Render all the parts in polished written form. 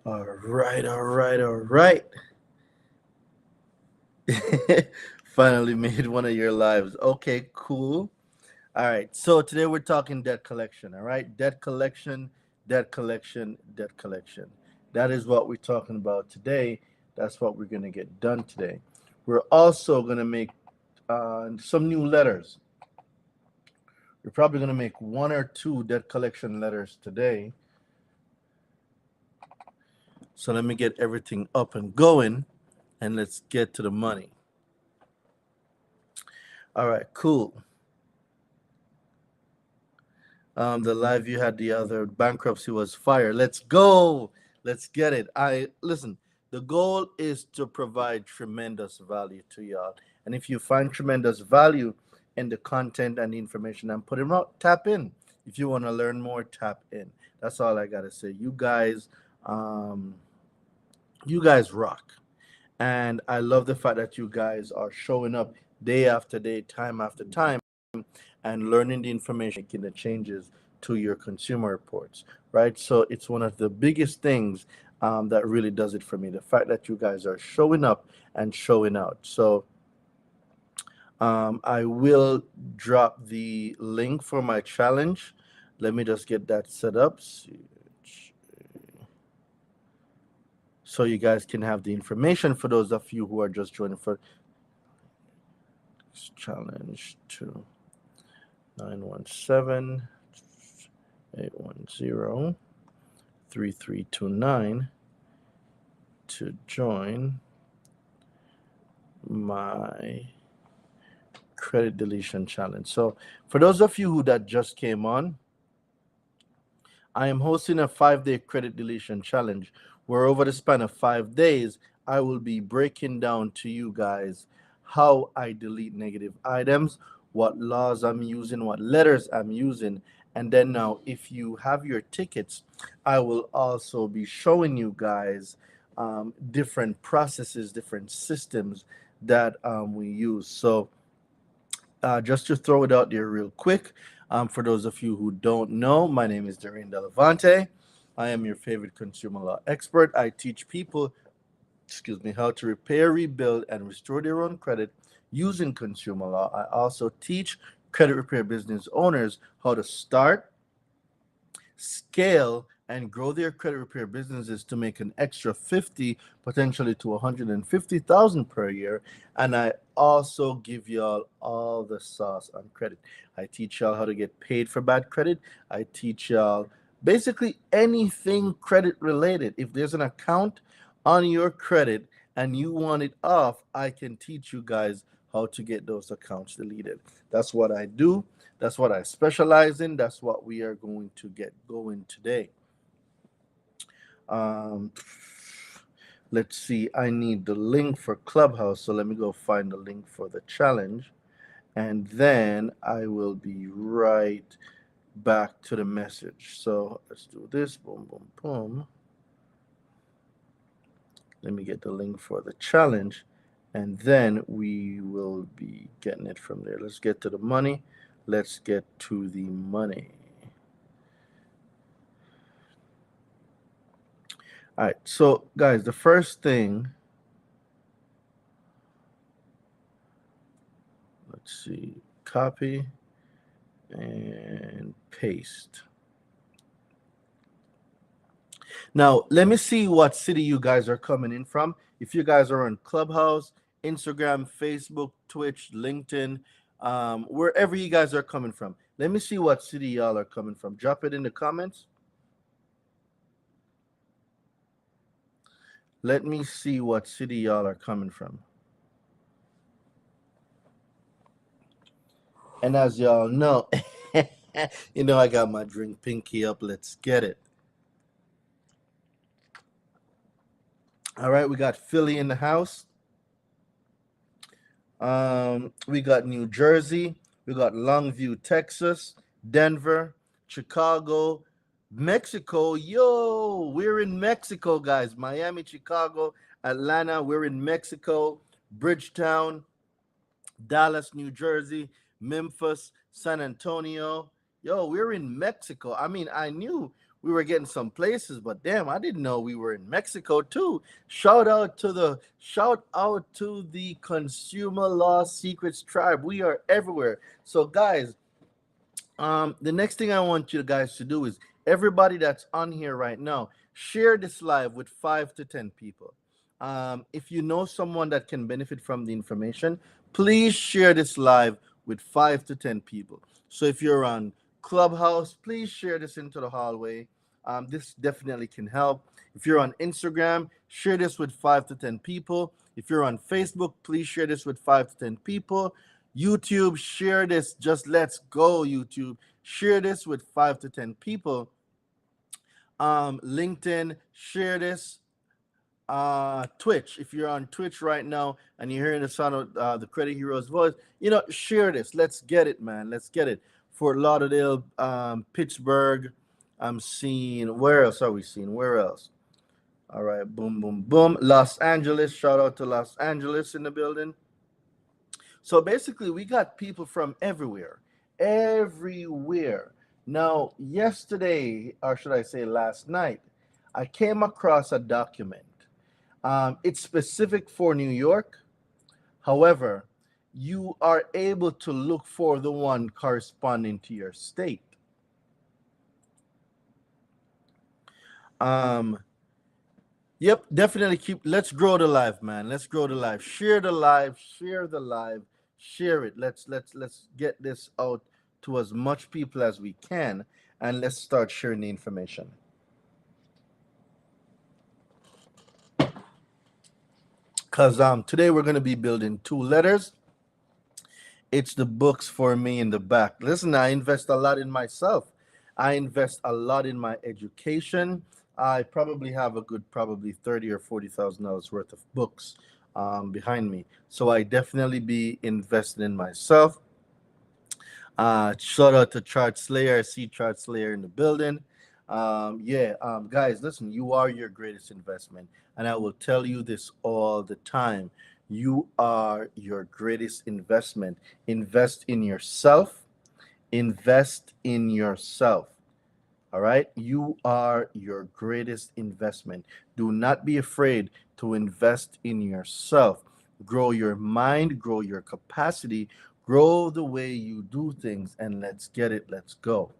All right, all right, all right. Finally made one of your lives. Okay, cool. All right. So today we're talking debt collection. All right. Debt collection, debt collection, debt collection. That is what we're talking about today. That's what we're going to get done today. We're also going to make some new letters. We're probably going to make one or two debt collection letters today. So let me get everything up and going and let's get to the money. All right, cool. The live you had the other bankruptcy was fire. Let's go. Let's get it. I listen. The goal is to provide tremendous value to y'all. And if you find tremendous value in the content and the information I'm putting out, tap in. If you want to learn more, tap in. That's all I gotta say. Um, you guys rock. And I love the fact that you guys are showing up day after day, time after time, and learning the information, making the changes to your consumer reports, right? So it's one of the biggest things that really does it for me. The fact that you guys are showing up and showing out. So I will drop the link for my challenge. Let me just get that set up so you guys can have the information for those of you who are just joining for challenge to 917 810 3329 to join my credit deletion challenge. So, for those of you who that just came on, I am hosting a 5-day credit deletion challenge where over the span of 5 days, I will be breaking down to you guys how I delete negative items, what laws I'm using, what letters I'm using. And then now, if you have your tickets, I will also be showing you guys different processes, different systems that we use. So, just to throw it out there real quick, for those of you who don't know, my name is Doreen Delavante. I am your favorite consumer law expert. I teach people, excuse me, how to repair, rebuild, and restore their own credit using consumer law. I also teach credit repair business owners how to start, scale, and grow their credit repair businesses to make an extra 50, potentially to 150,000 per year. And I also give y'all all the sauce on credit. I teach y'all how to get paid for bad credit. I teach y'all basically anything credit related. If there's an account on your credit and you want it off, I can teach you guys how to get those accounts deleted. That's what I do. That's what I specialize in. That's what we are going to get going today. Um, let's see. I need the link for Clubhouse, so let me go find the link for the challenge, and then I will be right back to the message. So let's do this. Boom, boom, boom. Let me get the link for the challenge, and then we will be getting it from there. Let's get to the money. Let's get to the money. All right, so guys, the first thing, let's see, copy and paste. Now, let me see what city you guys are coming in from. If you guys are on Clubhouse, Instagram, Facebook, Twitch, LinkedIn, wherever you guys are coming from, let me see what city y'all are coming from. Drop it in the comments. Let me see what city y'all are coming from. And as y'all know, I got my drink pinky up. Let's get it. All right, we got Philly in the house. We got New Jersey. We got Longview, Texas, Denver, Chicago, Mexico. Yo, we're in Mexico, guys. Miami, Chicago, Atlanta. We're in Mexico. Bridgetown, Dallas, New Jersey, Memphis, San Antonio. Yo, we're in Mexico. I mean, I knew we were getting some places, but damn, I didn't know we were in Mexico too. Shout out to the Consumer Law Secrets Tribe. We are everywhere. So guys, the next thing I want you guys to do is, everybody that's on here right now, share this live with 5 to 10 people. If you know someone that can benefit from the information, please share this live with 5 to 10 people. So if you're on Clubhouse, please share this into the hallway. This definitely can help. If you're on Instagram, share this with 5 to 10 people. If you're on Facebook, please share this with 5 to 10 people. YouTube, share this. Just let's go, YouTube. Share this with 5 to 10 people. LinkedIn, share this. Twitch, if you're on Twitch right now and you're hearing the sound of the Credit Hero's voice, share this. Let's get it, man. Let's get it. Fort Lauderdale, Pittsburgh. I'm seeing. Where else are we seeing? Where else? All right. Boom, boom, boom. Los Angeles. Shout out to Los Angeles in the building. So basically, we got people from everywhere. Everywhere. Now, yesterday, or should I say last night, I came across a document. It's specific for New York. However, you are able to look for the one corresponding to your state. Yep, definitely let's grow the live, man. Let's grow the live. Share the live, share the live, share it. Let's get this out to as much people as we can, and let's start sharing the information. Because today we're going to be building 2 letters. It's the books for me in the back. Listen, I invest a lot in myself. I invest a lot in my education. I probably have a good probably $30,000 or $40,000 worth of books behind me. So I definitely be investing in myself. Shout out to Chart Slayer. I see Chart Slayer in the building. Guys, listen, you are your greatest investment. And I will tell you this all the time. You are your greatest investment. Invest in yourself. Invest in yourself. All right? You are your greatest investment. Do not be afraid to invest in yourself. Grow your mind, grow your capacity, grow the way you do things, and let's get it. Let's go.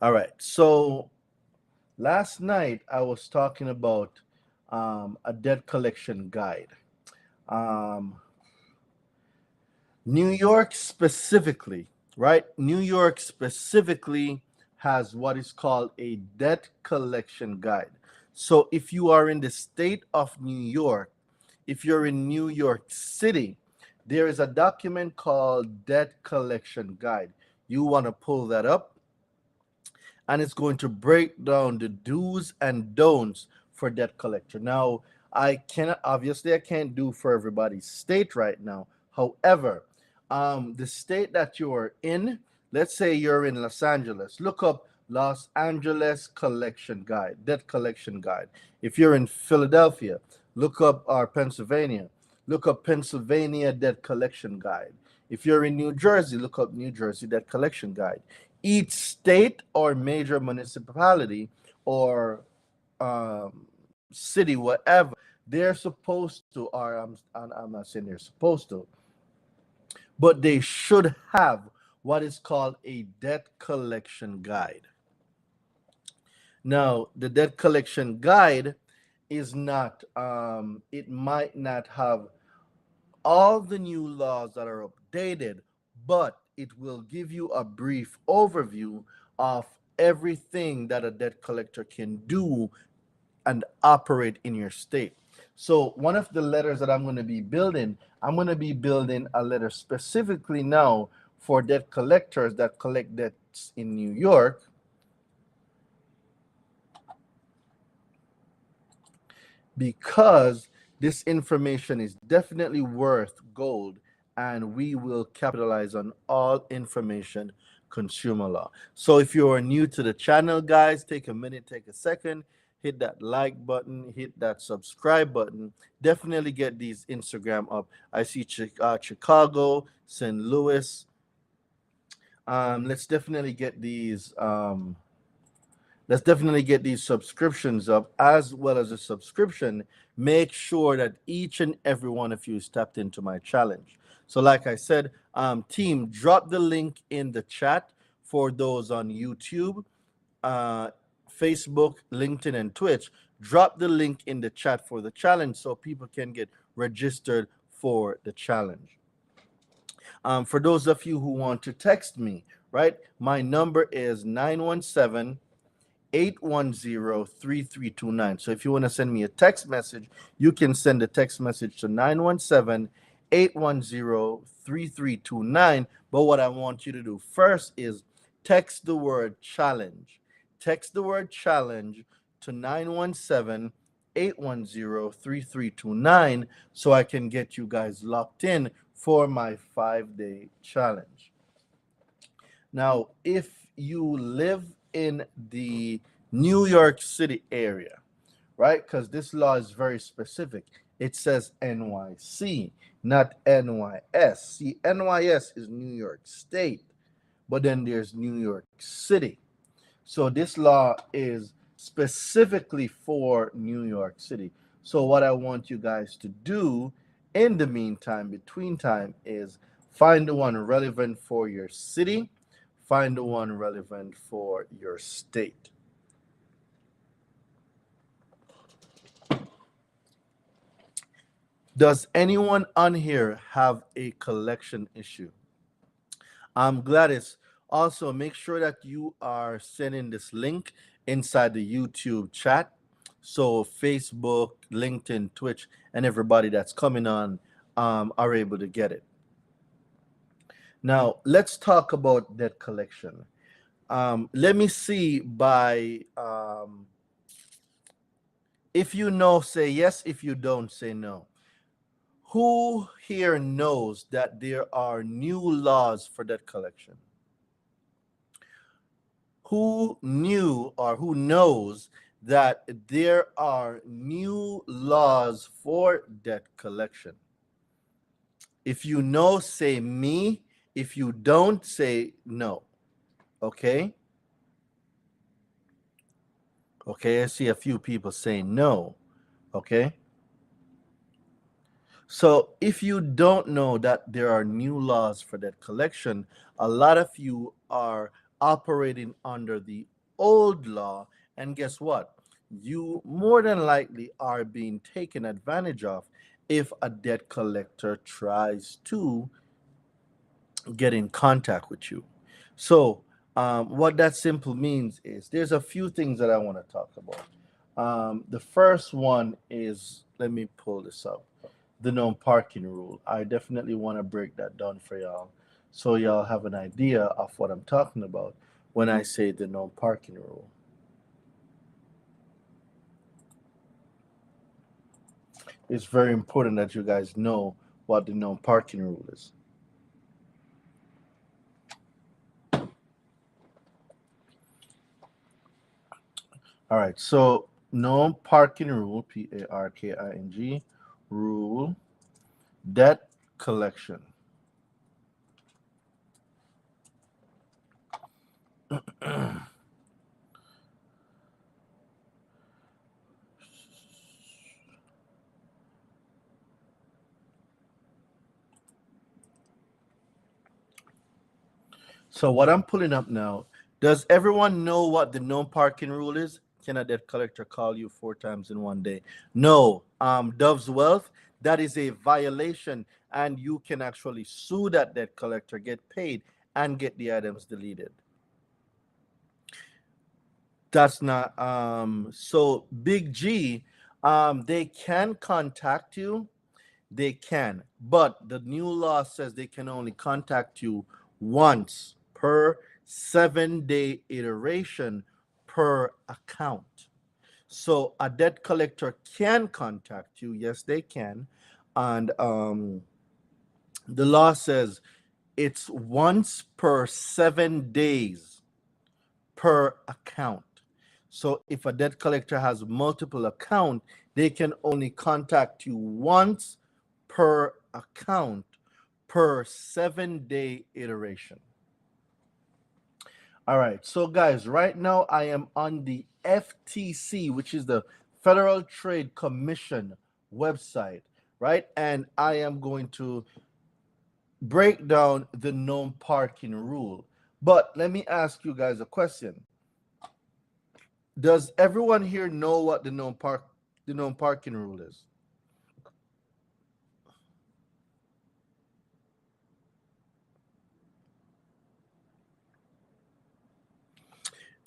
All right. So last night I was talking about a debt collection guide. New York specifically, right? New York specifically has what is called a debt collection guide. So if you are in the state of New York, if you're in New York City, there is a document called Debt Collection Guide. You want to pull that up, and it's going to break down the do's and don'ts for debt collector. Now, I can't do for everybody's state right now. However, the state that you're in, let's say you're in Los Angeles, look up Los Angeles Collection Guide, Debt Collection Guide. If you're in Philadelphia, look up Pennsylvania, look up Pennsylvania Debt Collection Guide. If you're in New Jersey, look up New Jersey Debt Collection Guide. Each state or major municipality or city, whatever, they're supposed to, or I'm not saying they're supposed to, but they should have what is called a debt collection guide. Now, the debt collection guide is not, it might not have all the new laws that are updated, but it will give you a brief overview of everything that a debt collector can do and operate in your state. So one of the letters that I'm going to be building a letter specifically now for debt collectors that collect debts in New York. Because this information is definitely worth gold, and we will capitalize on all information consumer law. So if you are new to the channel, guys, take a minute, take a second, hit that like button, hit that subscribe button. Definitely get these Instagram up. I see Chicago, St. Louis. Let's definitely get these let's definitely get these subscriptions up. As well as a subscription, make sure that each and every one of you is tapped into my challenge. So like I said, team, drop the link in the chat for those on YouTube, uh, Facebook, LinkedIn, and Twitch. Drop the link in the chat for the challenge so people can get registered for the challenge. For those of you who want to text me, right, my number is 917 810 3329. So if you want to send me a text message, you can send a text message to 917 810 3329. But what I want you to do first is text the word challenge. Text the word challenge to 917 810 3329 so I can get you guys locked in for my 5-day challenge. Now, if you live in the New York City area, right? Because this law is very specific. It says NYC, not NYS. See, NYS is New York State, but then there's New York City. So this law is specifically for New York City. So what I want you guys to do in the meantime, between time, is find the one relevant for your city, find the one relevant for your state. Does anyone on here have a collection issue? Gladys, also make sure that you are sending this link inside the YouTube chat so Facebook, LinkedIn, Twitch, and everybody that's coming on are able to get it. Now, let's talk about debt collection. Let me see by, if you know, say yes. If you don't, say no. Who here knows that there are new laws for debt collection? Who knew or who knows that there are new laws for debt collection? If you know, say me. If you don't, say no. Okay? Okay, I see a few people saying no. Okay? So if you don't know that there are new laws for debt collection, a lot of you are operating under the old law, and guess what? You more than likely are being taken advantage of if a debt collector tries to get in contact with you. So what that simply means is there's a few things that I want to talk about. The first one is, let me pull this up, the no parking rule. I definitely want to break that down for y'all so y'all have an idea of what I'm talking about when I say the no parking rule. It's very important that you guys know what the no parking rule is. All right, so no parking rule, Parking rule, debt collection. So what I'm pulling up now, does everyone know what the no parking rule is? Can a debt collector call you 4 times in one day? No. Dove's Wealth, that is a violation, and you can actually sue that debt collector, get paid, and get the items deleted. That's not so Big G. They can contact you. They can, but the new law says they can only contact you once per 7-day iteration per account. So a debt collector can contact you. Yes, they can. And the law says it's once per 7 days per account. So if a debt collector has multiple accounts, they can only contact you once per account per 7-day iteration. All right. So, guys, right now I am on the FTC, which is the Federal Trade Commission website, right? And I am going to break down the known parking rule. But let me ask you guys a question. Does everyone here know what the known parking rule is?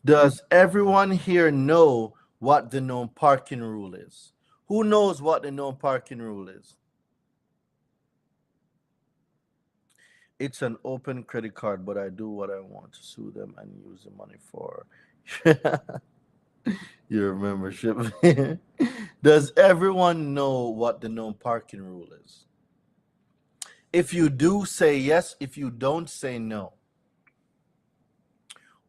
Does everyone here know what the known parking rule is? Who knows what the known parking rule is? It's an open credit card, but I do what I want to sue them and use the money for your membership. Does everyone know what the known parking rule is? If you do, say yes. If you don't, say no.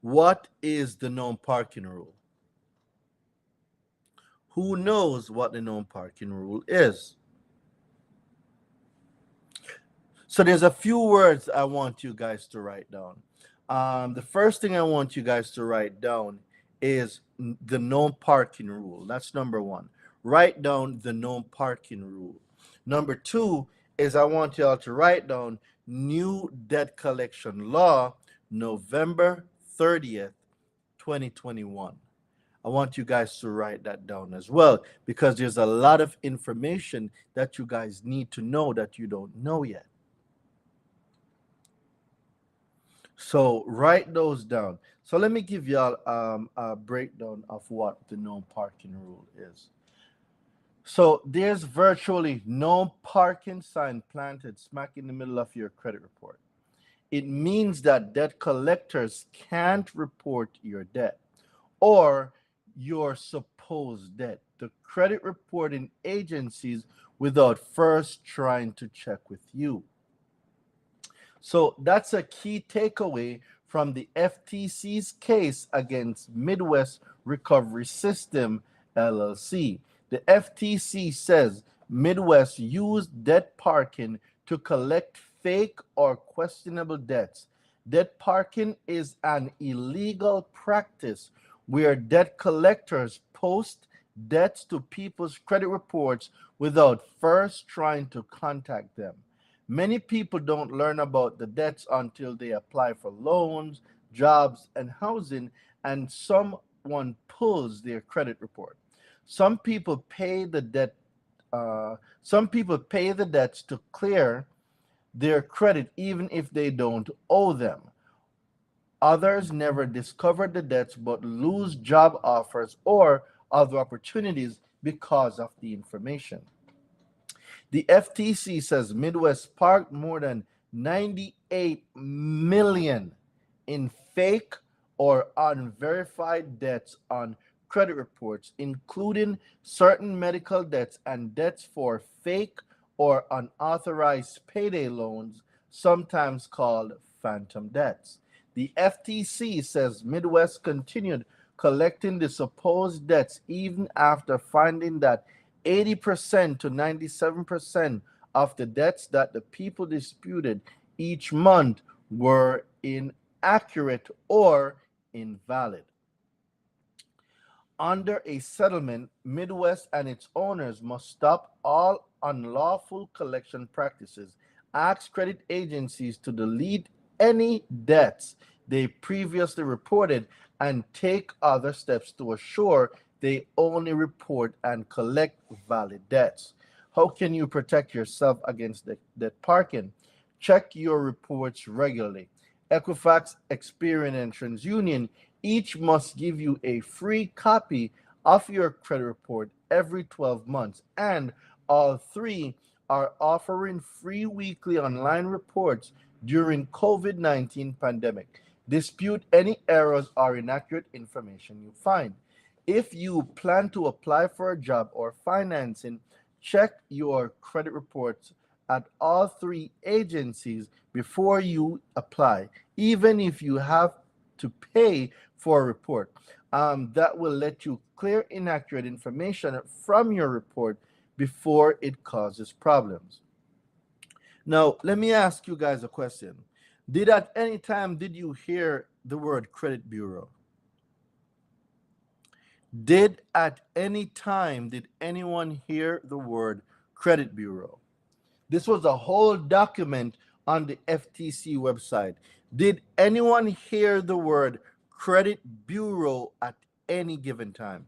What is the known parking rule? Who knows what the known parking rule is? So there's a few words I want you guys to write down. The first thing I want you guys to write down is the known parking rule. That's number one. Write down the known parking rule. Number two is I want y'all to write down new debt collection law, November 30th, 2021. I want you guys to write that down as well because there's a lot of information that you guys need to know that you don't know yet. So write those down. So let me give y'all a breakdown of what the known parking rule is. So there's virtually no parking sign planted smack in the middle of your credit report. It means that debt collectors can't report your debt or your supposed debt to credit reporting agencies without first trying to check with you. So that's a key takeaway from the FTC's case against Midwest Recovery System LLC. The FTC says Midwest used debt parking to collect fake or questionable debts. Debt parking is an illegal practice where debt collectors post debts to people's credit reports without first trying to contact them. Many people don't learn about the debts until they apply for loans, jobs, and housing, and someone pulls their credit report. Some people pay the debt. Some people pay the debts to clear their credit, even if they don't owe them. Others never discover the debts but lose job offers or other opportunities because of the information. The FTC says Midwest parked more than 98 million in fake or unverified debts on credit reports, including certain medical debts and debts for fake or unauthorized payday loans, sometimes called phantom debts. The FTC says Midwest continued collecting the supposed debts even after finding that 80% to 97% of the debts that the people disputed each month were inaccurate or invalid. Under a settlement, Midwest and its owners must stop all unlawful collection practices, ask credit agencies to delete any debts they previously reported, and take other steps to assure they only report and collect valid debts. How can you protect yourself against debt parking? Check your reports regularly. Equifax, Experian, and TransUnion each must give you a free copy of your credit report every 12 months, and all three are offering free weekly online reports during COVID-19 pandemic. Dispute any errors or inaccurate information you find. If you plan to apply for a job or financing, check your credit reports at all three agencies before you apply, even if you have to pay for a report. That will let you clear inaccurate information from your report before it causes problems. Now, let me ask you guys a question. Did at any time did you hear the word credit bureau? Did at any time did anyone hear the word credit bureau? This was a whole document on the FTC website. Did anyone hear the word credit bureau at any given time?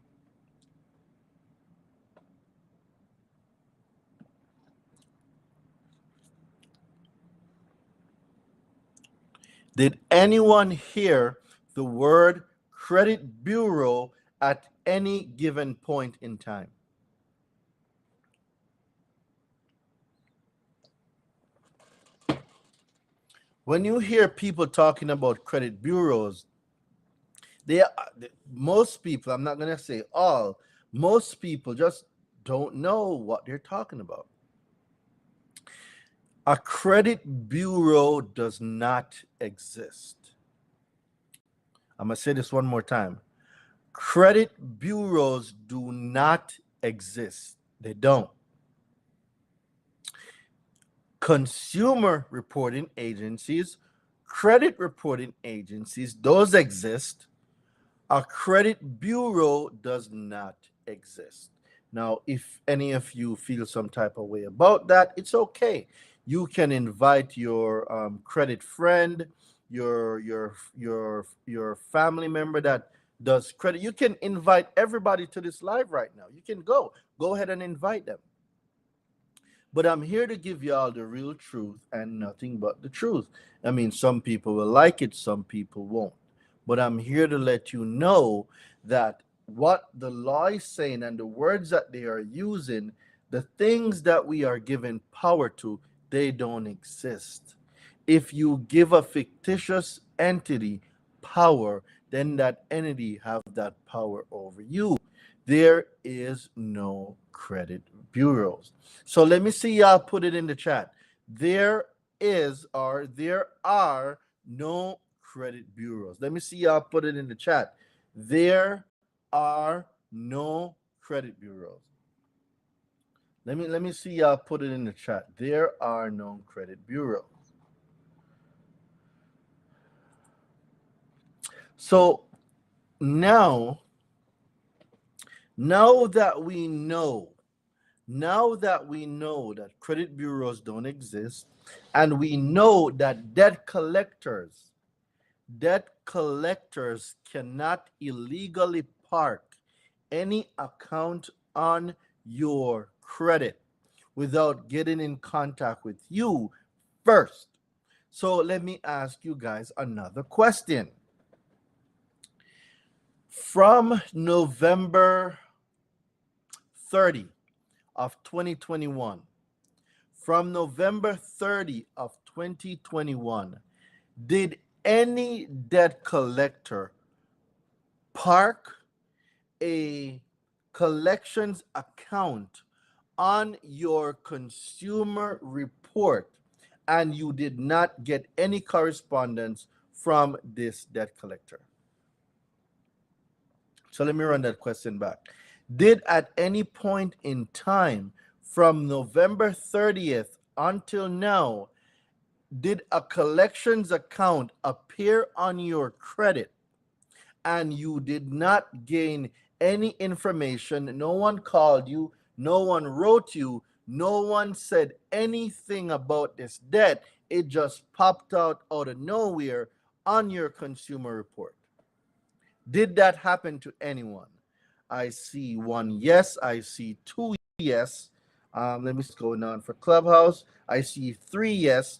Did anyone hear the word credit bureau at any given point in time? When you hear people talking about credit bureaus, most people, I'm not going to say all, most people just don't know what they're talking about. A credit bureau does not exist. I'm going to say this one more time. Credit bureaus do not exist. They don't. Consumer reporting agencies, credit reporting agencies, those exist. A credit bureau does not exist. Now, if any of you feel some type of way about that, it's okay. You can invite your credit friend, your family member that does credit. You can invite everybody to this live right now. You can go ahead and invite them. But I'm here to give y'all the real truth and nothing but the truth. I mean, some people will like it, some people won't. But I'm here to let you know that what the law is saying and the words that they are using, the things that we are given power to, they don't exist. If you give a fictitious entity power, then that entity have that power over you. There is no credit bureaus. So let me see y'all put it in the chat. There are no credit bureaus. Let me see y'all put it in the chat. There are no credit bureaus. Let me see y'all put it in the chat. There are no credit bureaus. So now that we know that credit bureaus don't exist, and we know that debt collectors cannot illegally park any account on your credit without getting in contact with you first. So let me ask you guys another question. From November 30 of 2021, from November 30 of 2021, did any debt collector park a collections account on your consumer report and you did not get any correspondence from this debt collector? So let me run that question back. Did at any point in time from November 30th until now, did a collections account appear on your credit and you did not gain any information? No one called you, no one wrote you, no one said anything about this debt. It just popped out of nowhere on your consumer report. Did that happen to anyone? I see one yes. I see two yes. Let me go down for Clubhouse. I see three yes.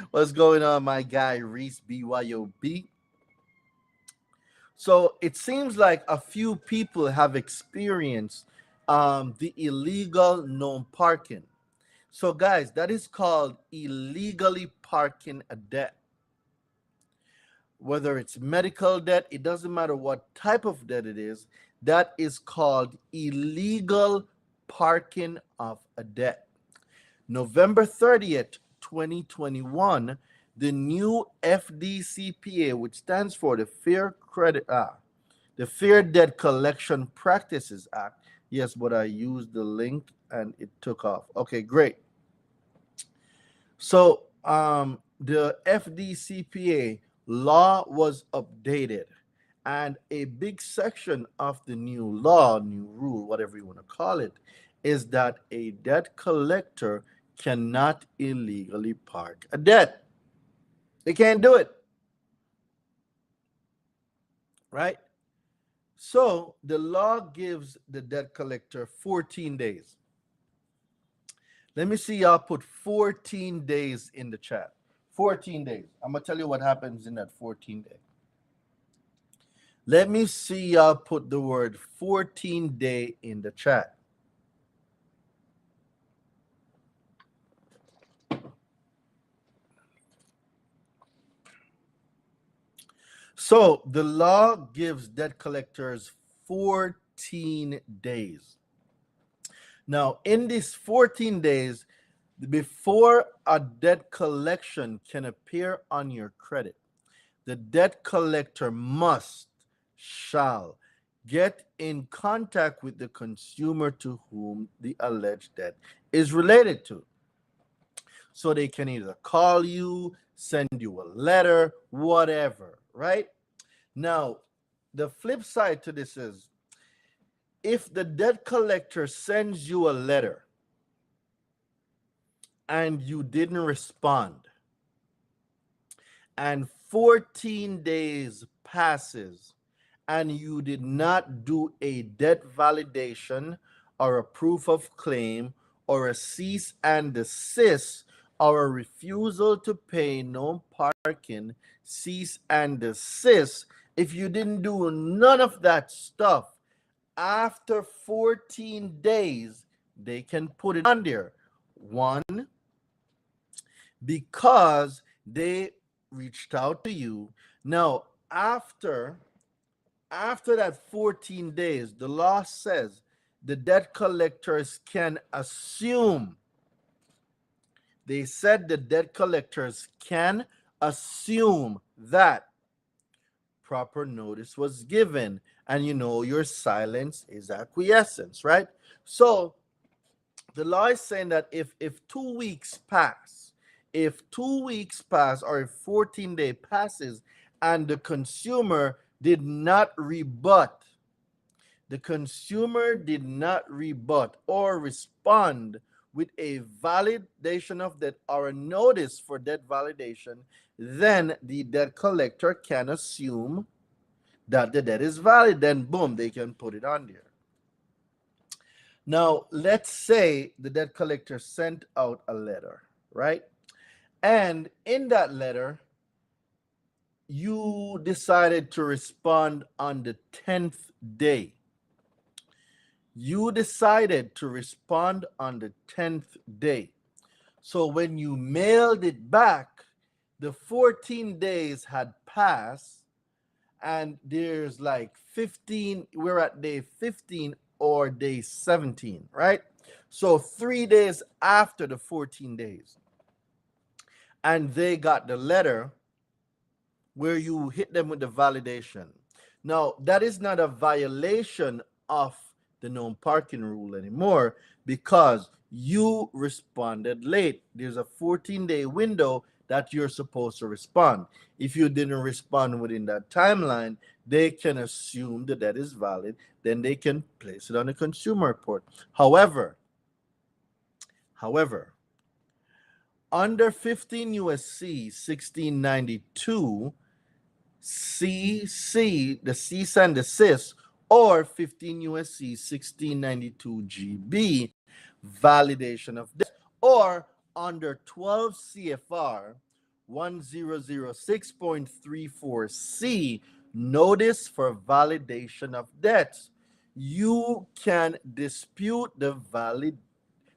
What's going on, my guy Reese BYOB? So it seems like a few people have experienced the illegal Gnome parking. So guys, that is called illegally parking a debt. Whether it's medical debt, it doesn't matter what type of debt it is, that is called illegal parking of a debt. November 30th, 2021, the new FDCPA, which stands for the Fair Debt Collection Practices Act. Yes, but I used the link and it took off. Okay, great. So the FDCPA law was updated, and a big section of the new law, new rule, whatever you want to call it, is that a debt collector cannot illegally park a debt. They can't do it, right? So the law gives the debt collector 14 days. Let me see y'all put 14 days in the chat. 14 days. I'm going to tell you what happens in that 14 days. Let me see y'all put the word 14-day in the chat. So the law gives debt collectors 14 days. Now, in these 14 days, before a debt collection can appear on your credit, the debt collector shall get in contact with the consumer to whom the alleged debt is related to. So they can either call you, send you a letter, whatever, right? Now, the flip side to this is, if the debt collector sends you a letter and you didn't respond, and 14 days passes and you did not do a debt validation or a proof of claim or a cease and desist or a refusal to pay no parking, cease and desist, if you didn't do none of that stuff, after 14 days, they can put it on there. One, because they reached out to you. Now, after that 14 days, the law says the debt collectors can assume. They said the debt collectors can assume that proper notice was given, and your silence is acquiescence, right? So the law is saying that if 2 weeks pass, or if 14-day passes and the consumer did not rebut, or respond with a validation of debt or a notice for debt validation, then the debt collector can assume that the debt is valid. Then boom, they can put it on there. Now, let's say the debt collector sent out a letter, right? And in that letter, you decided to respond on the 10th day. So when you mailed it back, the 14 days had passed, and there's like 15, we're at day 15 or day 17, right? So 3 days after the 14 days, and they got the letter where you hit them with the validation. Now, that is not a violation of the no parking rule anymore, because you responded late. There's a 14-day window that you're supposed to respond. If you didn't respond within that timeline, they can assume that that is valid. Then they can place it on the consumer report. However, under 15 USC 1692 CC, the cease and desist, or 15 USC 1692 GB, validation of debt, or under 12 CFR 1006.34C, notice for validation of debts, you can dispute the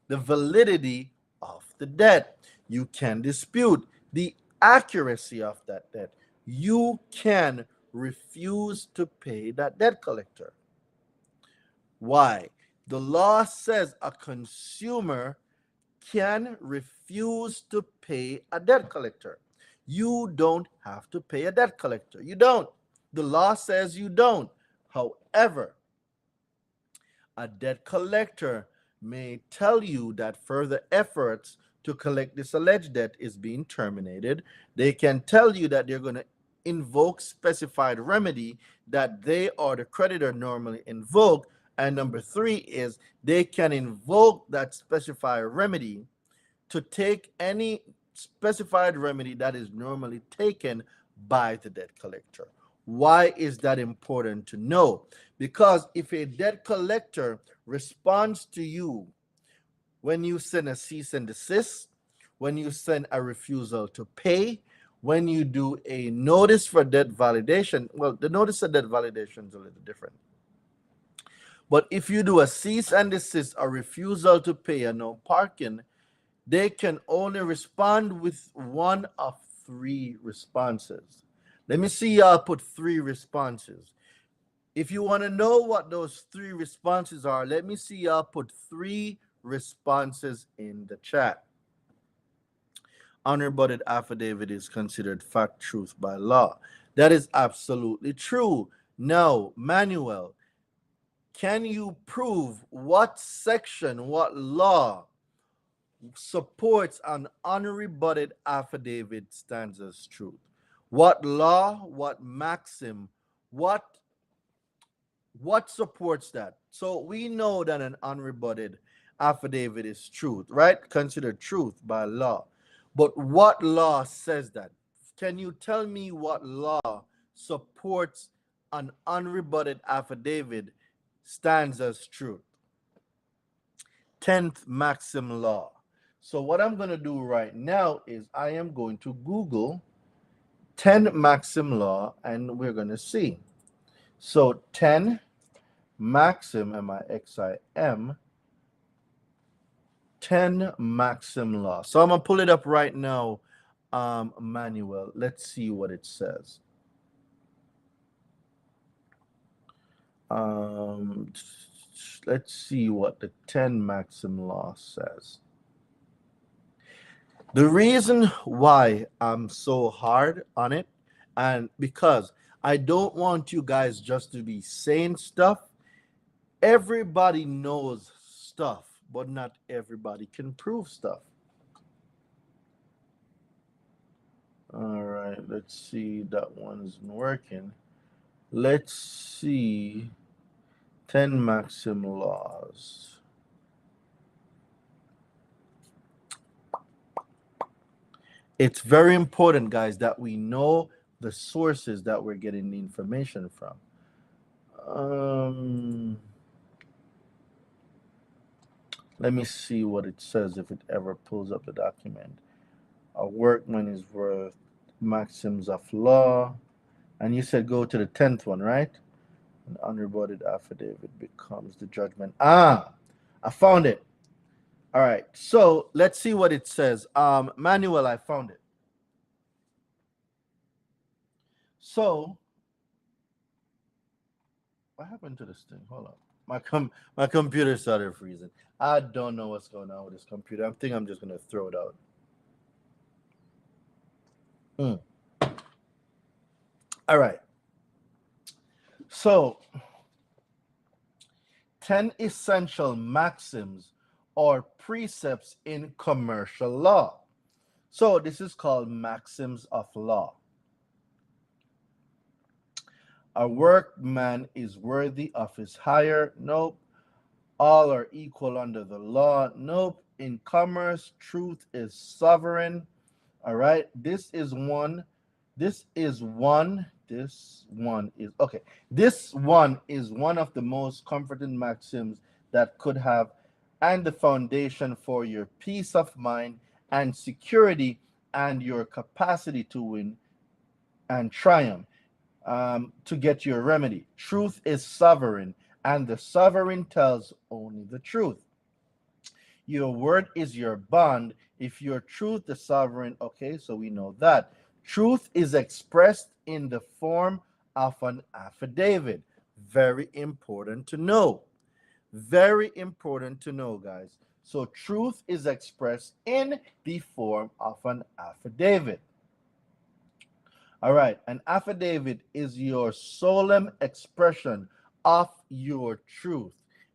validity of the debt. You can dispute the accuracy of that debt. You can refuse to pay that debt collector. Why? The law says a consumer can refuse to pay a debt collector. You don't have to pay a debt collector. You don't. The law says you don't. However, a debt collector may tell you that further efforts to collect this alleged debt is being terminated. They can tell you that they're going to invoke specified remedy that they or the creditor normally invoke. And number three is they can invoke that specified remedy to take any specified remedy that is normally taken by the debt collector. Why is that important to know? Because if a debt collector responds to you when you send a cease and desist, when you send a refusal to pay, when you do a notice for debt validation, well, the notice of debt validation is a little different. But if you do a cease and desist, a refusal to pay, and no parking, they can only respond with one of three responses. Let me see y'all put three responses. If you want to know what those three responses are, let me see y'all put three responses in the chat. Unrebutted affidavit is considered fact truth by law. That is absolutely true. Now, Manuel, can you prove what section, what law supports an unrebutted affidavit stands as truth? What law, what maxim, what supports that? So we know that an unrebutted affidavit is truth, right? Considered truth by law. But what law says that? Can you tell me what law supports an unrebutted affidavit stands as truth? 10th Maxim Law. So what I'm going to do right now is I am going to Google 10 Maxim Law, and we're going to see. So 10 Maxim, M-I-X-I-M, 10 Maxim Law. So I'm going to pull it up right now, Manuel. Let's see what it says. Let's see what the 10 Maxim Law says. The reason why I'm so hard on it, and because I don't want you guys just to be saying stuff. Everybody knows stuff, but not everybody can prove stuff. All right, let's see. That one's working. Let's see. 10 Maxim Laws. It's very important, guys, that we know the sources that we're getting the information from. Let me see what it says if it ever pulls up the document. A workman is worth Maxims of Law. And you said go to the 10th one, right? An unrebutted affidavit becomes the judgment. I found it. All right. So let's see what it says. Manuel, I found it. So what happened to this thing? Hold on. My computer started freezing. I don't know what's going on with this computer. I think I'm just gonna throw it out. All right. So 10 essential maxims or precepts in commercial law. So this is called Maxims of Law. A workman is worthy of his hire. Nope. All are equal under the law. Nope. In commerce, truth is sovereign. All right. This one is one of the most comforting maxims that could have, and the foundation for your peace of mind and security and your capacity to win and triumph. To get your remedy. Truth is sovereign, and the sovereign tells only the truth. Your word is your bond. If your truth, the sovereign, okay, so we know that. Truth is expressed in the form of an affidavit. Very important to know. Very important to know, guys. So truth is expressed in the form of an affidavit. All right, an affidavit is your solemn expression of your truth.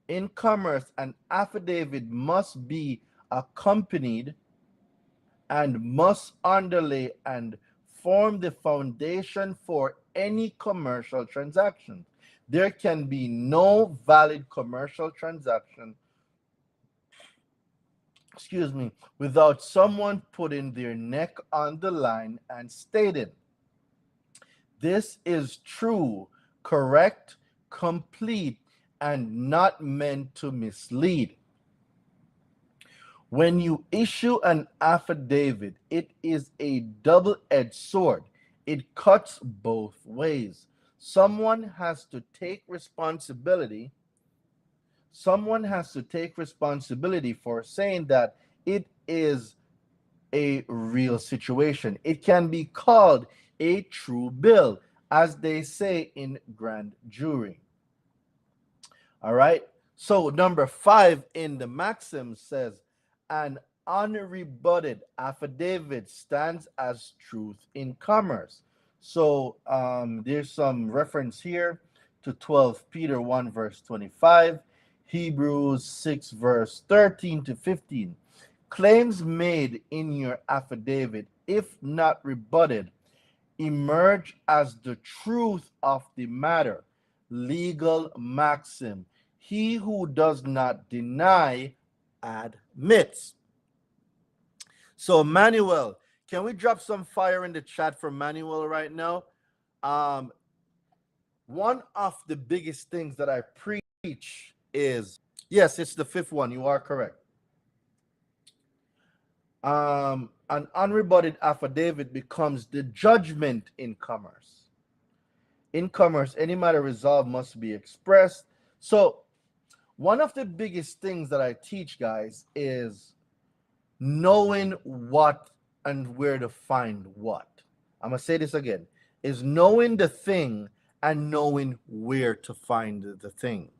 In commerce, an affidavit must be accompanied and must underlay and form the foundation for any commercial transaction. There can be no valid commercial transaction, without someone putting their neck on the line and stating, this is true, correct, complete, and not meant to mislead. When you issue an affidavit, it is a double-edged sword. It cuts both ways. Someone has to take responsibility. Someone has to take responsibility for saying that it is a real situation. It can be called a true bill, as they say in grand jury. All right. So number 5 in the Maxims says, an unrebutted affidavit stands as truth in commerce. So there's some reference here to 12 Peter 1 verse 25, Hebrews 6 verse 13 to 15. Claims made in your affidavit, if not rebutted, emerge as the truth of the matter. Legal maxim. He who does not deny admits. So, Manuel, can we drop some fire in the chat for Manuel right now? One of the biggest things that I preach is, yes, it's the 5th one. You are correct. An unrebutted affidavit becomes the judgment in commerce. In commerce, any matter resolved must be expressed. So, one of the biggest things that I teach, guys, is knowing what and where to find what. I'm going to say this again, is knowing the thing and knowing where to find the thing.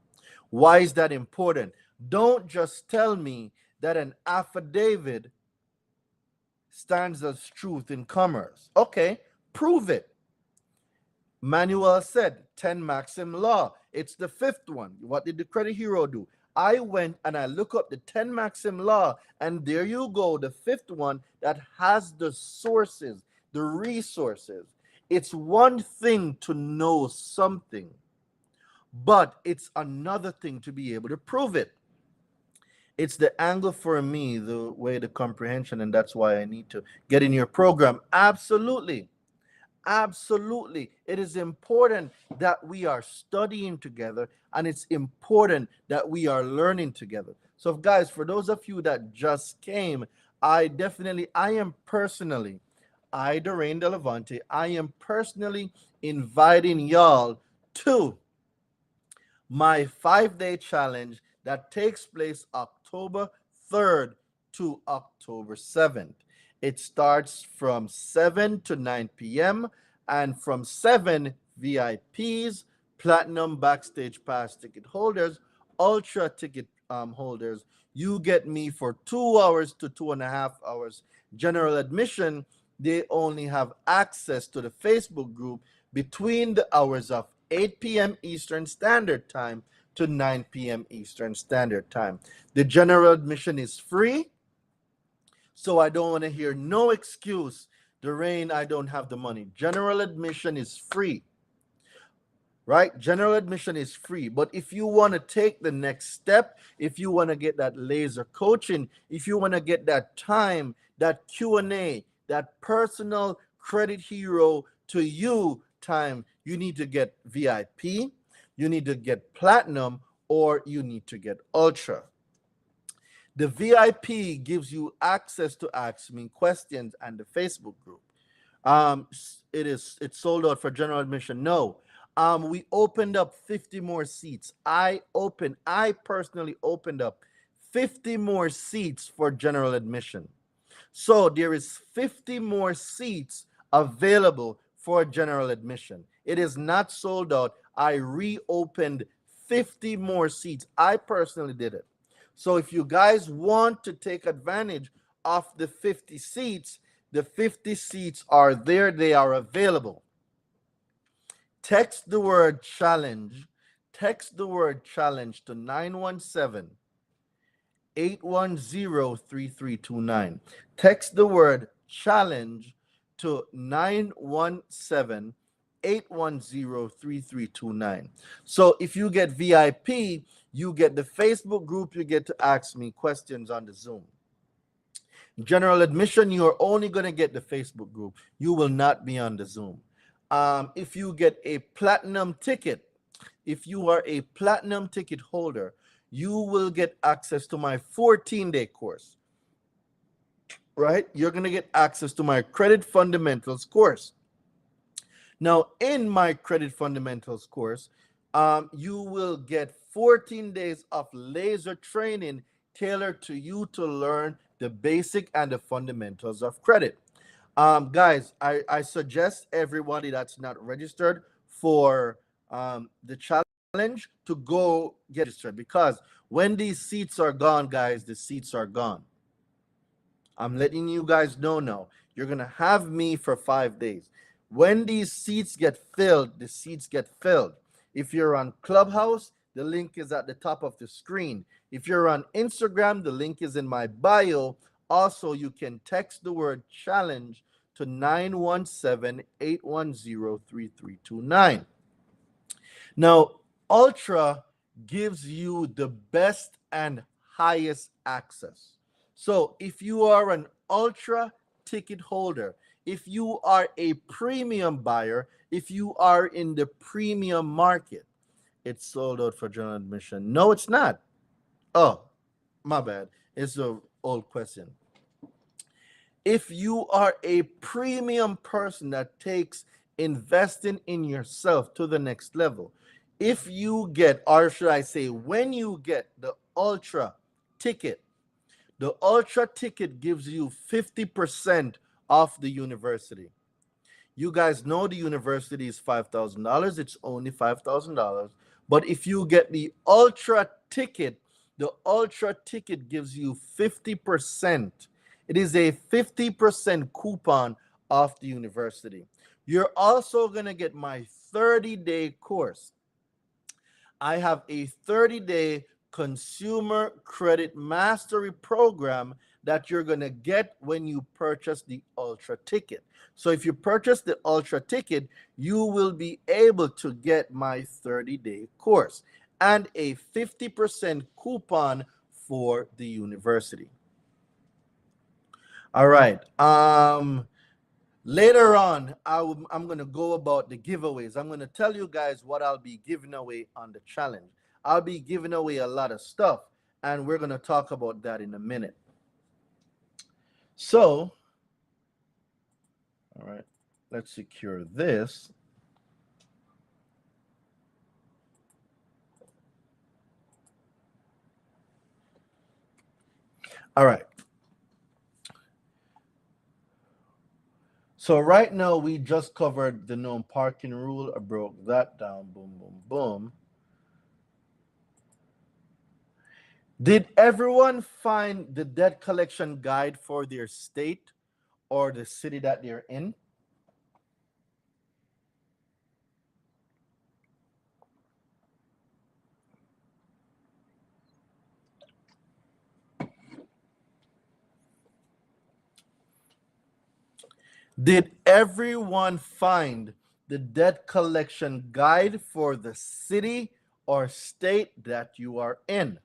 Why is that important? Don't just tell me that an affidavit stands as truth in commerce. Okay, prove it. Manuel said 10 Maxim Law. It's the 5th one. What did the credit hero do? I went and I look up the 10 Maxim Law, and there you go, the 5th one that has the sources, the resources. It's one thing to know something, but it's another thing to be able to prove it. It's the angle for me, the way, the comprehension, and that's why I need to get in your program. Absolutely. Absolutely. It is important that we are studying together, and it's important that we are learning together. So, guys, for those of you that just came, I, Derain Delevante, I am personally inviting y'all to my 5-day challenge that takes place October 3rd to October 7th. It starts from 7 to 9 p.m. and from 7, VIPs, platinum backstage pass ticket holders, ultra ticket holders, you get me for 2 hours to 2.5 hours. General admission, they only have access to the Facebook group between the hours of 8 p.m. Eastern Standard Time to 9 p.m. Eastern Standard Time. The general admission is free, so I don't want to hear no excuse, Derain, I don't have the money. General admission is free, right? General admission is free. But if you want to take the next step, if you want to get that laser coaching, if you want to get that time, that Q&A, that personal credit hero to you time, you need to get VIP, you need to get platinum, or you need to get ultra. The VIP gives you access to ask me questions and the Facebook group. It's sold out for general admission. No. We opened up 50 more seats. I personally opened up 50 more seats for general admission. So there is 50 more seats available for general admission. It is not sold out. I reopened 50 more seats. I personally did it. So if you guys want to take advantage of the 50 seats, the 50 seats are there. They are available. Text the word challenge. Text the word challenge to 917 810-3329. Text the word challenge to 917-810-3329. So if you get VIP, you get the Facebook group, you get to ask me questions on the Zoom. General admission, you are only going to get the Facebook group. You will not be on the Zoom. If you get a platinum ticket, if you are a platinum ticket holder, you will get access to my 14-day course, right? You're going to get access to my credit fundamentals course. Now, in my credit fundamentals course, you will get 14 days of laser training tailored to you to learn the basic and the fundamentals of credit. Guys, I suggest everybody that's not registered for the challenge to go get registered, because when these seats are gone, guys, the seats are gone. I'm letting you guys know now. You're going to have me for 5 days. When these seats get filled, the seats get filled. If you're on Clubhouse, the link is at the top of the screen. If you're on Instagram, the link is in my bio. Also, you can text the word challenge to 917-810-3329. Now, Ultra gives you the best and highest access. So if you are an Ultra ticket holder, if you are a premium buyer, if you are in the premium market, it's sold out for general admission. No, it's not. Oh, my bad. It's an old question. If you are a premium person that takes investing in yourself to the next level, if you get, or should I say, when you get the Ultra ticket, the Ultra ticket gives you 50% off the university. You guys know the university is $5,000. It's only $5,000. But if you get the Ultra ticket, the Ultra ticket gives you 50%. It is a 50% coupon off the university. You're also going to get my 30-day course. I have a 30-day consumer credit mastery program that you're going to get when you purchase the Ultra ticket. So if you purchase the Ultra ticket, you will be able to get my 30-day course and a 50% coupon for the university. All right. Later on, I'm going to go about the giveaways. I'm going to tell you guys what I'll be giving away on the challenge. I'll be giving away a lot of stuff, and we're going to talk about that in a minute. So, all right, let's secure this. All right. So right now we just covered the Gnome parking rule. I broke that down. Boom, boom, boom. Did everyone find the debt collection guide for their state or the city that they're in? Did everyone find the debt collection guide for the city or state that you are in?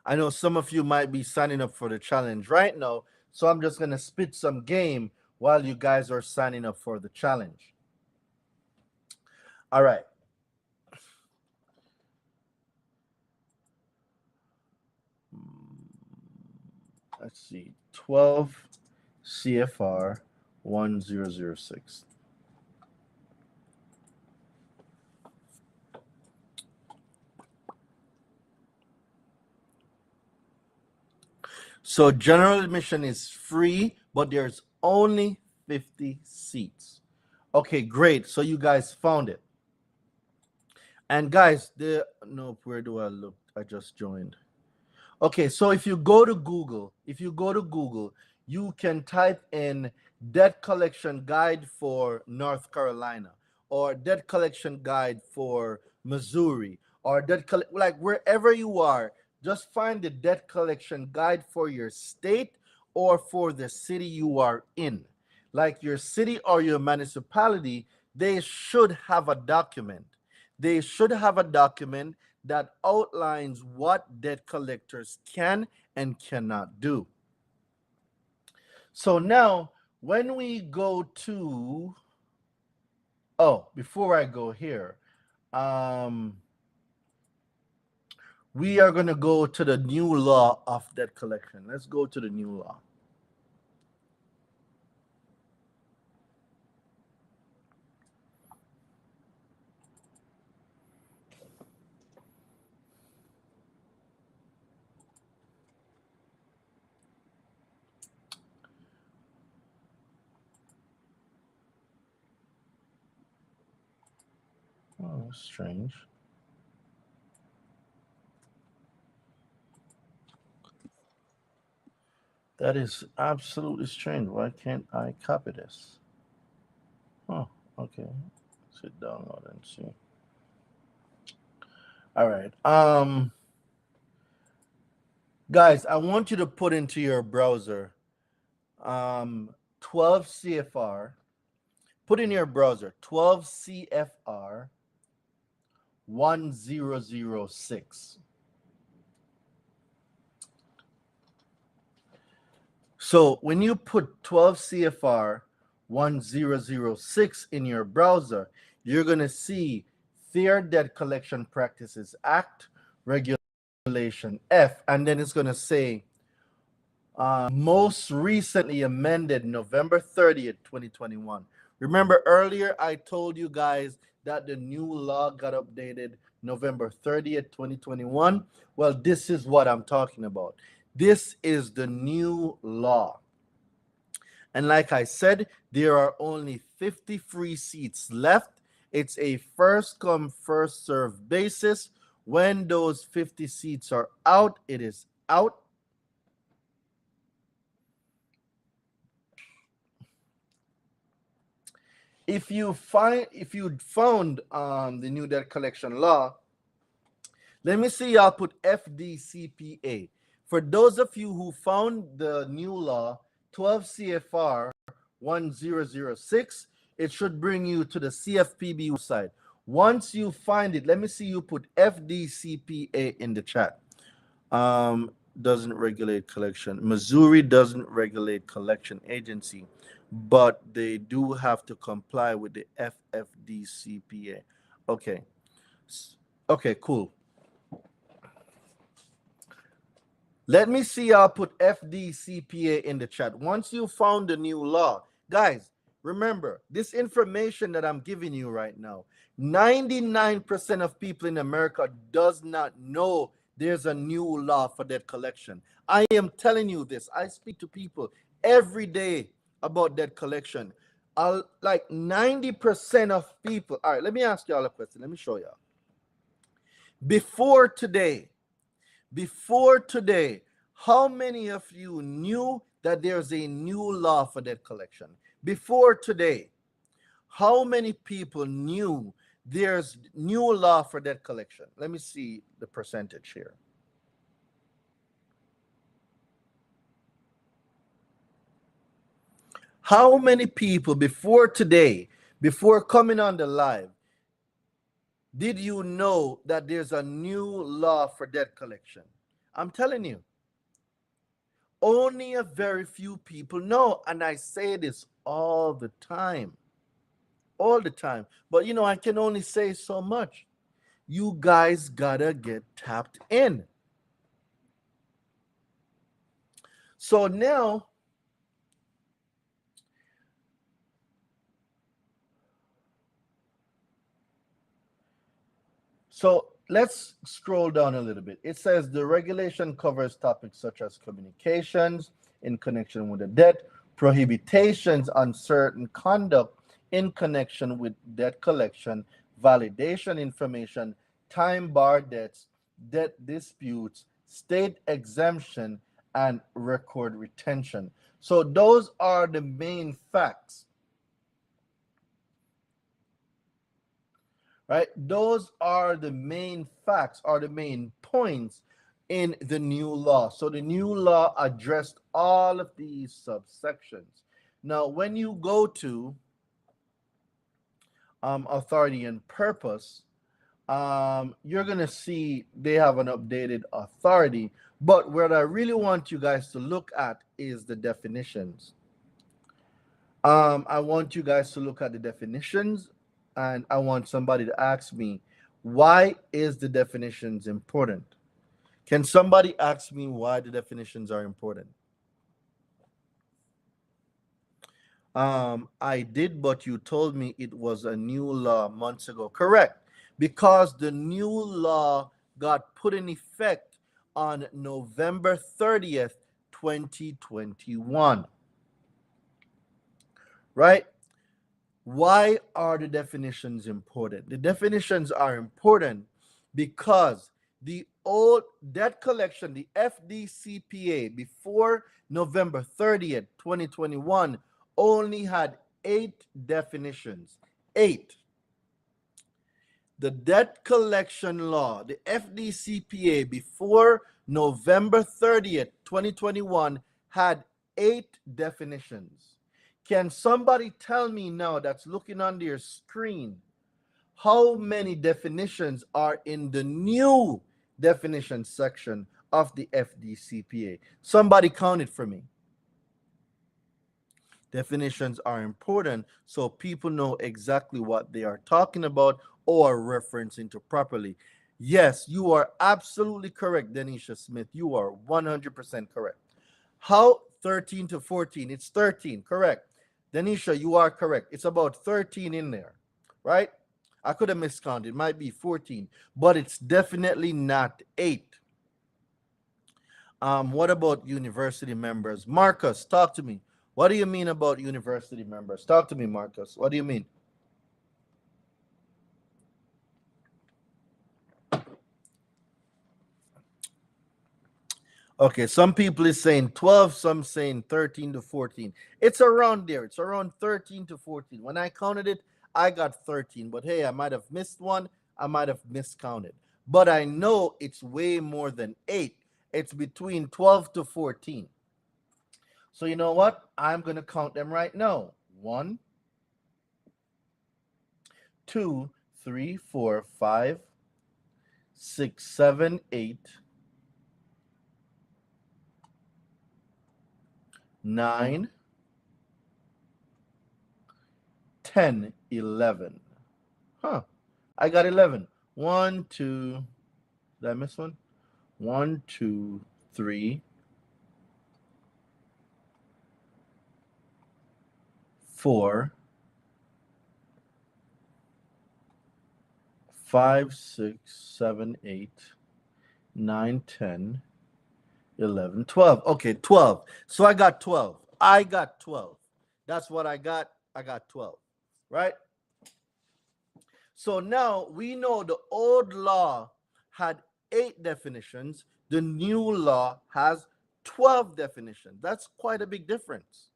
I know some of you might be signing up for the challenge right now, so I'm just going to spit some game while you guys are signing up for the challenge. All right. Let's see, 12 CFR 1006. So general admission is free, but there's only 50 seats. Okay, great. So you guys found it. And guys, nope, where do I look? I just joined. Okay, so if you go to Google, you can type in debt collection guide for North Carolina or debt collection guide for Missouri or like wherever you are, just find the debt collection guide for your state or for the city you are in. Like your city or your municipality, they should have a document. They should have a document that outlines what debt collectors can and cannot do. So now, when we go to, oh, before I go here, um, we are going to go to the new law of debt collection. Let's go to the new law. Oh, strange. That is absolutely strange. Why can't I copy this? Oh, okay. Sit download and see. All right. Guys, I want you to put into your browser 12 CFR. Put in your browser 12 CFR 1006. So when you put 12 CFR 1006 in your browser, you're going to see Fair Debt Collection Practices Act, Regulation F, and then it's going to say most recently amended November 30th, 2021. Remember earlier I told you guys that the new law got updated November 30th, 2021? Well, this is what I'm talking about. This is the new law. And like I said, there are only 50 free seats left. It's a first come, first served basis. When those 50 seats are out, it is out. If you found the new debt collection law, let me see y'all put FDCPA. For those of you who found the new law 12 CFR 1006, it should bring you to the CFPB website. Once you find it, let me see you put FDCPA in the chat. Doesn't regulate collection. Missouri doesn't regulate collection agency, but they do have to comply with the FFDCPA. Okay. Okay, cool. Let me see y'all put FDCPA in the chat. Once you found the new law, guys, remember this information that I'm giving you right now, 99% of people in America does not know there's a new law for debt collection. I am telling you this. I speak to people every day about debt collection. Like 90% of people. All right, let me ask y'all a question. Let me show y'all. Before today, how many of you knew that there's a new law for debt collection? Before today, how many people knew there's new law for debt collection? Let me see the percentage here. How many people before today, before coming on the live, did you know that there's a new law for debt collection? I'm telling you, only a very few people know, and I say this all the time. All the time. But you know, I can only say so much. You guys gotta get tapped in. So now, let's scroll down a little bit. It says the regulation covers topics such as communications in connection with the debt, prohibitions on certain conduct in connection with debt collection, validation information, time bar debts, debt disputes, state exemption, and record retention. So those are the main facts. right? Those are the main facts, are the main points in the new law. So the new law addressed all of these subsections. Now, when you go to authority and purpose, you're going to see they have an updated authority. But what I really want you guys to look at is the definitions. I want you guys to look at the definitions, and I want somebody to ask me, why is the definitions important? Can somebody ask me why the definitions are important? I did, but you told me it was a new law months ago. Correct. Because the new law got put in effect on November 30th, 2021. Right? Why are the definitions important? The definitions are important because the old debt collection, the FDCPA, before November 30th, 2021, only had 8 definitions. 8. The debt collection law, the FDCPA, before November 30th, 2021, had 8 definitions. Can somebody tell me now, that's looking on their screen, how many definitions are in the new definition section of the FDCPA? Somebody count it for me. Definitions are important so people know exactly what they are talking about or referencing to properly. Yes, you are absolutely correct, Denisha Smith. You are 100% correct. How 13 to 14? It's 13, correct. Denisha, you are correct. It's about 13 in there, right? I could have miscounted. It might be 14, but it's definitely not 8. What about university members? Marcus, talk to me. What do you mean about university members? Talk to me, Marcus. What do you mean? Okay, some people is saying 12, some saying 13 to 14. It's around there. It's around 13 to 14. When I counted it, I got 13. But hey, I might have missed one. I might have miscounted. But I know it's way more than 8. It's between 12 to 14. So you know what? I'm going to count them right now. 1, 2, 3, 4, 5, 6, 7, 8, 9, 10, 11. Huh. I got 11. 1, 2. Did I miss one? 1, 2, 3, 4, 5, 6, 7, 8, 9, 10, 11, 12. Okay, 12. So I got 12. I got 12. That's what I got. I got 12. Right? So now we know the old law had 8 definitions. The new law has 12 definitions. That's quite a big difference.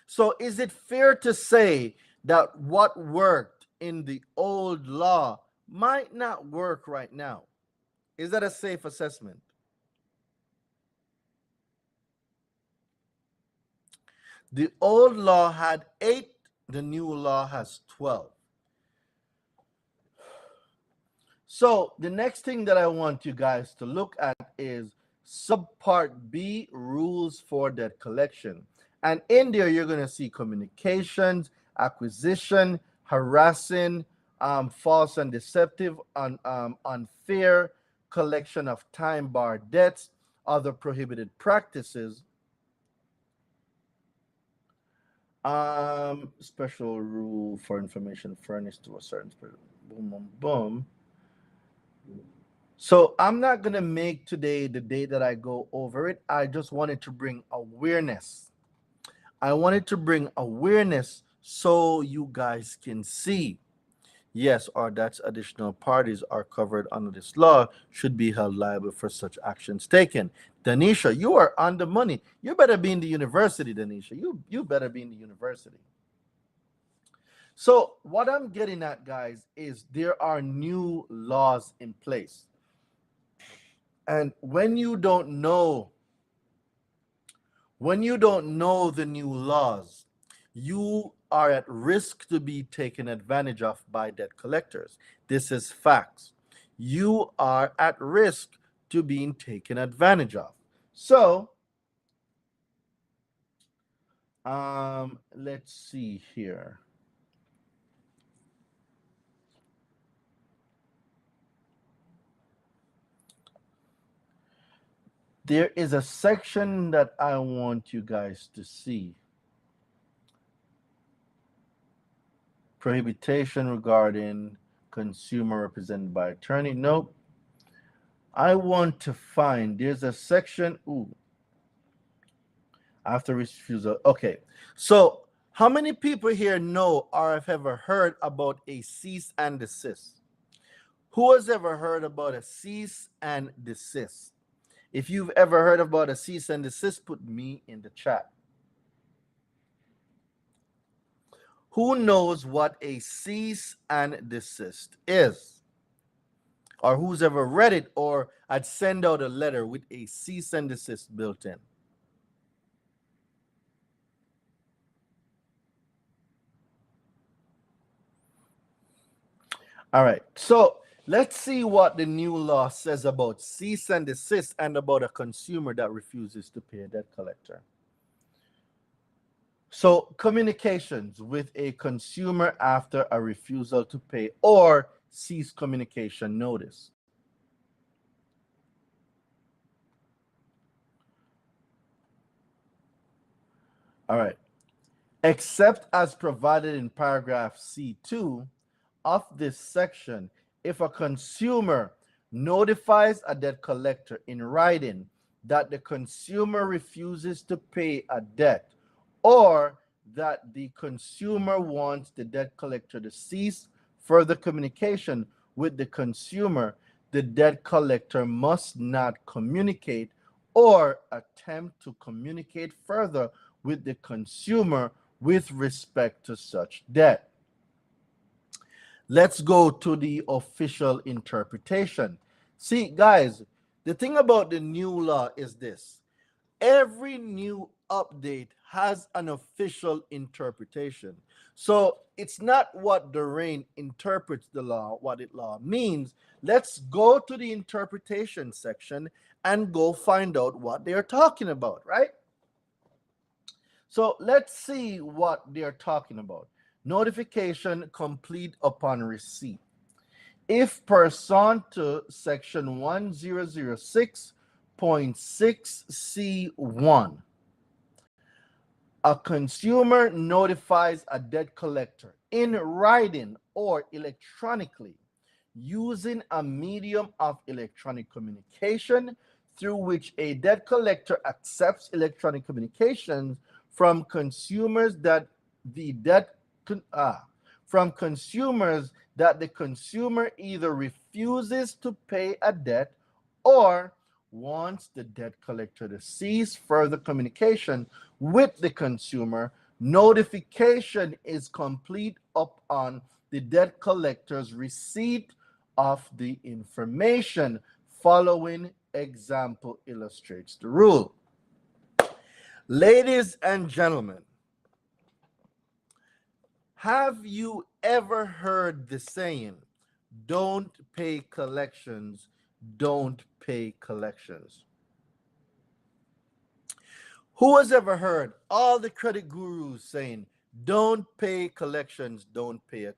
So is it fair to say that what worked in the old law might not work right now? Is that a safe assessment? The old law had 8, the new law has 12. So the next thing that I want you guys to look at is subpart B, rules for debt collection. And in there, you're going to see communications, acquisition, harassing, false and deceptive, unfair, collection of time-barred debts, other prohibited practices, special rule for information furnished to a certain person. Boom, boom, boom. So I'm not going to make today the day that I go over it. I just wanted to bring awareness. I wanted to bring awareness so you guys can see. Yes, or that additional parties are covered under this law should be held liable for such actions taken. Danisha, you are on the money. You better be in the university, Danisha. You better be in the university. So what I'm getting at, guys, is there are new laws in place. And when you don't know the new laws, you are at risk to be taken advantage of by debt collectors. This is facts. You are at risk to being taken advantage of. So, let's see here. There is a section that I want you guys to see. Prohibition regarding consumer represented by attorney. Nope. I want to find, there's a section, after refusal. Okay. So, how many people here know or have ever heard about a cease and desist? Who has ever heard about a cease and desist? If you've ever heard about a cease and desist, put me in the chat. Who knows what a cease and desist is? Or who's ever read it or I'd send out a letter with a cease and desist built in? All right. So let's see what the new law says about cease and desist and about a consumer that refuses to pay a debt collector. So, communications with a consumer after a refusal to pay or cease communication notice. All right. Except as provided in paragraph C2 of this section, if a consumer notifies a debt collector in writing that the consumer refuses to pay a debt, or that the consumer wants the debt collector to cease further communication with the consumer, the debt collector must not communicate or attempt to communicate further with the consumer with respect to such debt. Let's go to the official interpretation. See, guys, the thing about the new law is this. Every new update has an official interpretation. So it's not what Doreen interprets the law, what it law means. Let's go to the interpretation section and go find out what they're talking about, right? So let's see what they're talking about. Notification complete upon receipt. If pursuant to section 1006.6C1, a consumer notifies a debt collector in writing or electronically using a medium of electronic communication through which a debt collector accepts electronic communications from consumers that the consumer either refuses to pay a debt or wants the debt collector to cease further communication with the consumer, notification is complete upon the debt collector's receipt of the information. Following example illustrates the rule. Ladies and gentlemen, have you ever heard the saying, don't pay collections, don't pay collections? Who has ever heard all the credit gurus saying, don't pay collections, don't pay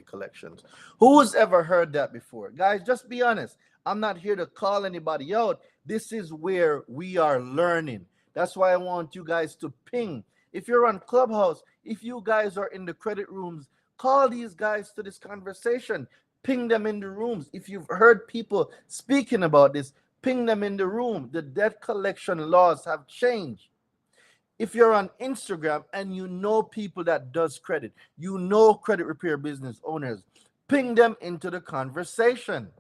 collections? Who's ever heard that before? Guys, just be honest. I'm not here to call anybody out. This is where we are learning. That's why I want you guys to ping. If you're on Clubhouse, if you guys are in the credit rooms, call these guys to this conversation. Ping them in the rooms. If you've heard people speaking about this, ping them in the room. The debt collection laws have changed. If you're on Instagram and you know people that does credit, you know credit repair business owners, ping them into the conversation.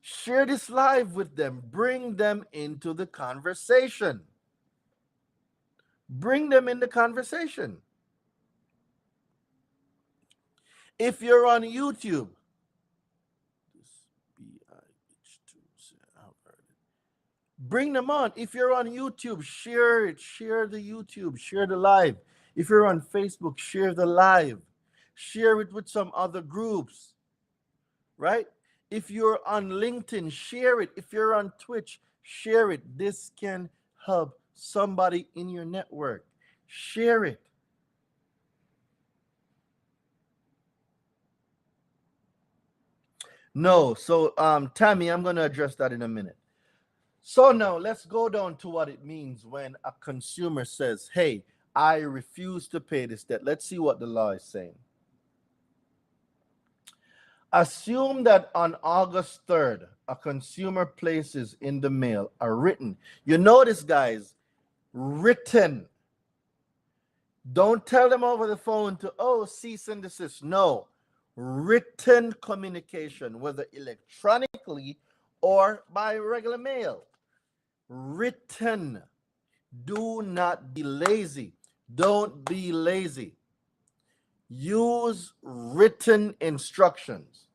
Share this live with them. Bring them into the conversation. Bring them in the conversation. If you're on YouTube, bring them on. If you're on YouTube, share it. Share the YouTube. Share the live. If you're on Facebook, share the live. Share it with some other groups, right? If you're on LinkedIn, share it. If you're on Twitch, share it. This can help somebody in your network. Share it. No, so Tammy, I'm going to address that in a minute. So now let's go down to what it means when a consumer says, hey, I refuse to pay this debt. Let's see what the law is saying. Assume that on August 3rd, a consumer places in the mail a written, you notice, guys, written. Don't tell them over the phone to, oh, cease and desist. No, written communication, whether electronically or by regular mail. Written. Do not be lazy. Don't be lazy. Use written instructions.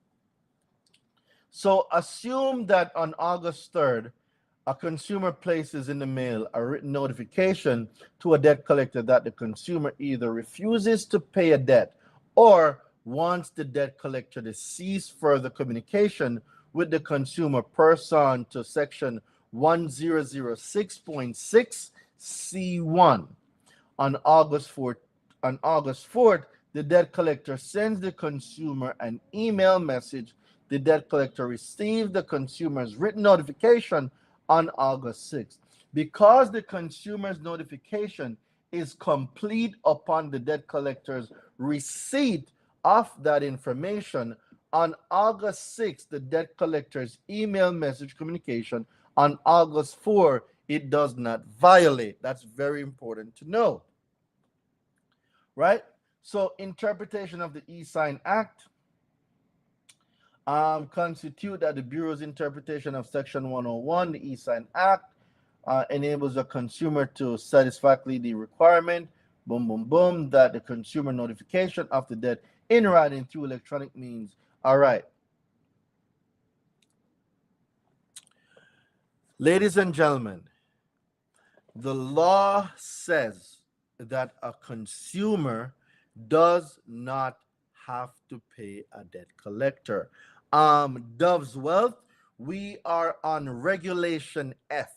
So assume that on August 3rd, a consumer places in the mail a written notification to a debt collector that the consumer either refuses to pay a debt or wants the debt collector to cease further communication with the consumer pursuant to section 1006.6 C1. On August 4th, the debt collector sends the consumer an email message. The debt collector received the consumer's written notification on August 6th. Because the consumer's notification is complete upon the debt collector's receipt of that information, on August 6th, the debt collector's email message communication on August 4th, it does not violate. That's very important to know. Right? So interpretation of the e-sign act constitute that the Bureau's interpretation of section 101, the e-sign act, enables a consumer to satisfactorily the requirement, boom, boom, boom, that the consumer notification of the debt in writing through electronic means. All right. Ladies and gentlemen, the law says that a consumer does not have to pay a debt collector. Dove's Wealth, we are on Regulation F.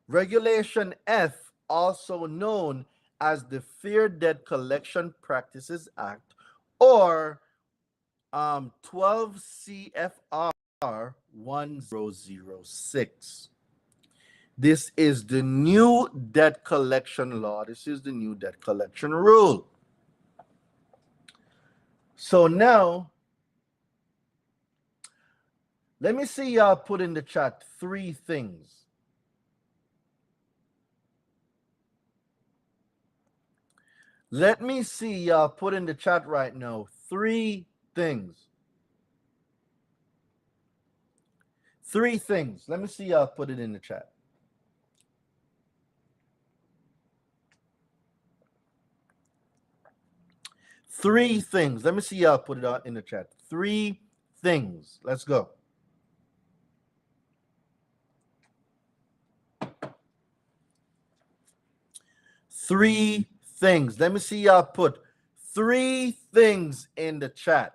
Regulation F, also known as the Fair Debt Collection Practices Act, or 12 CFR 1006. This is the new debt collection law. This is the new debt collection rule. So now, let me see y'all put in the chat 3 things. Let me see y'all put in the chat right now 3 things. 3 things. Let me see y'all put it in the chat. Three things. Let me see y'all put it out in the chat. 3 things. Let's go. Three things. Let me see y'all put 3 things in the chat.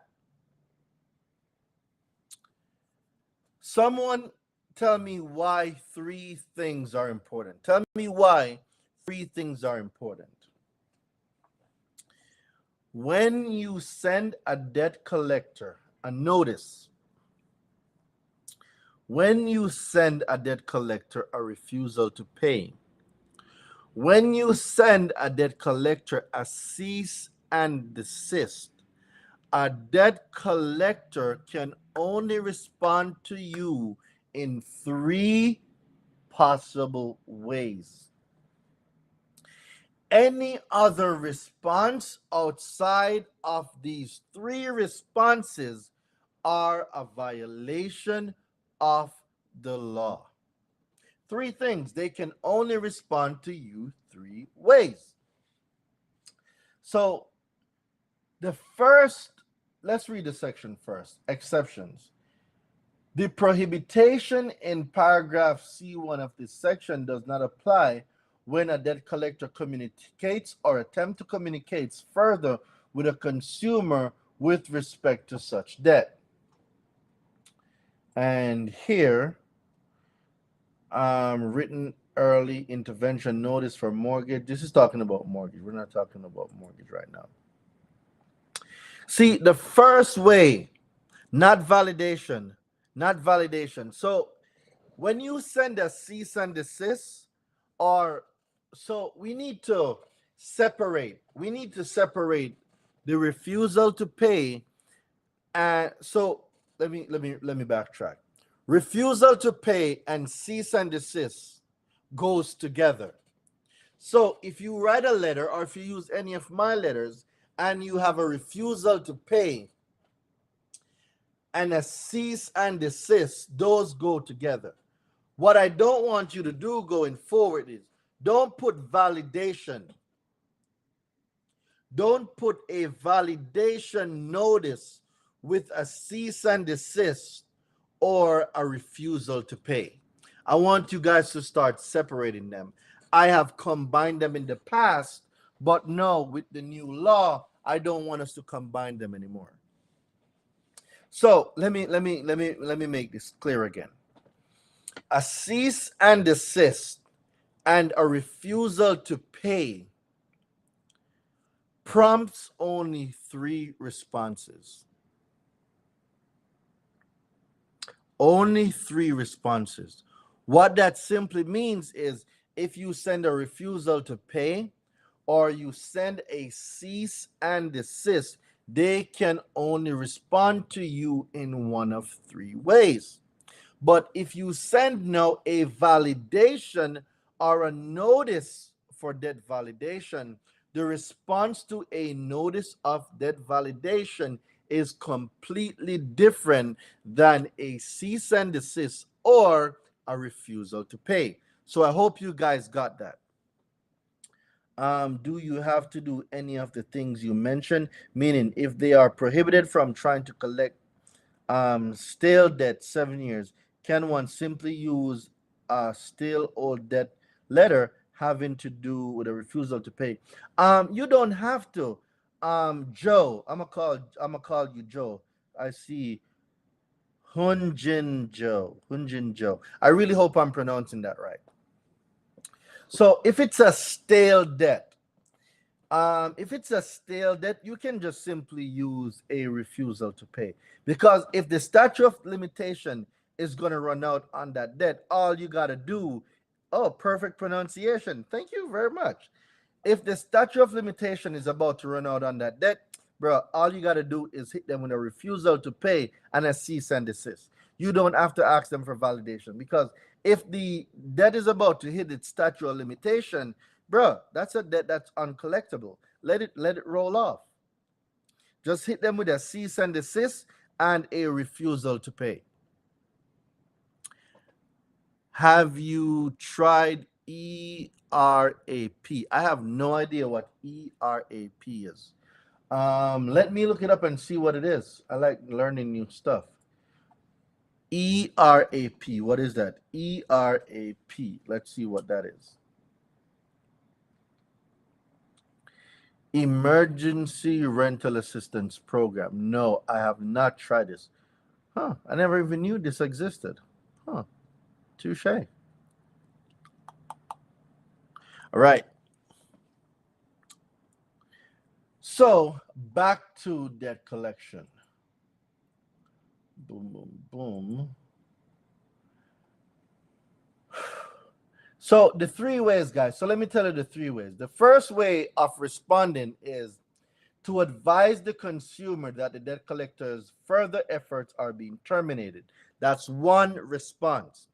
Someone tell me why 3 things are important. Tell me why 3 things are important. When you send a debt collector a notice, when you send a debt collector a refusal to pay, when you send a debt collector a cease and desist, a debt collector can only respond to you in 3 possible ways. Any other response outside of these 3 responses are a violation of the law. 3 things. They can only respond to you 3 ways. So the first let's read the section first. Exceptions. The prohibition in paragraph C1 of this section does not apply when a debt collector communicates or attempts to communicate further with a consumer with respect to such debt. And here, written early intervention notice for mortgage. This is talking about mortgage. We're not talking about mortgage right now. See, the first way, not validation, not validation. So when you send a cease and desist, or so we need to separate. We need to separate the refusal to pay. And so let me backtrack. Refusal to pay and cease and desist goes together. So if you write a letter, or if you use any of my letters, and you have a refusal to pay and a cease and desist, those go together. What I don't want you to do going forward is don't put validation. Don't put a validation notice with a cease and desist or a refusal to pay. I want you guys to start separating them. I have combined them in the past, but no, with the new law, I don't want us to combine them anymore. So let me make this clear again. A cease and desist and a refusal to pay prompts only 3 responses. Only 3 responses. What that simply means is if you send a refusal to pay or you send a cease and desist, they can only respond to you in one of 3 ways. But if you send now a validation or a notice for debt validation, the response to a notice of debt validation is completely different than a cease and desist or a refusal to pay. So I hope you guys got that. Do you have to do any of the things you mentioned? Meaning, if they are prohibited from trying to collect stale debt 7 years, can one simply use a stale old debt letter having to do with a refusal to pay? You don't have to. Joe, I'm gonna call you Joe. I see Hunjin Joe. I really hope I'm pronouncing that right. So if it's a stale debt, you can just simply use a refusal to pay, because if the statute of limitation is going to run out on that debt, all you got to do, oh, perfect pronunciation. Thank you very much. If the statute of limitation is about to run out on that debt, bro, all you got to do is hit them with a refusal to pay and a cease and desist. You don't have to ask them for validation, because if the debt is about to hit its statute of limitation, bro, that's a debt that's uncollectible. Let it roll off. Just hit them with a cease and desist and a refusal to pay. Have you tried ERAP? I have no idea what ERAP is. Let me look it up and see what it is. I like learning new stuff. ERAP, what is that? ERAP. Let's see what that is. Emergency Rental Assistance Program. No, I have not tried this. Huh, I never even knew this existed. Huh, touche. All right. So back to debt collection. Boom, boom, boom. So the 3 ways, guys. So let me tell you the 3 ways. The first way of responding is to advise the consumer that the debt collector's further efforts are being terminated. That's one response.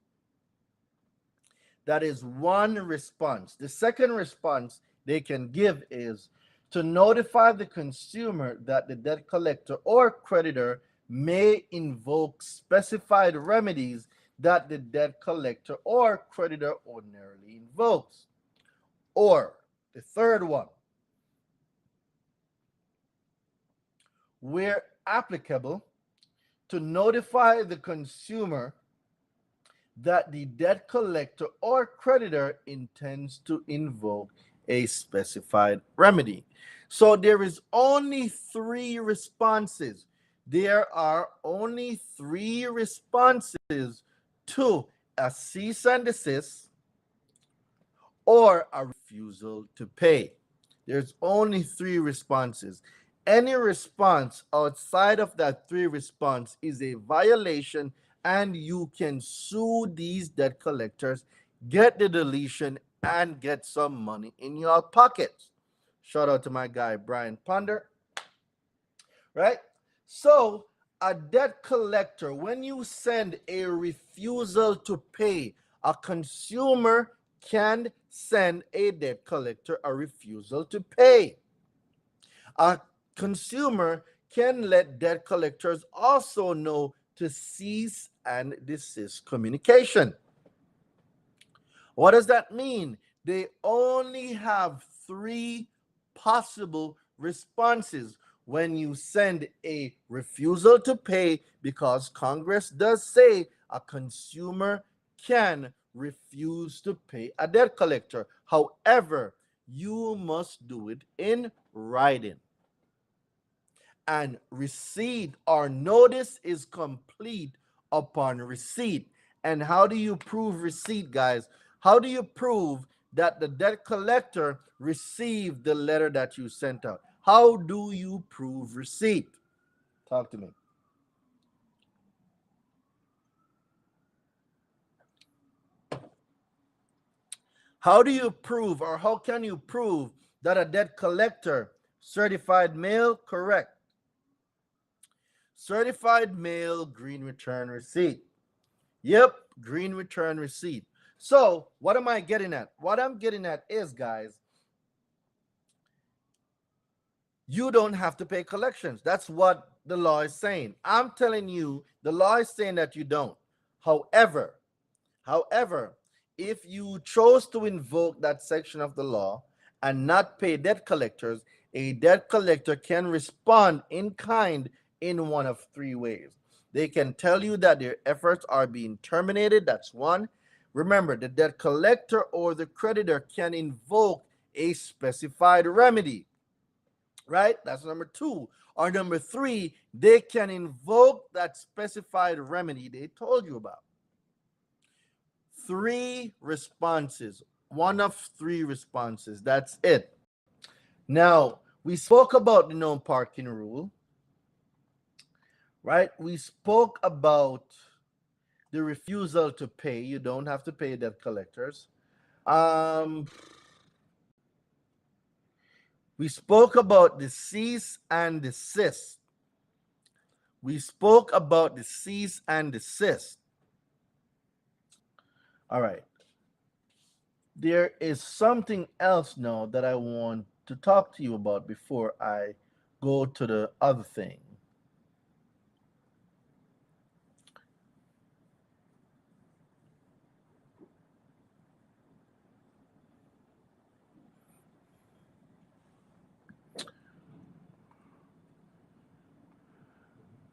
That is one response. The second response they can give is to notify the consumer that the debt collector or creditor may invoke specified remedies that the debt collector or creditor ordinarily invokes. Or the third one, where applicable, to notify the consumer that the debt collector or creditor intends to invoke a specified remedy. So there is only three responses. There are only three responses to a cease and desist or a refusal to pay. There's only three responses. Any response outside of that three response is a violation, and you can sue these debt collectors, get the deletion, and get some money in your pockets. Shout out to my guy Brian Ponder. Right? So, a debt collector, when you send a refusal to pay, a consumer can send a debt collector a refusal to pay. A consumer can let debt collectors also know to cease and desist communication. What does that mean? They only have three possible responses when you send a refusal to pay, because Congress does say a consumer can refuse to pay a debt collector. However, you must do it in writing. And receipt or notice is complete upon receipt. And how do you prove receipt, guys? How do you prove that the debt collector received the letter that you sent out? How do you prove receipt? Talk to me. How do you prove, or how can you prove that a debt collector certified mail? Correct. Certified mail, green return receipt. Yep, green return receipt. So, what am I getting at? What I'm getting at is, guys, you don't have to pay collections. That's what the law is saying. I'm telling you, the law is saying that you don't. However, however, if you chose to invoke that section of the law and not pay debt collectors, a debt collector can respond in kind in one of three ways. They can tell you that their efforts are being terminated. That's one. Remember, the debt collector or the creditor can invoke a specified remedy. Right? That's number two. Or number three, they can invoke that specified remedy they told you about. Three responses. One of three responses. That's it. Now, we spoke about the no parking rule. Right? We spoke about the refusal to pay. You don't have to pay debt collectors. We spoke about the cease and desist. We spoke about the cease and desist. All right. There is something else now that I want to talk to you about before I go to the other thing.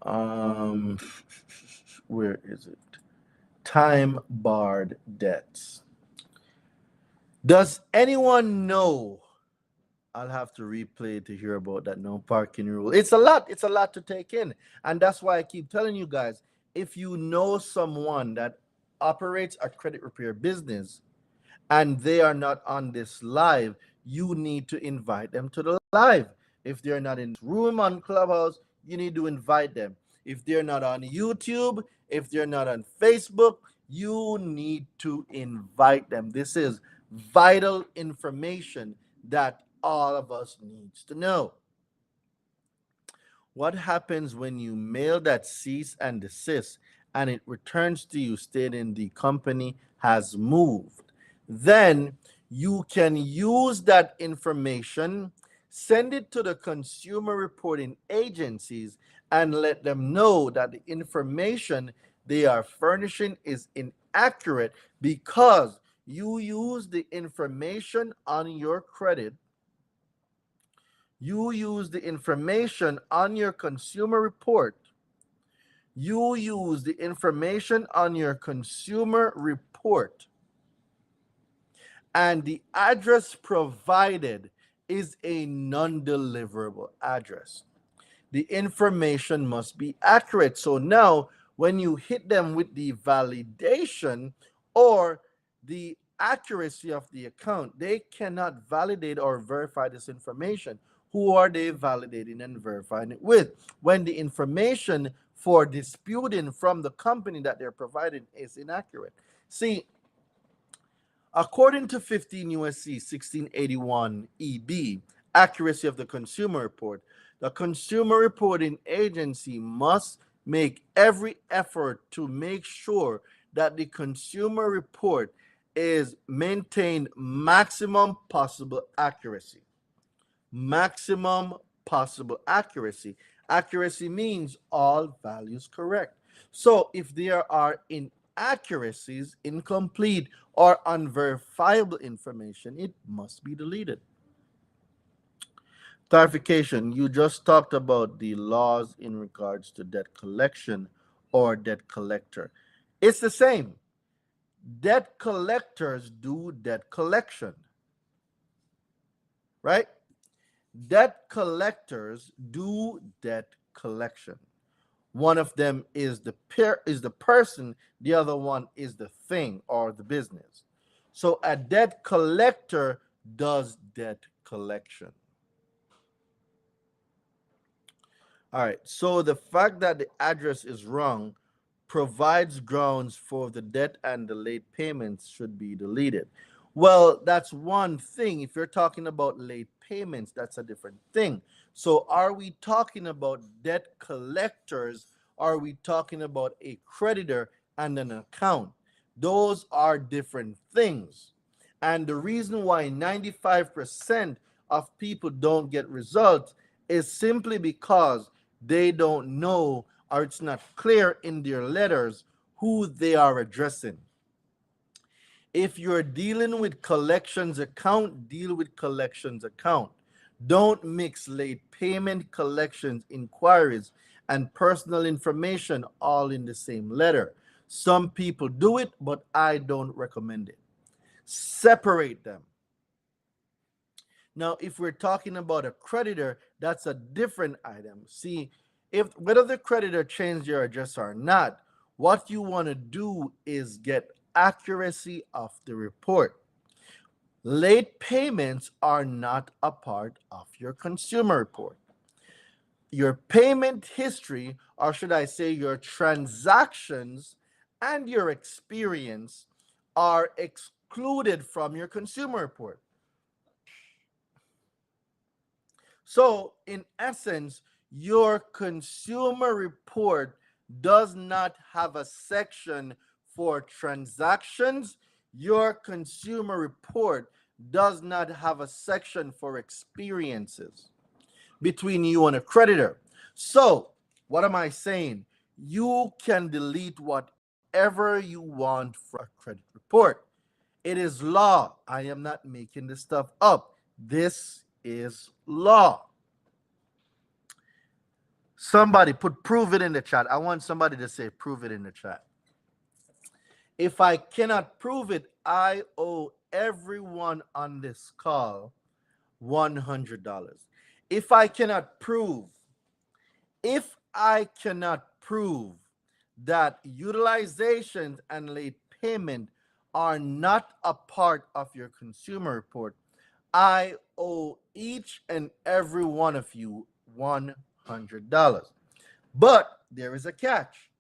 Um, where is it? Time barred debts. Does anyone know? I'll have to replay to hear about that no parking rule. It's a lot. It's a lot to take in. And that's why I keep telling you guys, if you know someone that operates a credit repair business and they are not on this live, you need to invite them to the live. If they're not in this room on Clubhouse, you need to invite them. If they're not on YouTube, if they're not on Facebook, you need to invite them. This is vital information that all of us needs to know. What happens when you mail that cease and desist and it returns to you stating the company has moved? Then you can use that information, send it to the consumer reporting agencies, and let them know that the information they are furnishing is inaccurate because you use the information on your credit You use the information on your consumer report. You use the information on your consumer report, and the address provided is a non-deliverable address. The information must be accurate. So now, when you hit them with the validation or the accuracy of the account, they cannot validate or verify this information. Who are they validating and verifying it with? When the information for disputing from the company that they're providing is inaccurate. See, according to 15 USC 1681 EB, accuracy of the consumer report, the consumer reporting agency must make every effort to make sure that the consumer report is maintained maximum possible accuracy. Maximum possible accuracy. Accuracy means all values correct. So if there are inaccuracies, incomplete, or unverifiable information, it must be deleted. Clarification, you just talked about the laws in regards to debt collection or debt collector. It's the same. Debt collectors do debt collection, right? Debt collectors do debt collection. One of them is the person, the other one is the thing or the business. So a debt collector does debt collection. All right, so the fact that the address is wrong provides grounds for the debt and the late payments should be deleted. Well, that's one thing. If you're talking about late payments, that's a different thing. So are we talking about debt collectors? Are we talking about a creditor and an account? Those are different things. And the reason why 95% of people don't get results is simply because they don't know, or it's not clear in their letters who they are addressing. If you're dealing with collections account, deal with collections account. Don't mix late payment, collections, inquiries, and personal information all in the same letter. Some people do it, but I don't recommend it. Separate them. Now, if we're talking about a creditor, that's a different item. See, if whether the creditor changed your address or not, what you want to do is get accuracy of the report. Late payments are not a part of your consumer report. Your payment history, or should I say your transactions and your experience, are excluded from your consumer report. So, in essence, your consumer report does not have a section for transactions. Your consumer report does not have a section for experiences between you and a creditor. So, what am I saying? You can delete whatever you want for a credit report. It is law. I am not making this stuff up. This is law. Somebody prove it in the chat. I want somebody to say prove it in the chat. If I cannot prove it, I owe everyone on this call $100. If I cannot prove that utilization and late payment are not a part of your consumer report, I owe each and every one of you $100. But there is a catch.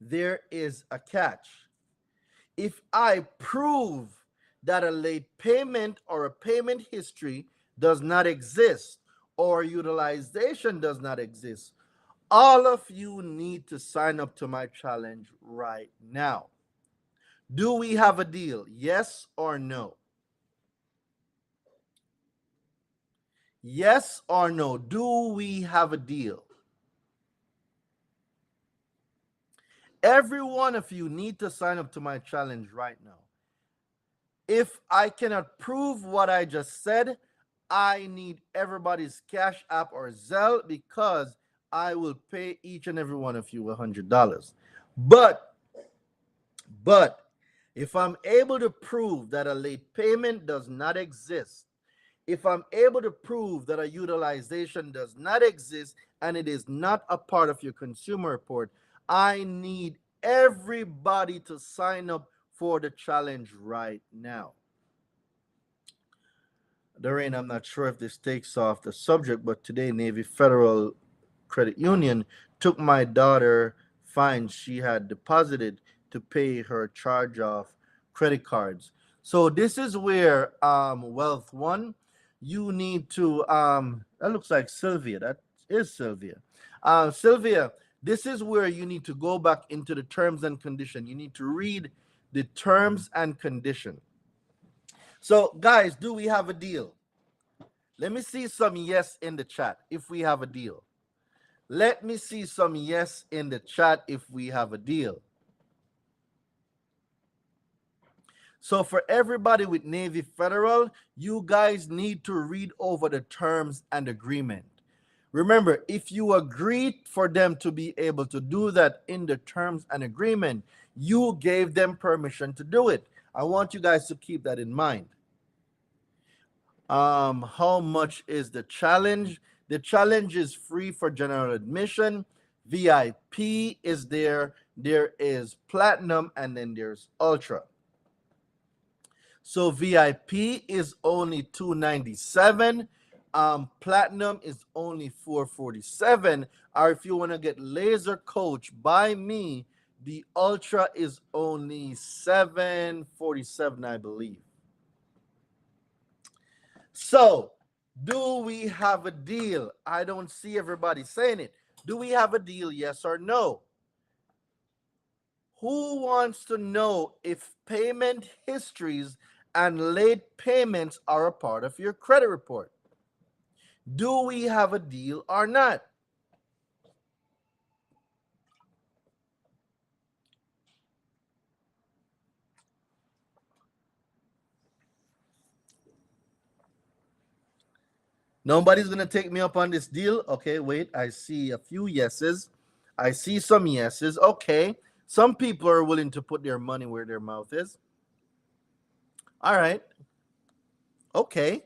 There is a catch. If I prove that a late payment or a payment history does not exist or utilization does not exist, all of you need to sign up to my challenge right now. Do we have a deal? Yes or no? Yes or no? Do we have a deal? Every one of you need to sign up to my challenge right now. If I cannot prove what I just said, I need everybody's Cash App or Zelle because I will pay each and every one of you $100. But, but, if I'm able to prove that a late payment does not exist, if I'm able to prove that a utilization does not exist and it is not a part of your consumer report, I need everybody to sign up for the challenge right now. Doreen, I'm not sure if this takes off the subject, but today Navy Federal Credit Union took my daughter fine she had deposited to pay her charge off credit cards. So this is where Wealth One, you need to that looks like Sylvia. That is Sylvia. Sylvia, this is where you need to go back into the terms and condition. You need to read the terms and condition. So, guys, do we have a deal? Let me see some yes in the chat if we have a deal. Let me see some yes in the chat if we have a deal. So for everybody with Navy Federal, you guys need to read over the terms and agreement. Remember, if you agreed for them to be able to do that in the terms and agreement, you gave them permission to do it. I want you guys to keep that in mind. How much is the challenge? The challenge is free for general admission. VIP is there. There is platinum, and then there's ultra. So VIP is only $297. Platinum is only $447. Or if you want to get laser coach by me, the ultra is only $747, I believe. So, do we have a deal? I don't see everybody saying it. Do we have a deal, yes or no? Who wants to know if payment histories and late payments are a part of your credit report? Do we have a deal or not? Nobody's going to take me up on this deal. Okay, wait. I see a few yeses. I see some yeses. Okay. Some people are willing to put their money where their mouth is. All right. Okay.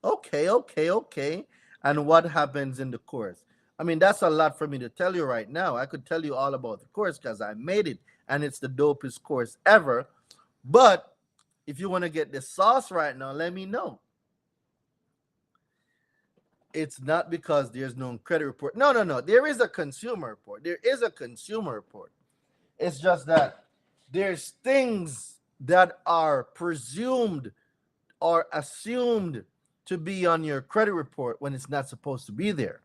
Okay. And what happens in the course? I mean, that's a lot for me to tell you right now. I could tell you all about the course because I made it and it's the dopest course ever. But if you want to get the sauce right now, let me know. It's not because there's no credit report. No. There is a consumer report. There is a consumer report. It's just that there's things that are presumed or assumed to be on your credit report when it's not supposed to be there.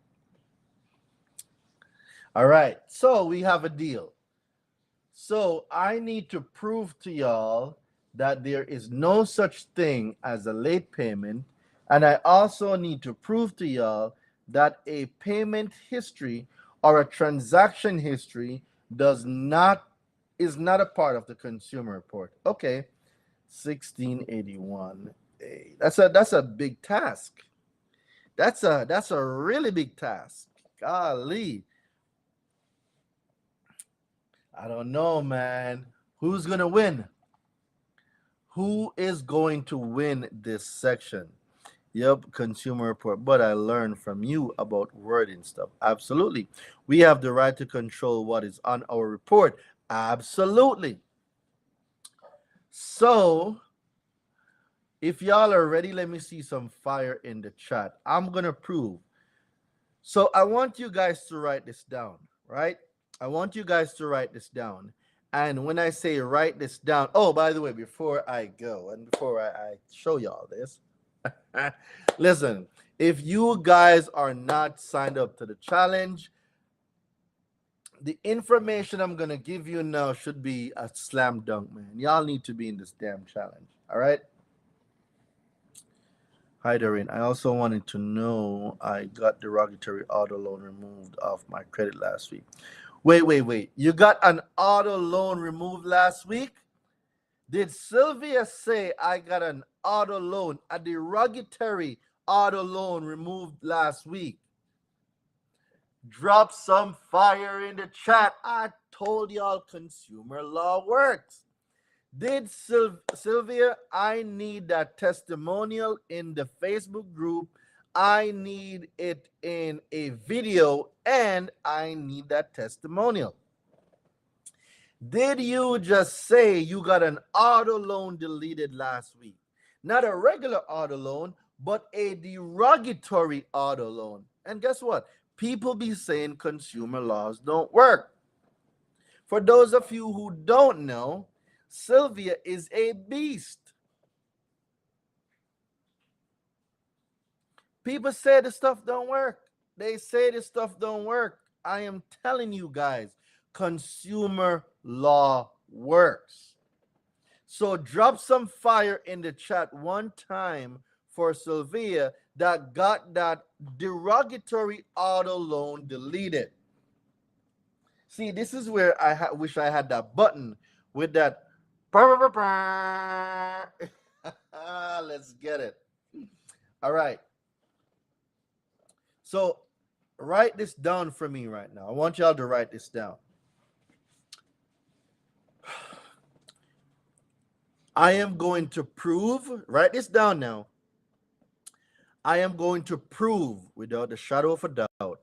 All right. So we have a deal. So I need to prove to y'all that there is no such thing as a late payment. And I also need to prove to y'all that a payment history or a transaction history is not a part of the consumer report. Okay, 1681A. That's a big task. That's a really big task. Golly. I don't know, man. Who's gonna win? Who is going to win this section? Yep, consumer report. But I learned from you about wording stuff. Absolutely. We have the right to control what is on our report. Absolutely. So, if y'all are ready, let me see some fire in the chat. I'm going to prove. So, I want you guys to write this down, right? I want you guys to write this down. And when I say write this down, oh, by the way, before I go and before I show y'all this, listen, if you guys are not signed up to the challenge, the information I'm going to give you now should be a slam dunk, man. Y'all need to be in this damn challenge. All right. Hi, Doreen. I also wanted to know I got derogatory auto loan removed off my credit last week. Wait. You got an auto loan removed last week? Did Sylvia say I got an auto loan, a derogatory auto loan removed last week? Drop some fire in the chat. I told y'all consumer law works. Did Sylvia, I need that testimonial in the Facebook group. I need it in a video, and I need that testimonial. Did you just say you got an auto loan deleted last week? Not a regular auto loan, but a derogatory auto loan. And guess what? People be saying consumer laws don't work. For those of you who don't know, Sylvia is a beast. People say the stuff don't work. They say the stuff don't work. I am telling you guys, consumer law works. So drop some fire in the chat one time for Sylvia that got that derogatory auto loan deleted. See, this is where I wish I had that button with that. Let's get it. All right. So write this down for me right now. I want y'all to write this down. I am going to prove, write this down now. I am going to prove without a shadow of a doubt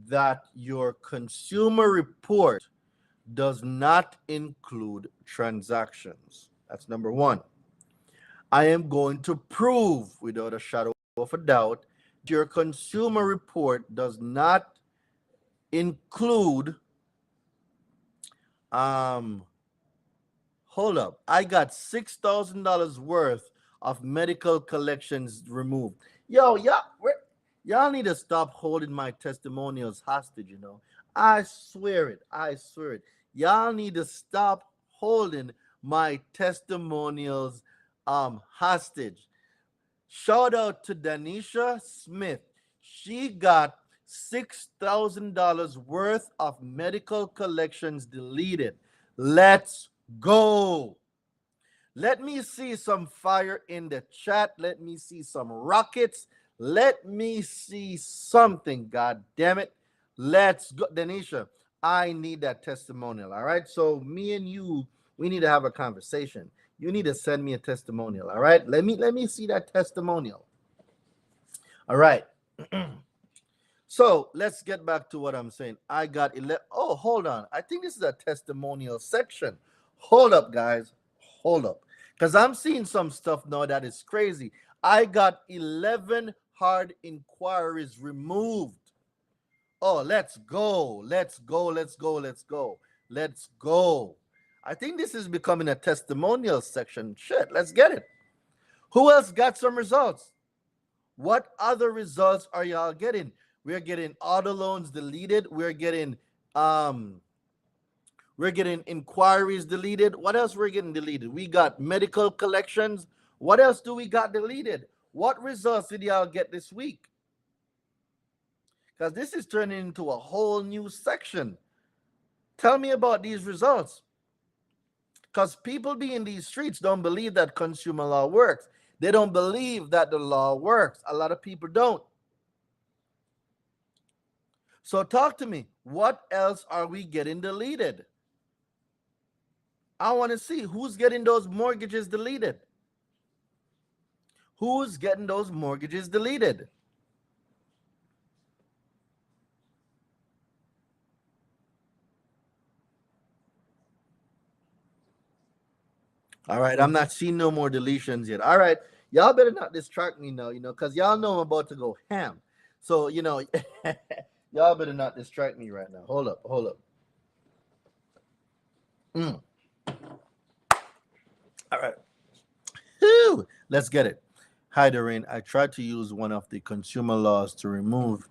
that your consumer report does not include transactions. That's number one. I am going to prove without a shadow of a doubt your consumer report does not include hold up, I got $6,000 worth of medical collections removed. Y'all need to stop holding my testimonials hostage, you know. I swear it. Y'all need to stop holding my testimonials hostage. Shout out to Danisha Smith. She got $6,000 worth of medical collections deleted. Let's go. Let me see some fire in the chat. Let me see some rockets. Let me see something. God damn it. Let's go. Danisha, I need that testimonial. All right. So me and you, we need to have a conversation. You need to send me a testimonial. All right. Let me see that testimonial. All right. So let's get back to what I'm saying. I got 11. Oh, hold on. I think this is a testimonial section. Hold up, guys. Hold up. Because I'm seeing some stuff now that is crazy. I got 11 hard inquiries removed. Oh, let's go. Let's go. I think this is becoming a testimonial section. Shit, let's get it. Who else got some results? What other results are y'all getting? We're getting auto loans deleted. We're getting inquiries deleted. What else we're getting deleted? We got medical collections. What else do we got deleted? What results did y'all get this week? Because this is turning into a whole new section. Tell me about these results. Because people be in these streets don't believe that consumer law works. They don't believe that the law works. A lot of people don't. So talk to me. What else are we getting deleted? I want to see who's getting those mortgages deleted. Who's getting those mortgages deleted? All right, I'm not seeing no more deletions yet. All right, y'all better not distract me now, because y'all know I'm about to go ham. So, y'all better not distract me right now. Hold up. All right. Whew. Let's get it. Hi, Doreen. I tried to use one of the consumer laws to remove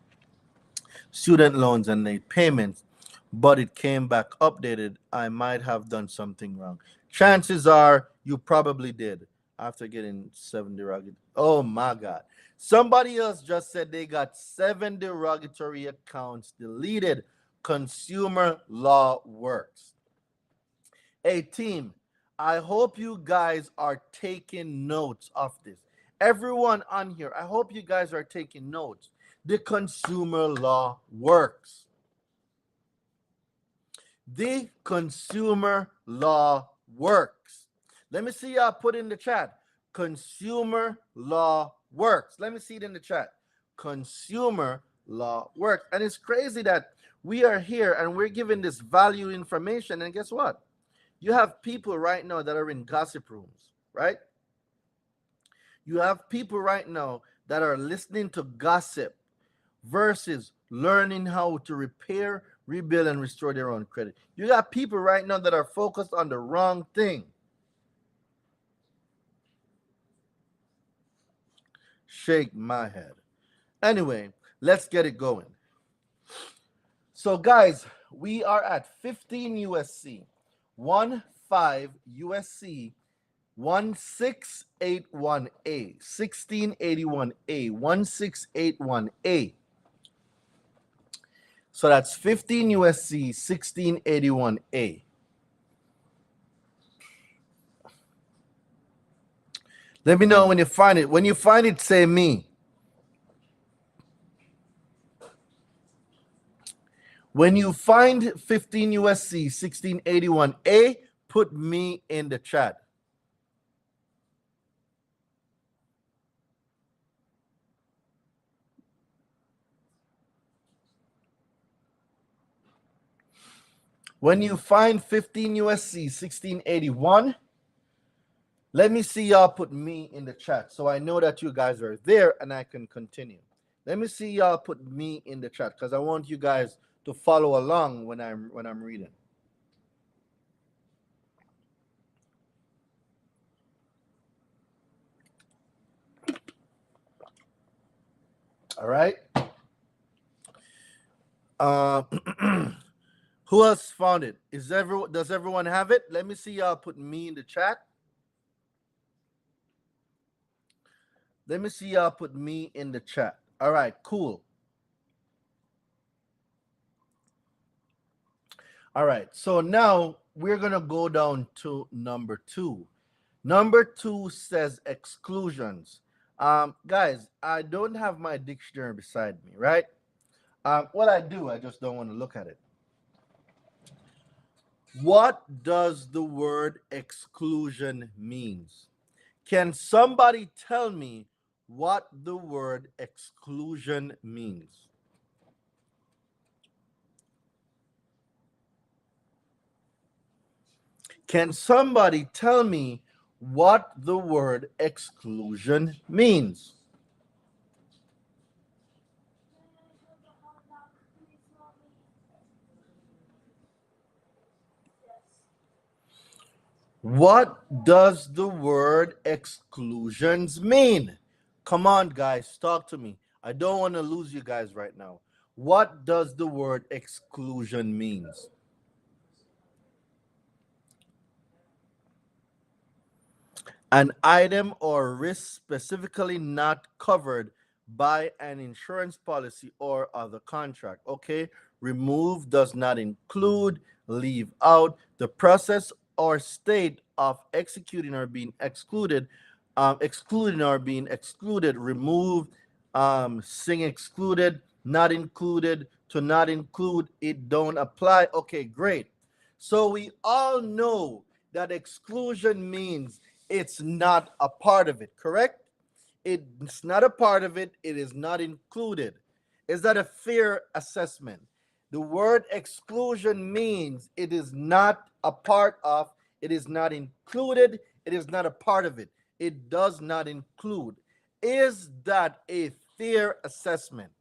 student loans and late payments, but it came back updated. I might have done something wrong. Chances are you probably did after getting 7 derogatory. Oh my God. Somebody else just said they got 7 derogatory accounts deleted. Consumer law works. Hey, team, I hope you guys are taking notes of this. Everyone on here, I hope you guys are taking notes. The consumer law works. The consumer law works. Let me see y'all put in the chat. Consumer law works. Let me see it in the chat. Consumer law works. And it's crazy that we are here and we're giving this value information. And guess what? You have people right now that are in gossip rooms, right? You have people right now that are listening to gossip versus learning how to repair, rebuild, and restore their own credit. You got people right now that are focused on the wrong thing. Shake my head. Anyway, let's get it going. So, guys, we are at 15 USC, 15 USC 1681A, 1681A, 1681A. So that's 15 USC 1681A. Let me know when you find it. When you find it, say me. When you find 15 USC 1681A, put me in the chat. When you find 15 USC 1681, let me see y'all put me in the chat so I know that you guys are there and I can continue. Let me see y'all put me in the chat because I want you guys to follow along when I'm reading. All right. Who else found it? Does everyone have it? Let me see y'all put me in the chat. Let me see y'all put me in the chat. All right, cool. All right, so now we're going to go down to number 2. Number 2 says exclusions. Guys, I don't have my dictionary beside me, right? What I do, I just don't want to look at it. What does the word exclusion means? Can somebody tell me what the word exclusion means? Can somebody tell me what the word exclusion means? What does the word exclusions mean? Come on, guys, talk to me. I don't want to lose you guys right now. What does the word exclusion means? An item or risk specifically not covered by an insurance policy or other contract. Okay, remove does not include, leave out. The process or state of executing or being excluded, excluding or being excluded, remove, sing excluded, not included, to not include, it don't apply. Okay, great. So we all know that exclusion means it's not a part of it, correct? It's not a part of it. It is not included. Is that a fair assessment? The word exclusion means it is not a part of, it is not included, it is not a part of it. It does not include. Is that a fair assessment?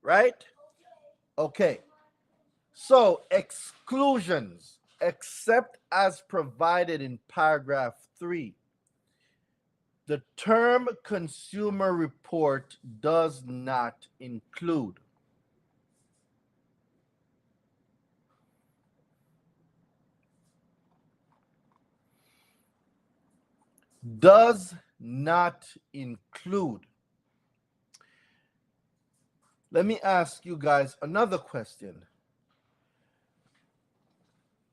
Right? Okay. So exclusions, except as provided in paragraph 3. The term consumer report does not include. Does not include. Let me ask you guys another question.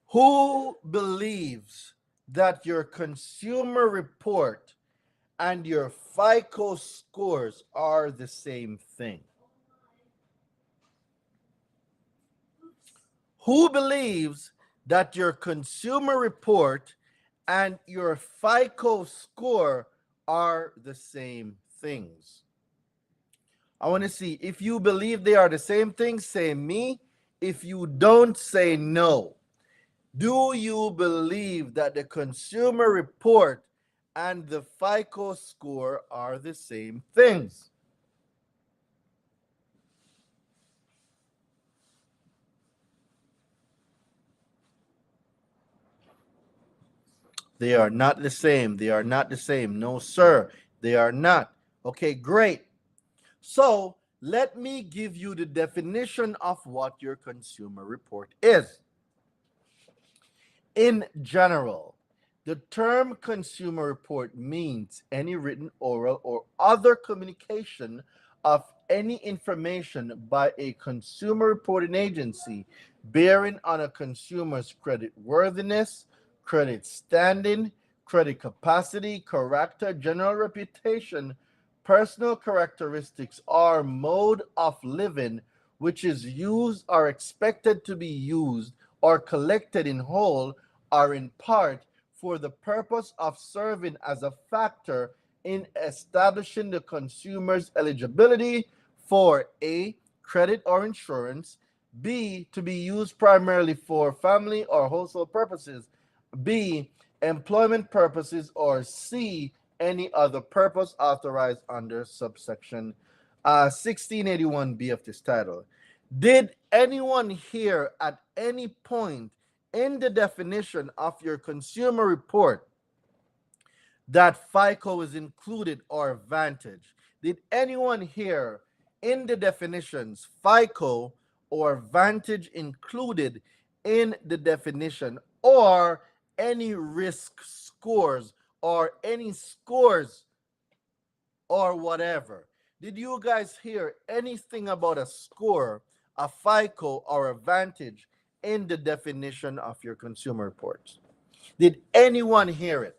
Who believes that your consumer report and your FICO scores are the same thing? Who believes that your consumer report and your FICO score are the same things? I want to see if you believe they are the same thing, say me. If you don't, say no. Do you believe that the consumer report and the FICO score are the same things? They are not the same. They are not the same. No, sir. They are not. Okay, great. So let me give you the definition of what your consumer report is. In general, the term consumer report means any written, oral, or other communication of any information by a consumer reporting agency bearing on a consumer's credit worthiness, credit standing, credit capacity, character, general reputation, personal characteristics, or mode of living, which is used or expected to be used or collected in whole or in part for the purpose of serving as a factor in establishing the consumer's eligibility for A, credit or insurance, B, to be used primarily for family or household purposes, B, employment purposes, or C, any other purpose authorized under subsection 1681B of this title. Did anyone here at any point in the definition of your consumer report that FICO is included or Vantage? Did anyone here in the definitions FICO or Vantage included in the definition, or any risk scores or any scores or whatever? Did you guys hear anything about a score, a FICO, or a Vantage in the definition of your consumer reports? Did anyone hear it?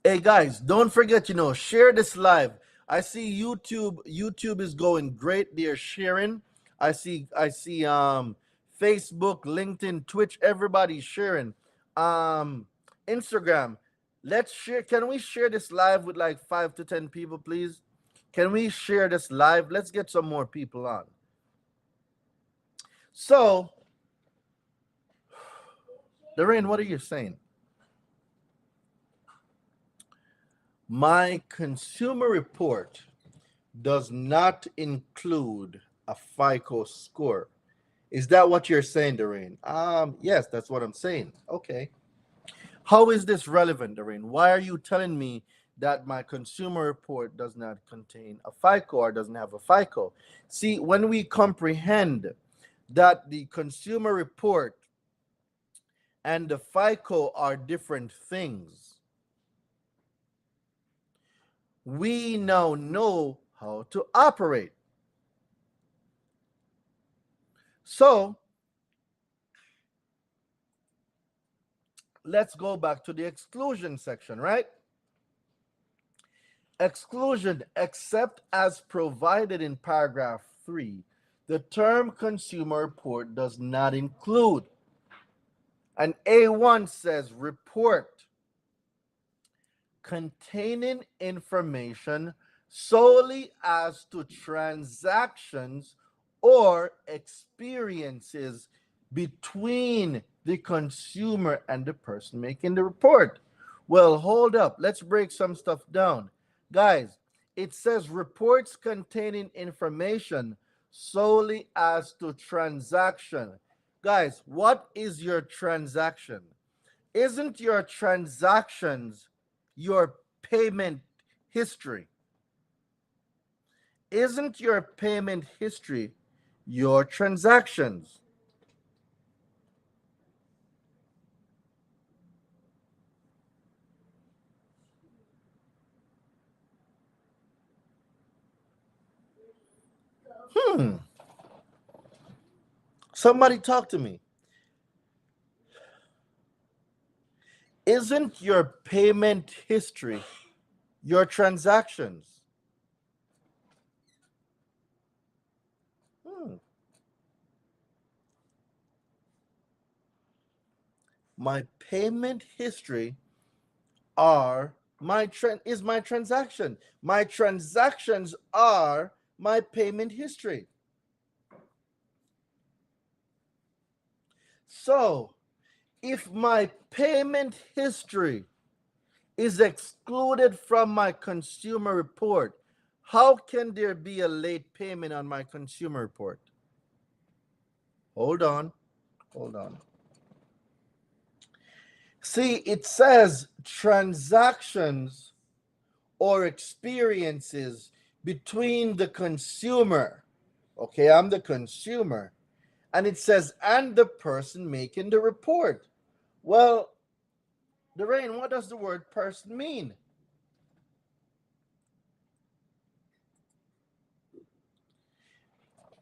Hey guys, don't forget, share this live. I see YouTube is going great. They're sharing. I see Facebook, LinkedIn, Twitch, everybody's sharing. Um Instagram. Let's share. Can we share this live with like 5 to 10 people, please? Can we share this live? Let's get some more people on. So, Lorraine, what are you saying? My consumer report does not include a FICO score. Is that what you're saying, Doreen? Yes, that's what I'm saying. Okay. How is this relevant, Doreen? Why are you telling me that my consumer report does not contain a FICO or doesn't have a FICO? See, when we comprehend that the consumer report and the FICO are different things, we now know how to operate. So let's go back to the exclusion section, right? Exclusion, except as provided in paragraph 3, the term consumer report does not include. And A1 says report containing information solely as to transactions or experiences between the consumer and the person making the report. Well, hold up. Let's break some stuff down. Guys, it says reports containing information solely as to transaction. Guys, what is your transaction? Isn't your transactions your payment history? Isn't your payment history your transactions? Somebody talk to me. Isn't your payment history your transactions? My payment history are my transaction. My transactions are my payment history. So, if my payment history is excluded from my consumer report, how can there be a late payment on my consumer report? Hold on. See, it says transactions or experiences between the consumer. Okay, I'm the consumer. And it says, and the person making the report. Well, Lorraine, what does the word person mean?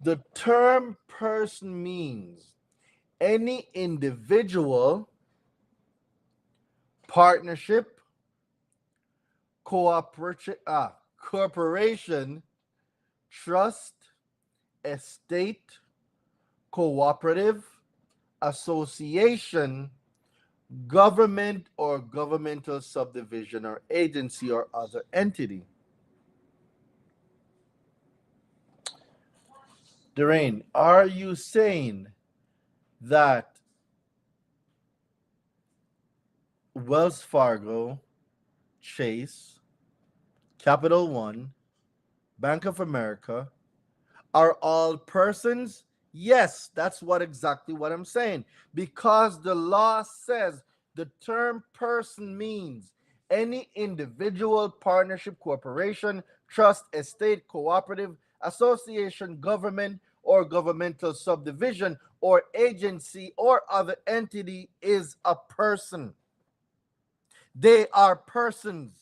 The term person means any individual, partnership, corporation, trust, estate, cooperative, association, government or governmental subdivision or agency or other entity. Doreen, are you saying that Wells Fargo, Chase, Capital One, Bank of America are all persons? Yes, that's exactly what I'm saying. Because the law says the term person means any individual, partnership, corporation, trust, estate, cooperative, association, government, or governmental subdivision, or agency, or other entity is a person. They are persons.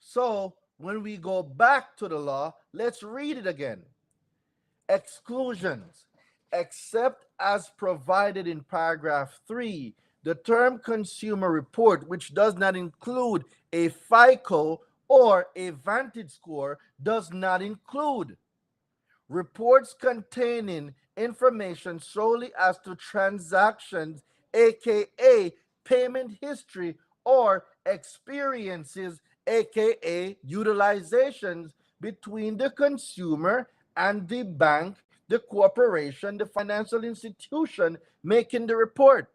So when we go back to the law, let's read it again. Exclusions. Except as provided in paragraph 3, the term consumer report, which does not include a FICO or a Vantage score, does not include reports containing information solely as to transactions, aka payment history, or experiences, aka utilizations between the consumer and the bank, the corporation, the financial institution making the report.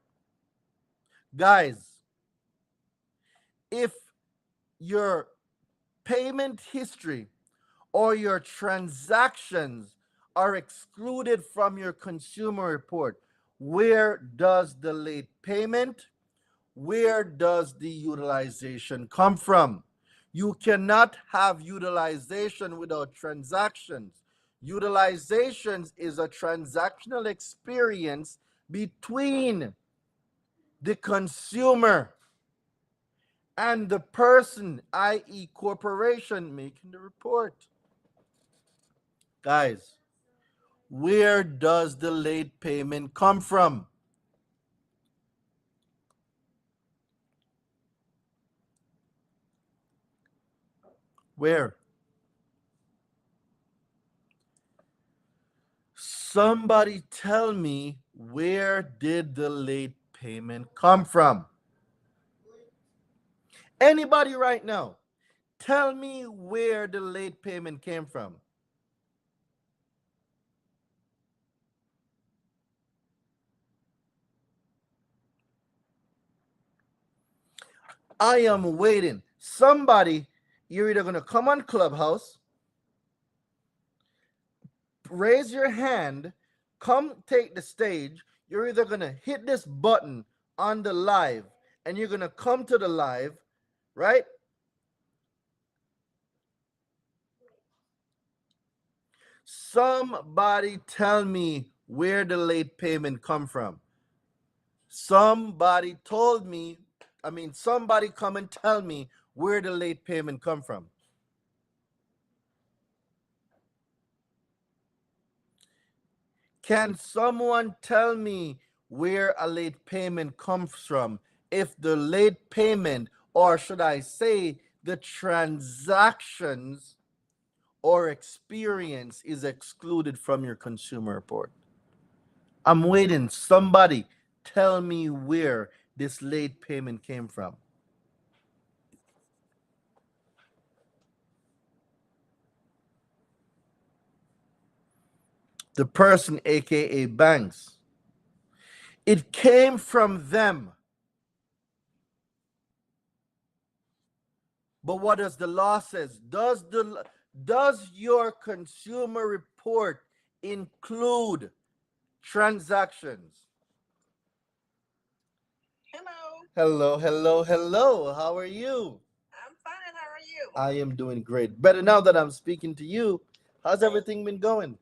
Guys, if your payment history or your transactions are excluded from your consumer report, where does the late payment, where does the utilization come from? You cannot have utilization without transactions. Utilizations is a transactional experience between the consumer and the person, i.e., corporation, making the report. Guys, where does the late payment come from? Where? Somebody tell me, where did the late payment come from? Anybody right now, tell me where the late payment came from. I am waiting. Somebody, you're either going to come on Clubhouse, raise your hand, come take the stage. You're either going to hit this button on the live and you're going to come to the live, right? Somebody tell me where the late payment come from. Somebody told me, somebody come and tell me where the late payment come from. Can someone tell me where a late payment comes from if the late payment, or should I say the transactions or experience, is excluded from your consumer report? I'm waiting. Somebody tell me where this late payment came from. The person, aka banks. It came from them. But what does the law says? Does your consumer report include transactions? Hello. How are you? I'm fine. How are you? I am doing great. Better now that I'm speaking to you. How's everything been going?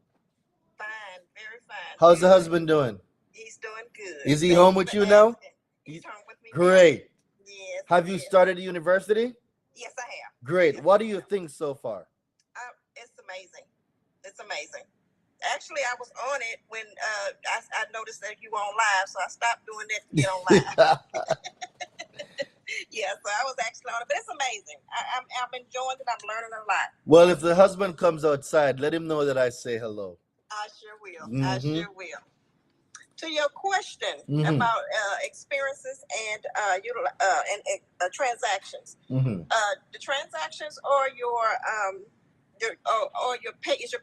Fine, very fine. How's the husband doing? He's doing good. Is he home with you now? He's home with me. Great. Yes. Have you started university? Yes, I have. Great. Yes. What do you think so far? It's amazing. It's amazing. Actually, I was on it when I noticed that you were on live, so I stopped doing that to get on live. Yeah, so I was actually on it, but it's amazing. I'm enjoying it. I'm learning a lot. Well, if the husband comes outside, let him know that I say hello. I sure will. I sure will. To your question about experiences and transactions, the transactions are your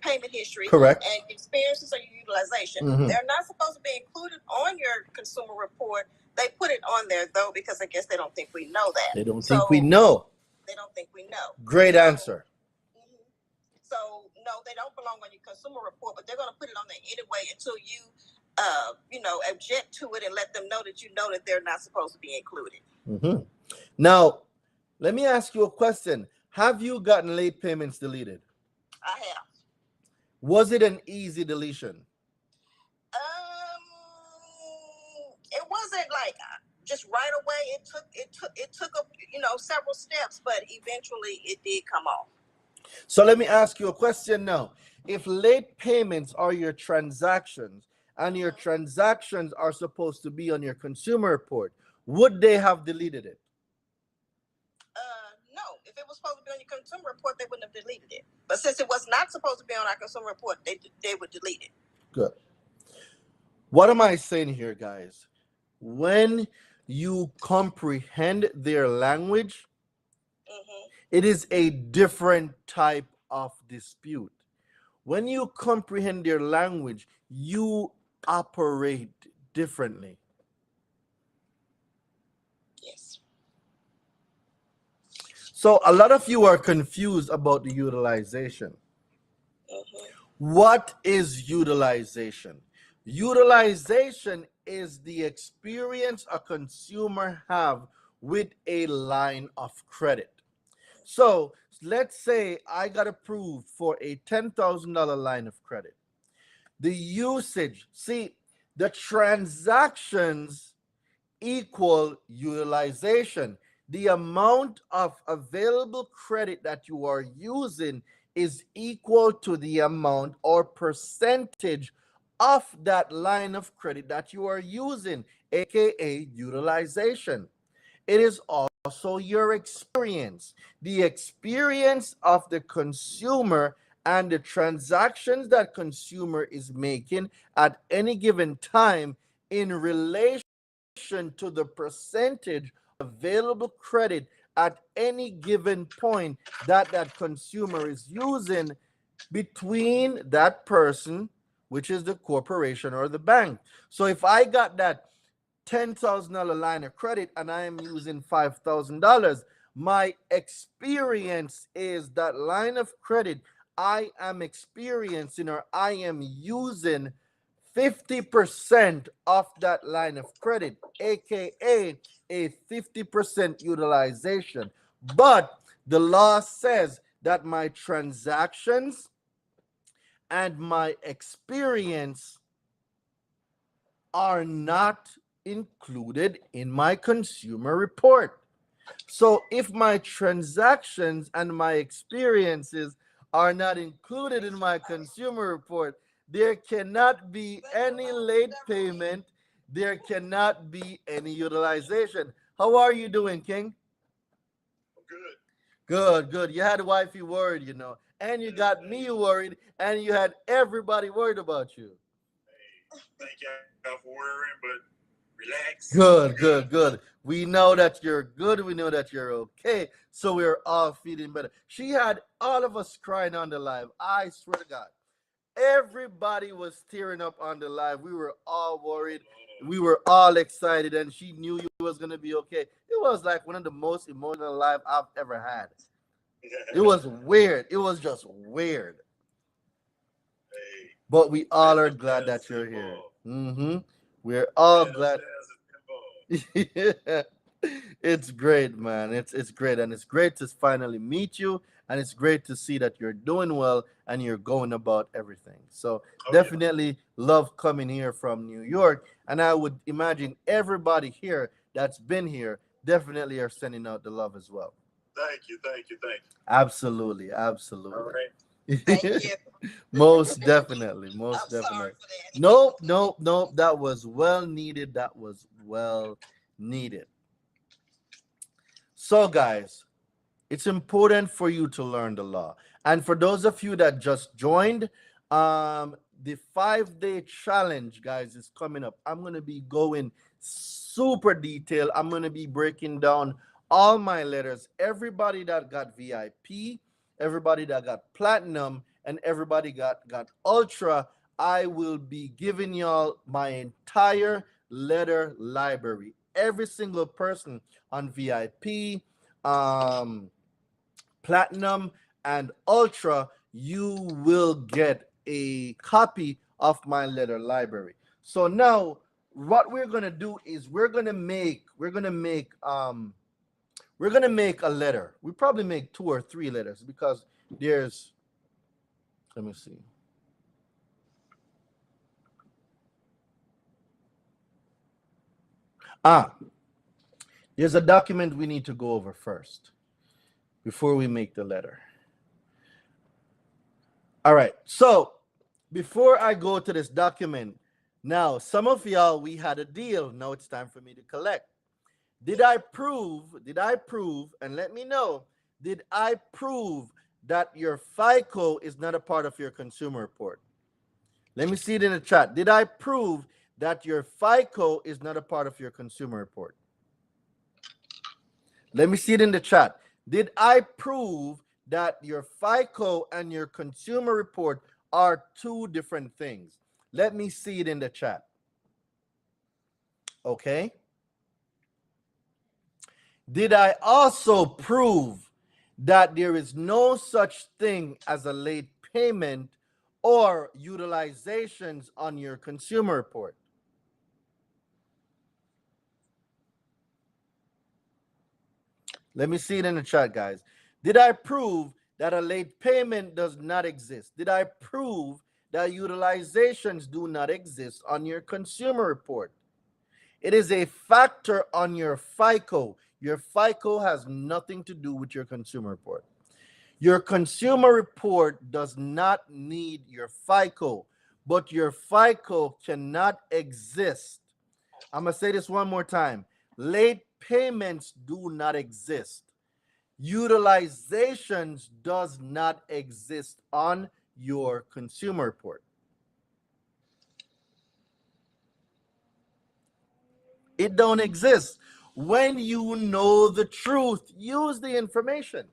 payment history. Correct. And experiences are your utilization. They're not supposed to be included on your consumer report. They put it on there though because I guess they don't think we know that. They don't think we know. They don't think we know. Great answer. So no, they don't belong on your consumer report, but they're going to put it on there anyway until you object to it and let them know that they're not supposed to be included. Now, let me ask you a question. Have you gotten late payments deleted? I have. Was it an easy deletion? It wasn't like just right away. It took several steps, but eventually it did come off. So let me ask you a question now. If late payments are your transactions, and your transactions are supposed to be on your consumer report, would they have deleted it? No. If it was supposed to be on your consumer report, they wouldn't have deleted it. But since it was not supposed to be on our consumer report, they would delete it. Good. What am I saying here, guys? When you comprehend their language, it is a different type of dispute. When you comprehend their language, you operate differently. Yes. So a lot of you are confused about the utilization. What is utilization? Utilization is the experience a consumer have with a line of credit. So let's say I got approved for a $10,000 line of credit. The usage, see, the transactions equal utilization. The amount of available credit that you are using is equal to the amount or percentage of that line of credit that you are using, aka utilization. It is also your experience, the experience of the consumer and the transactions that consumer is making at any given time in relation to the percentage available credit at any given point that consumer is using between that person, which is the corporation or the bank. So if I got that $10,000 line of credit and I am using $5,000, my experience is that line of credit I am experiencing or I am using 50% of that line of credit, aka a 50% utilization. But the law says that my transactions and my experience are not included in my consumer report. So if my transactions and my experiences are not included in my consumer report, There cannot be any late payment. There cannot be any utilization. How are you doing, King? Good. Good, good. You had wifey worried, you know, and you got me worried, and you had everybody worried about you. Hey, thank y'all for worrying, but relax. Good, good, good. We know that you're good. We know that you're okay. So we're all feeling better. She had all of us crying on the live. I swear to God. Everybody was tearing up on the live. We were all worried. We were all excited, and she knew you was gonna be okay. It was like one of the most emotional live I've ever had. It was weird. It was just weird. Hey, But we all are glad that you're here. We're all glad. Yeah. It's great, man. It's great, and it's great to finally meet you, and it's great to see that you're doing well and you're going about everything. So definitely love coming here from New York, and I would imagine everybody here that's been here definitely are sending out the love as well. Thank you. Absolutely, absolutely. All right. Thank you. Most definitely, most I'm sorry definitely. for that. Nope, nope, nope. That was well needed. That was well needed. So, guys, it's important for you to learn the law. And for those of you that just joined, the 5-day challenge, guys, is coming up. I'm going to be going super detailed. I'm going to be breaking down all my letters. Everybody that got VIP, everybody that got platinum, and everybody got ultra, I will be giving y'all my entire letter library. Every single person on VIP, platinum, and ultra, you will get a copy of my letter library. So now what we're gonna do is we're gonna make a letter. We probably make 2 or 3 letters because there's, let me see. There's a document we need to go over first before we make the letter. All right. So before I go to this document, now some of y'all, we had a deal. Now it's time for me to collect. Did I prove, and let me know, did I prove that your FICO is not a part of your consumer report? Let me see it in the chat. Did I prove that your FICO is not a part of your consumer report? Let me see it in the chat. Did I prove that your FICO and your consumer report are 2 different things? Let me see it in the chat. Okay. Did I also prove that there is no such thing as a late payment or utilizations on your consumer report? Let me see it in the chat, guys. Did I prove that a late payment does not exist? Did I prove that utilizations do not exist on your consumer report? It is a factor on your FICO. Your FICO has nothing to do with your consumer report. Your consumer report does not need your FICO, but your FICO cannot exist. I'm going to say this one more time. Late payments do not exist. Utilizations does not exist on your consumer report. It don't exist. When you know the truth, use the information.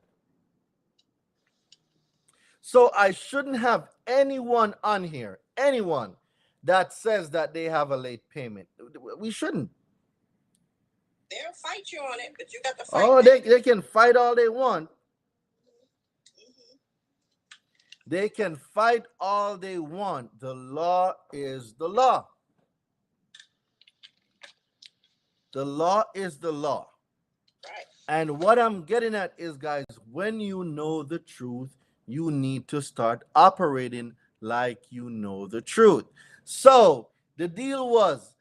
So I shouldn't have anyone on here, anyone that says that they have a late payment. We shouldn't. They'll fight you on it, but you got to fight. Oh, they can fight all they want. They can fight all they want. The law is the law. The law is the law. Right. And what I'm getting at is, guys, when you know the truth, you need to start operating like you know the truth. So the deal was,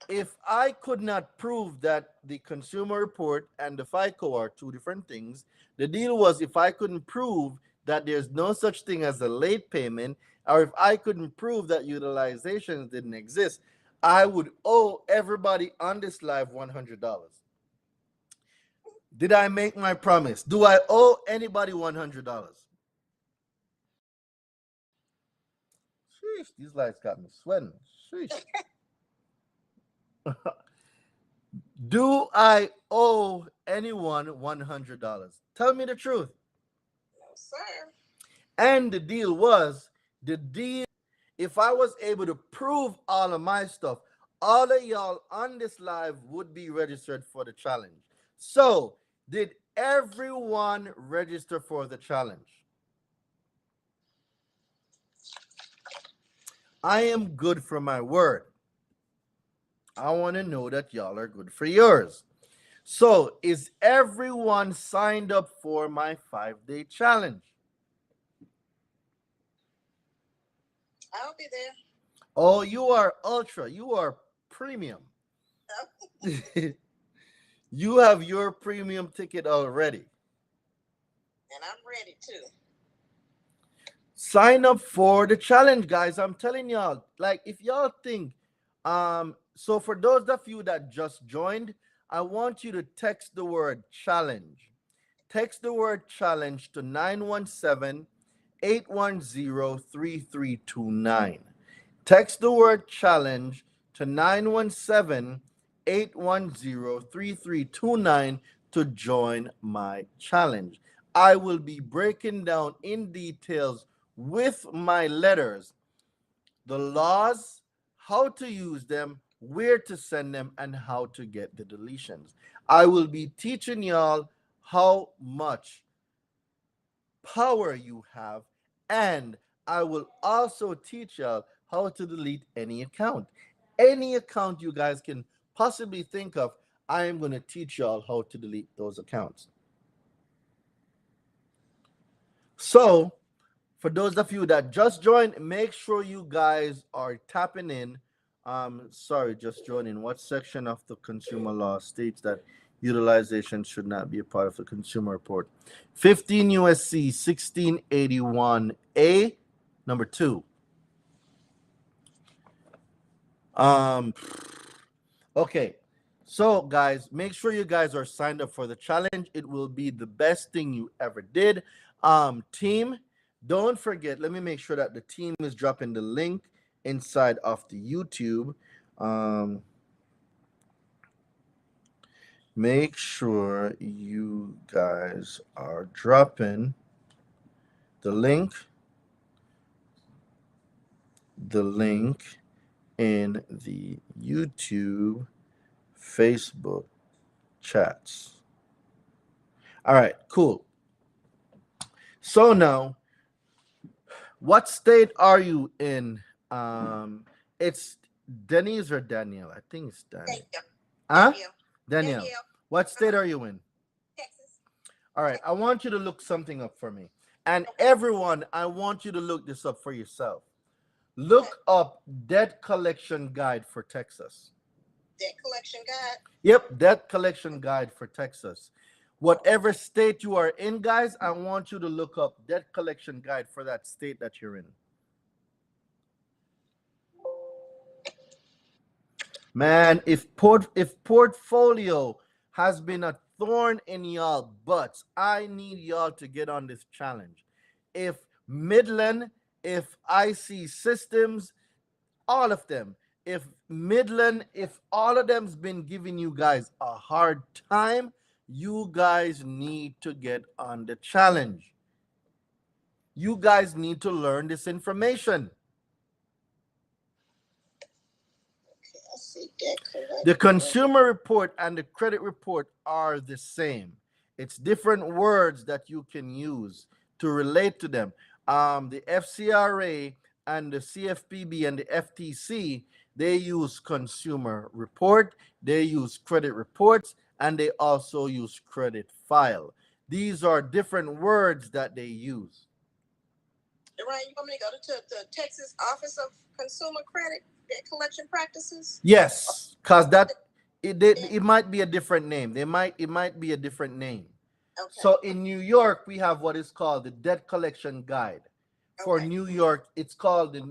if I could not prove that the consumer report and the FICO are 2 different things, the deal was, if I couldn't prove that there's no such thing as a late payment or if I couldn't prove that utilizations didn't exist, I would owe everybody on this live $100. Did I make my promise? Do I owe anybody $100? Sheesh, these lights got me sweating. Sheesh. Do I owe anyone $100? Tell me the truth. No, sir. And the deal was, if I was able to prove all of my stuff, all of y'all on this live would be registered for the challenge. So, did everyone register for the challenge? I am good for my word. I want to know that y'all are good for yours. So, is everyone signed up for my 5-day challenge? I'll be there. Oh, you are ultra. You are premium. You have your premium ticket already. And I'm ready too. Sign up for the challenge, guys. I'm telling y'all, like, if y'all think, so for those of you that just joined, I want you to text the word challenge. Text the word challenge to 917-810-3329. Text the word challenge to 917-810-3329 to join my challenge. I will be breaking down in details with my letters the laws, how to use them, where to send them, and how to get the deletions. I will be teaching y'all how much power you have, and I will also teach y'all how to delete any account. Any account you guys can possibly think of, I am going to teach y'all how to delete those accounts. So, for those of you that just joined, make sure you guys are tapping in. Sorry, just joining. What section of the consumer law states that utilization should not be a part of the consumer report? 15 USC 1681A, number 2. Okay. So, guys, make sure you guys are signed up for the challenge. It will be the best thing you ever did. Team, don't forget, let me make sure that the team is dropping the link inside of the YouTube. Make sure you guys are dropping the link in the YouTube, Facebook chats. All right, cool. So now, what state are you in? It's Denise or Danielle? I think it's Danielle. Huh? Danielle. What state are you in? Texas. All right, I want you to look something up for me. And everyone, I want you to look this up for yourself. Look up debt collection guide for Texas. Debt collection guide? Yep, debt collection guide for Texas. Whatever state you are in, guys, I want you to look up debt collection guide for that state that you're in. Man, if portfolio has been a thorn in y'all butts, I need y'all to get on this challenge. If Midland, if IC Systems, all of them, if Midland, if all of them's been giving you guys a hard time, you guys need to get on the challenge. You guys need to learn this information. The consumer report and the credit report are the same. It's different words that you can use to relate to them. The FCRA and the CFPB and the FTC, they use consumer report, they use credit reports, and they also use credit file. These are different words that they use. Ryan, you want me to go to the Texas Office of Consumer Credit Debt Collection Practices? Yes, because it might be a different name. It might be a different name. Okay. So in New York, we have what is called the Debt Collection Guide for Okay. New York. It's called the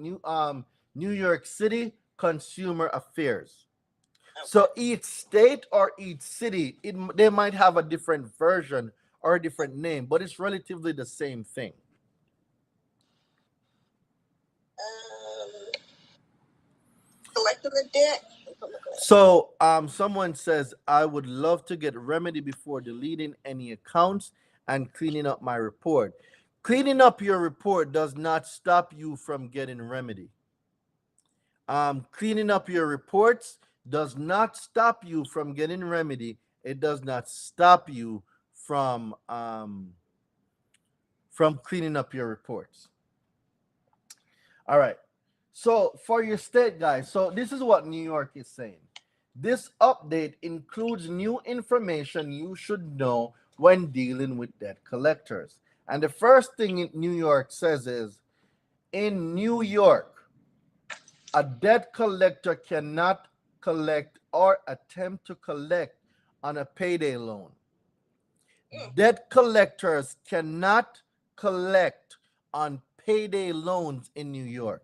New York City Consumer Affairs. So each state or each city, they might have a different version or a different name, but it's relatively the same thing. Collecting the debt. So someone says, I would love to get remedy before deleting any accounts and cleaning up my report. Cleaning up your report does not stop you from getting remedy. Cleaning up your reports does not stop you from getting remedy. It does not stop you from cleaning up your reports. All right. So for your state, guys, so this is what New York is saying. This update includes new information you should know when dealing with debt collectors. And the first thing New York says is, in New York, a debt collector cannot collect or attempt to collect on a payday loan. Debt collectors cannot collect on payday loans in New York.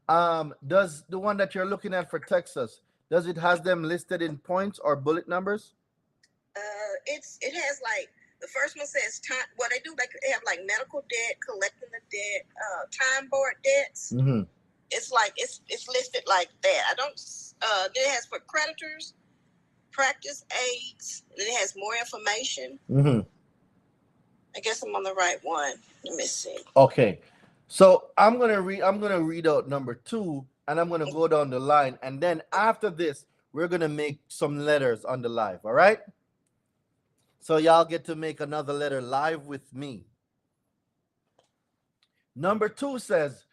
Does the one that you're looking at for Texas, does it has them listed in points or bullet numbers? It has like the first one says time. What they do, they have like medical debt, collecting the debt, time board debts. Mm-hmm. It's like it's listed like that. I don't. Then it has for creditors, practice aids. Then it has more information. Mm-hmm. I guess I'm on the right one. Let me see. Okay, so I'm gonna read out number 2, and I'm gonna go down the line, and then after this, we're gonna make some letters on the live. All right. So y'all get to make another letter live with me. Number 2 says,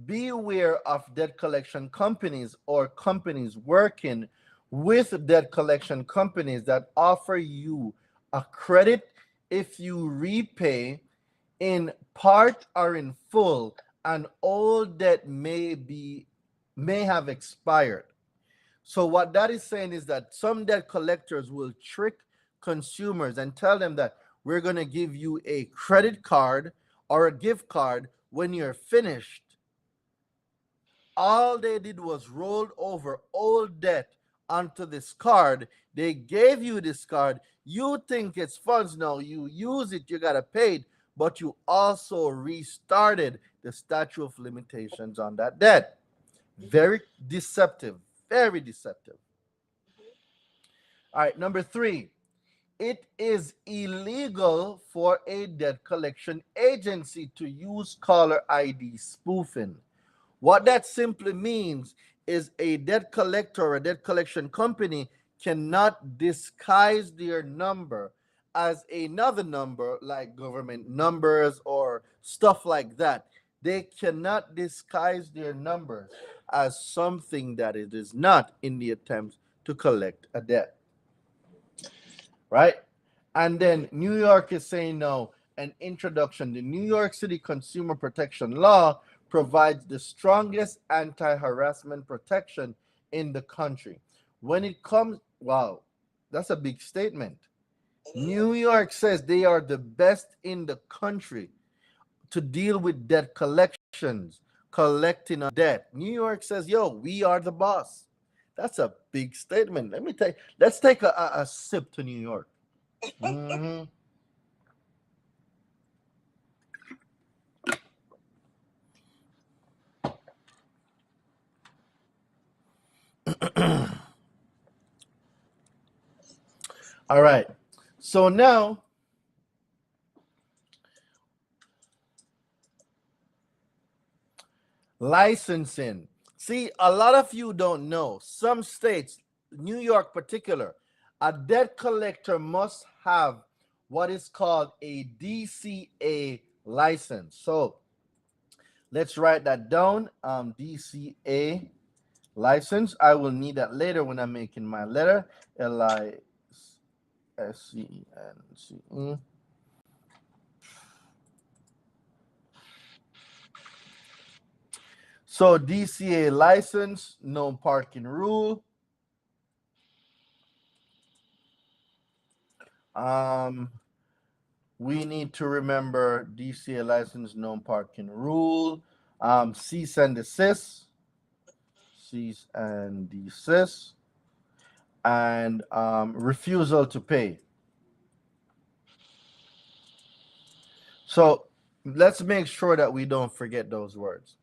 beware of debt collection companies or companies working with debt collection companies that offer you a credit if you repay in part or in full an old debt may have expired. So what that is saying is that some debt collectors will trick consumers and tell them that we're going to give you a credit card or a gift card when you're finished. All they did was rolled over old debt onto this card. They gave you this card. You think it's funds now. You use it, you got to pay it, but you also restarted the statute of limitations on that debt. Very deceptive. Very deceptive. All right, number 3. It is illegal for a debt collection agency to use caller ID spoofing. What that simply means is a debt collector or a debt collection company cannot disguise their number as another number like government numbers or stuff like that. They cannot disguise their numbers as something that it is not in the attempt to collect a debt. Right? And then New York is saying no. An introduction. The New York City Consumer Protection Law provides the strongest anti-harassment protection in the country. When it comes, wow, that's a big statement. New York says they are the best in the country to deal with debt collections, collecting a debt. New York says, yo, we are the boss. That's a big statement. Let's take a sip to New York. Mm-hmm. All right. So now, licensing. See, a lot of you don't know. Some states, New York particular, a debt collector must have what is called a DCA license. So let's write that down. DCA license. I will need that later when I'm making my letter. LISCENCE. So DCA license, no parking rule. We need to remember DCA license, no parking rule, cease and desist, cease and desist, and refusal to pay. So let's make sure that we don't forget those words.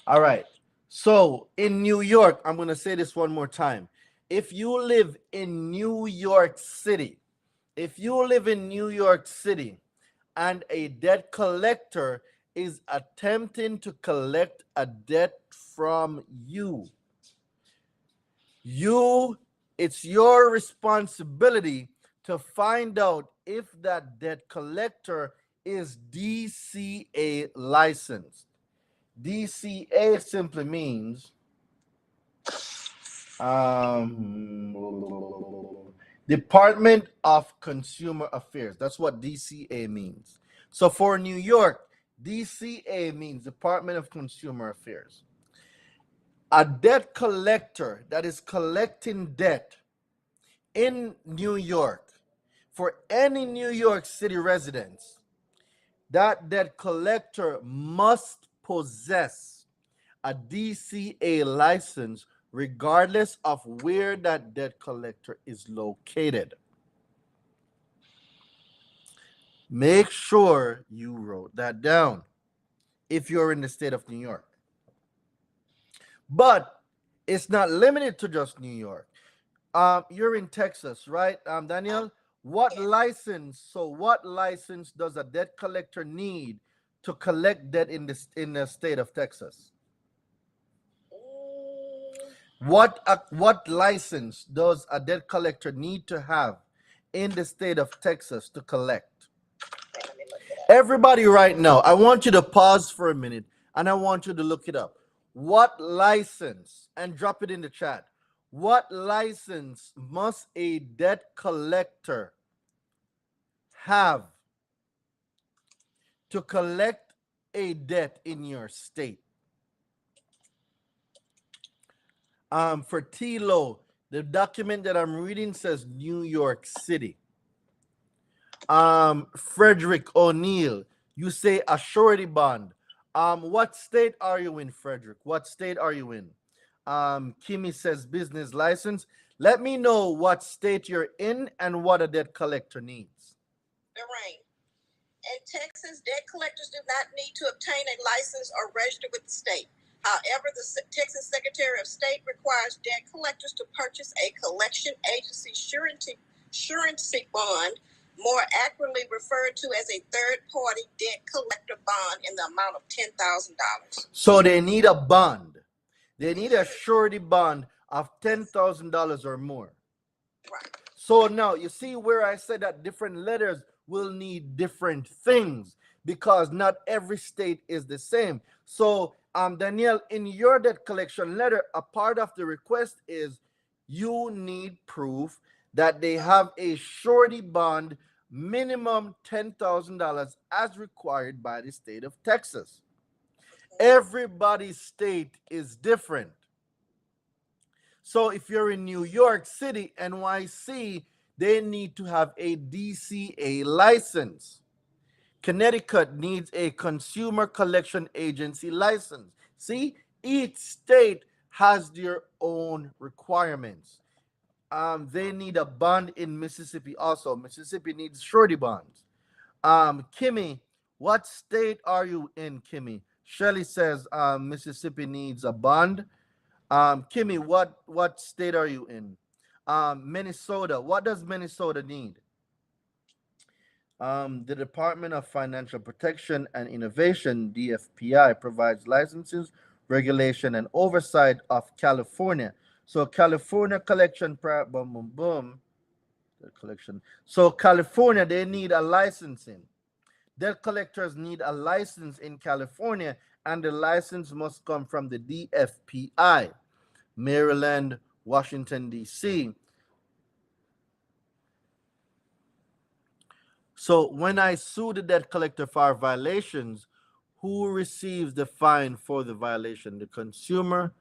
All right. So in New York, I'm going to say this one more time. If you live in New York City, if you live in New York City and a debt collector is attempting to collect a debt from you, it's your responsibility to find out if that debt collector is DCA licensed. DCA simply means Department of Consumer Affairs. That's what DCA means. So for New York, DCA means Department of Consumer Affairs. A debt collector that is collecting debt in New York for any New York City residents, that debt collector must possess a DCA license regardless of where that debt collector is located. Make sure you wrote that down if you're in the state of New York. But it's not limited to just New York. You're in Texas, right, Daniel? What license? So, what license does a debt collector need to collect debt in the state of Texas? What license does a debt collector need to have in the state of Texas to collect? Everybody, right now, I want you to pause for a minute and I want you to look it up. What license? And drop it in the chat. What license must a debt collector have to collect a debt in your state? For TLO, the document that I'm reading says New York City. Frederick O'Neill, you say a surety bond. What state are you in, Frederick? What state are you in? Kimmy says business license. Let me know what state you're in and what a debt collector needs. Lorraine, in Texas, debt collectors do not need to obtain a license or register with the state. However, the Texas Secretary of State requires debt collectors to purchase a collection agency surety bond, more accurately referred to as a third-party debt collector bond, in the amount of $10,000. So they need a bond. They need a surety bond of $10,000 or more. Right. So now you see where I said that different letters will need different things because not every state is the same. So Danielle, in your debt collection letter, a part of the request is you need proof that they have a surety bond, minimum $10,000 as required by the state of Texas. Everybody's state is different. So if you're in New York City, NYC, they need to have a DCA license. Connecticut needs a consumer collection agency license. See, each state has their own requirements. They need a bond in Mississippi also. Mississippi needs surety bonds. Kimmy, what state are you in, Kimmy? Shelley says Mississippi needs a bond. Kimmy, what state are you in? Minnesota. What does Minnesota need? The Department of Financial Protection and Innovation, DFPI, provides licenses, regulation, and oversight of California. So California collection, boom, boom, boom. The collection. So California, they need a licensing. Debt collectors need a license in California, and the license must come from the DFPI. Maryland, Washington, D.C. So when I sue the debt collector for violations, who receives the fine for the violation? The consumer,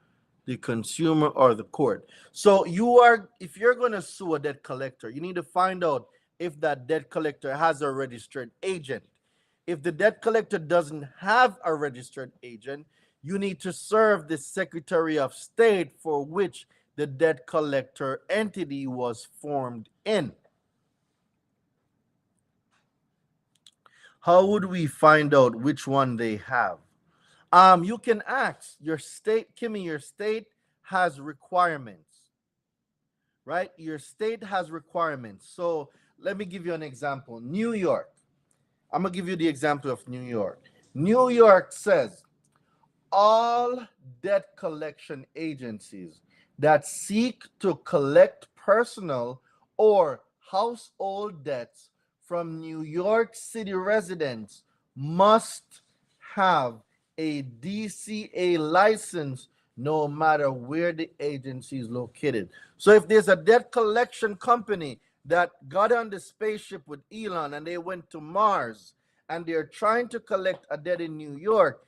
or the court? So if you're going to sue a debt collector, you need to find out if that debt collector has a registered agent. If the debt collector doesn't have a registered agent, you need to serve the Secretary of State for which the debt collector entity was formed in. How would we find out which one they have? You can ask your state, Kimmy, your state has requirements, right? Your state has requirements. So let me give you an example. New York. I'm going to give you the example of New York. New York says all debt collection agencies that seek to collect personal or household debts from New York City residents must have a DCA license no matter where the agency is located. So if there's a debt collection company that got on the spaceship with Elon and they went to Mars and they're trying to collect a debt in New York,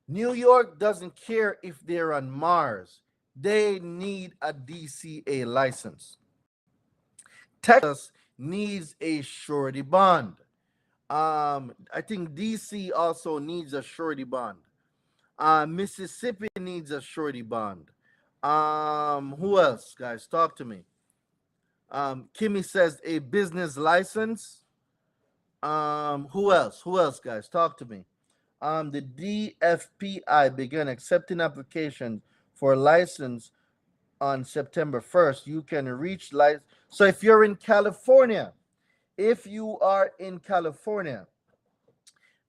New York doesn't care if they're on Mars. They need a DCA license. Texas needs a surety bond. I think DC also needs a surety bond. Mississippi needs a surety bond. Who else, guys? Talk to me. Kimmy says a business license. Who else? Who else, guys? Talk to me. The DFPI began accepting applications for license on September 1st. You can reach license. So if you're in California, if you are in California,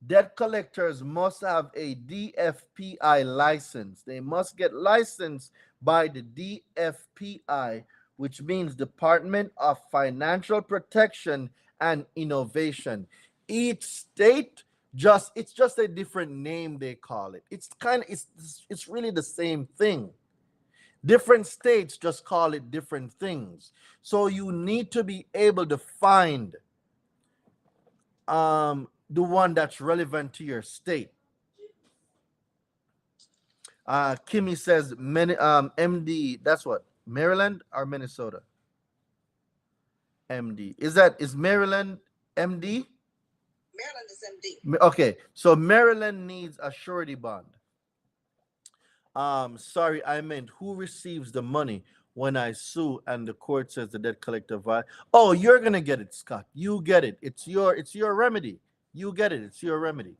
debt collectors must have a DFPI license. They must get licensed by the DFPI, which means Department of Financial Protection and Innovation. Each state it's just a different name they call it. It's really the same thing. Different states just call it different things. So you need to be able to find the one that's relevant to your state. Kimmy says MD, that's what? Maryland or Minnesota? MD. Is Maryland MD? Maryland is MD. Okay, so Maryland needs a surety bond. Sorry, I meant who receives the money when I sue and the court says the debt collector Oh, you're gonna get it, Scott. You get it. It's your remedy. You get it. It's your remedy.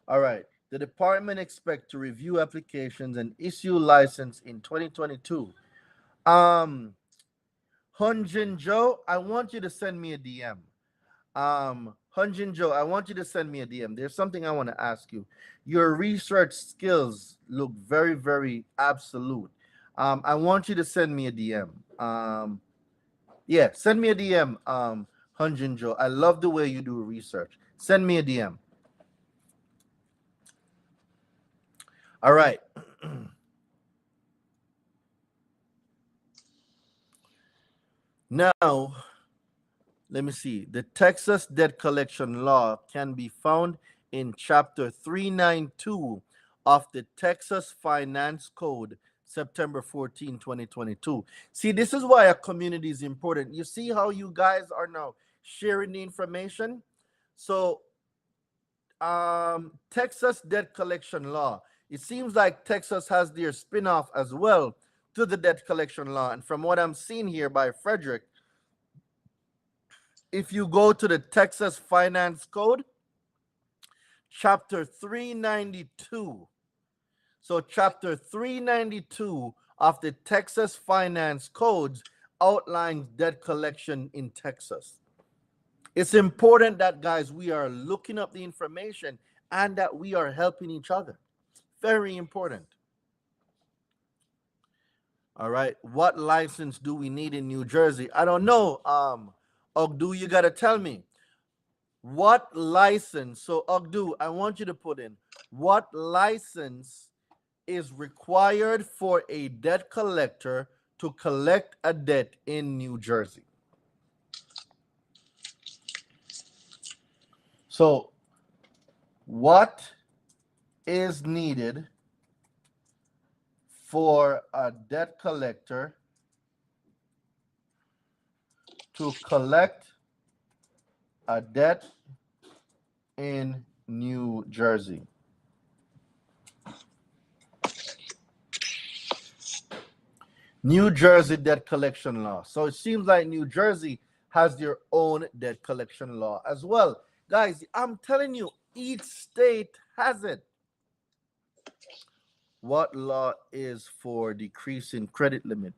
All right. The department expects to review applications and issue license in 2022. Hunjin Joe, I want you to send me a DM. Hunjin Joe, I want you to send me a DM. There's something I want to ask you. Your research skills look very, very absolute. I want you to send me a DM. Yeah, send me a DM, Hunjin Joe. I love the way you do research. Send me a DM. All right. Now, let me see. The Texas debt collection law can be found in Chapter 392 of the Texas Finance Code, September 14, 2022. See, this is why a community is important. You see how you guys are now sharing the information? So, Texas debt collection law. It seems like Texas has their spin-off as well to the debt collection law. And from what I'm seeing here by Frederick, if you go to the Texas Finance Code, Chapter 392. So Chapter 392 of the Texas Finance Codes outlines debt collection in Texas. It's important that, guys, we are looking up the information and that we are helping each other. Very important. All right. What license do we need in New Jersey? I don't know. Ogdu, you got to tell me. What license? So, Ogdu, I want you to put in what license is required for a debt collector to collect a debt in New Jersey. So, what is needed for a debt collector to collect a debt in New Jersey. New Jersey debt collection law. So it seems like New Jersey has their own debt collection law as well. Guys, I'm telling you, each state has it. What law is for decreasing credit limit?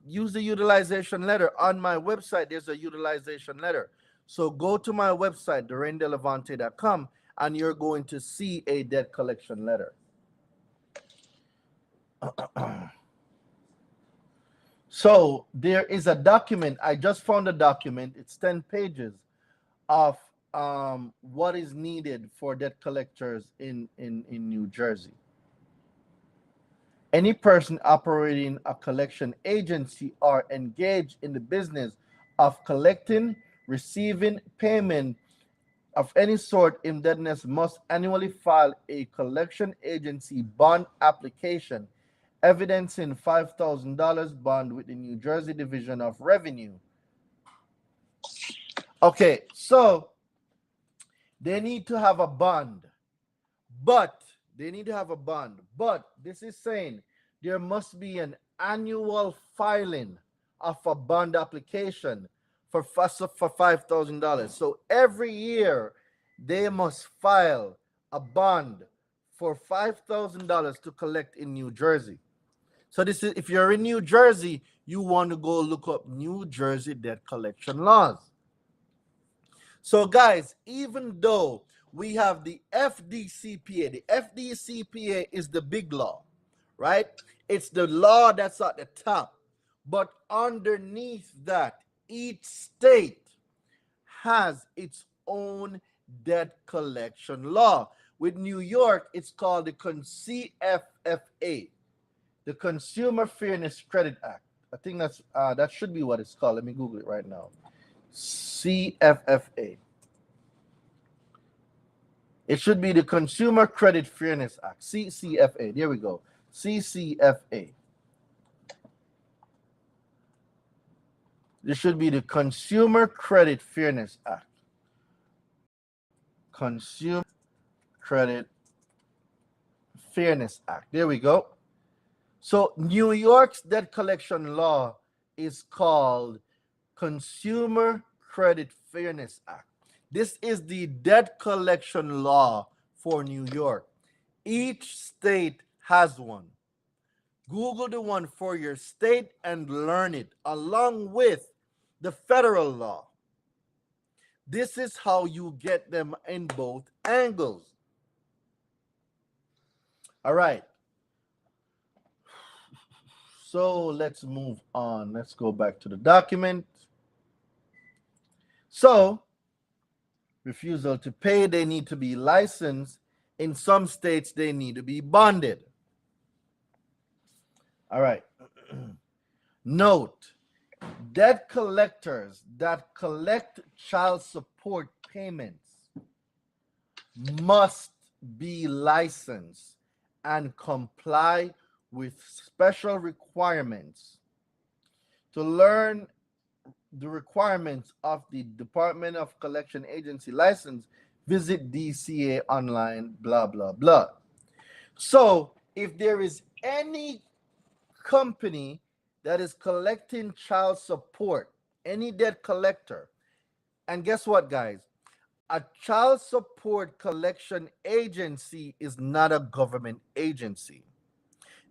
Use the utilization letter. On my website, there's a utilization letter. So go to my website, DoreenDeLevante.com, and you're going to see a debt collection letter. So there is a document. I just found a document. It's 10 pages of what is needed for debt collectors in New Jersey. Any person operating a collection agency or engaged in the business of collecting, receiving payment of any sort indebtedness must annually file a collection agency bond application evidencing $5,000 bond with the New Jersey Division of Revenue. Okay, so they need to have a bond, but this is saying there must be an annual filing of a bond application for $5,000. So every year they must file a bond for $5,000 to collect in New Jersey. So this is, if you're in New Jersey, you want to go look up New Jersey debt collection laws. So guys, even though we have the FDCPA, the FDCPA is the big law, right? It's the law that's at the top. But underneath that, each state has its own debt collection law. With New York, it's called the CFFA, the Consumer Fairness Credit Act. I think that's that should be what it's called. Let me Google it right now. CFFA. It should be the Consumer Credit Fairness Act. CCFA. There we go. CCFA. This should be the Consumer Credit Fairness Act. Consumer Credit Fairness Act. There we go. So New York's debt collection law is called Consumer Credit Fairness Act. This is the debt collection law for New York. Each state has one. Google the one for your state and learn it along with the federal law. This is how you get them in both angles. All right. So let's move on. Let's go back to the document. So, refusal to pay, they need to be licensed. In some states, they need to be bonded. All right. Note, debt collectors that collect child support payments must be licensed and comply with special requirements. To learn the requirements of the Department of Collection Agency license, visit DCA online, blah, blah, blah. So if there is any company that is collecting child support, any debt collector, and guess what, guys? A child support collection agency is not a government agency.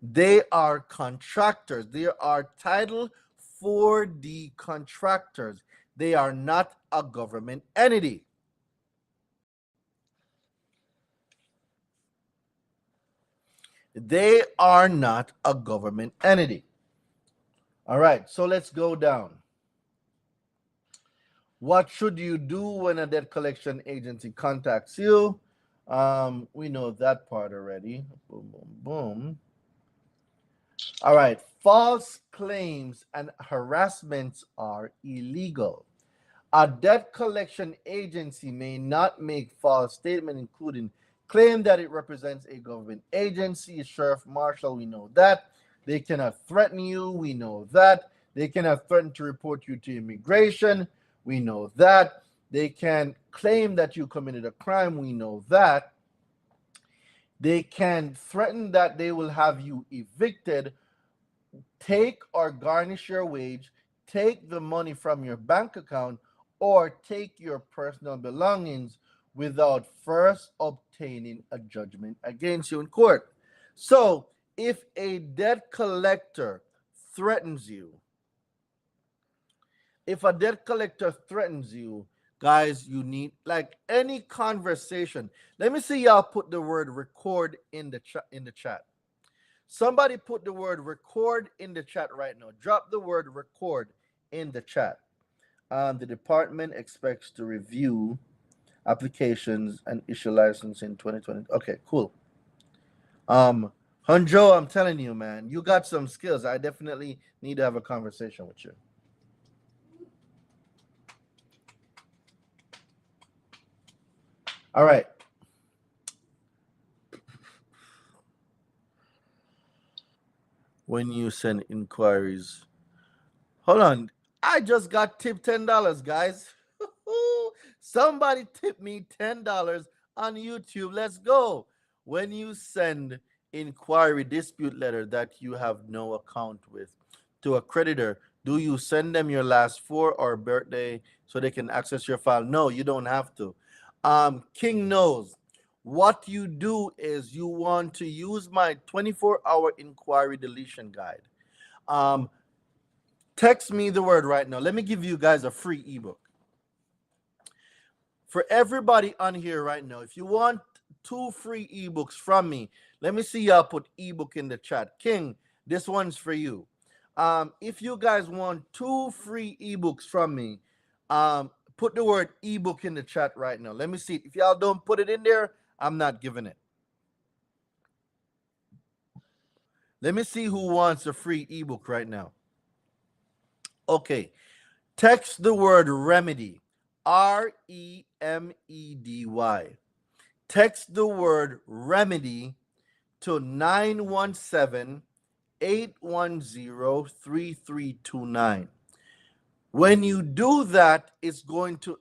They are contractors. They are Title 4D contractors. They are not a government entity. They are not a government entity. All right, so let's go down. What should you do when a debt collection agency contacts you? We know that part already. Boom, boom, boom. All right, false claims and harassments are illegal. A debt collection agency may not make false statements, including claim that it represents a government agency, sheriff, marshal, we know that. They cannot threaten you, we know that. They can have threatened to report you to immigration. We know that. They can claim that you committed a crime. We know that. They can threaten that they will have you evicted, take or garnish your wage, take the money from your bank account, or take your personal belongings without first obtaining a judgment against you in court. So, if a debt collector threatens you, if a debt collector threatens you, guys, you need, like any conversation. Let me see y'all put the word record in the chat. Somebody put the word record in the chat right now. Drop the word record in the chat. The department expects to review applications and issue license in 2020. Okay, cool. Hunjo, I'm telling you, man, you got some skills. I definitely need to have a conversation with you. All right. When you send inquiries, hold on. I just got tipped $10, guys. Somebody tip me $10 on YouTube. Let's go. When you send inquiry dispute letter that you have no account with to a creditor, do you send them your last four or birthday so they can access your file? No, you don't have to. King knows. What you do is you want to use my 24-hour inquiry deletion guide. Text me the word right now. Let me give you guys a free ebook. For everybody on here right now, if you want 2 free ebooks from me, let me see y'all put ebook in the chat. King, this one's for you. If you guys want 2 free ebooks from me, put the word ebook in the chat right now. Let me see. If y'all don't put it in there, I'm not giving it. Let me see who wants a free ebook right now. Okay. Text the word remedy. REMEDY. Text the word remedy to 917-810-3329. When you do that, it's going to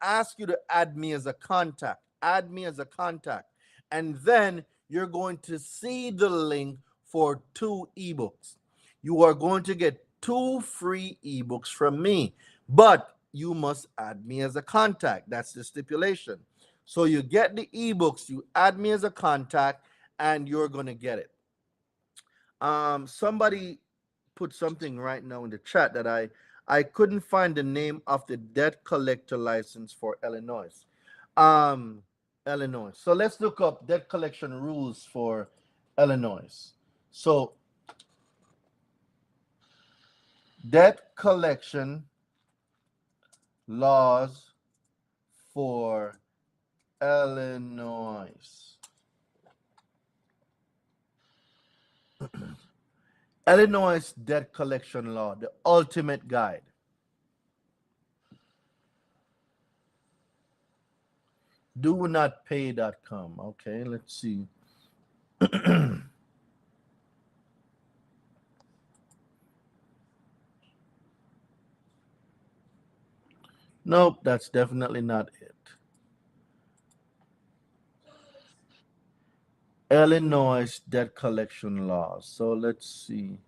ask you to add me as a contact. Add me as a contact. And then you're going to see the link for 2 ebooks. You are going to get 2 free ebooks from me, but you must add me as a contact. That's the stipulation. So you get the ebooks, you add me as a contact, and you're going to get it. Somebody put something right now in the chat that I couldn't find the name of the debt collector license for Illinois. Illinois. So let's look up debt collection rules for Illinois. So debt collection laws for Illinois. Illinois debt collection law, the ultimate guide. DoNotPay.com. Okay, let's see. Nope, that's definitely not it. Illinois debt collection laws. So let's see.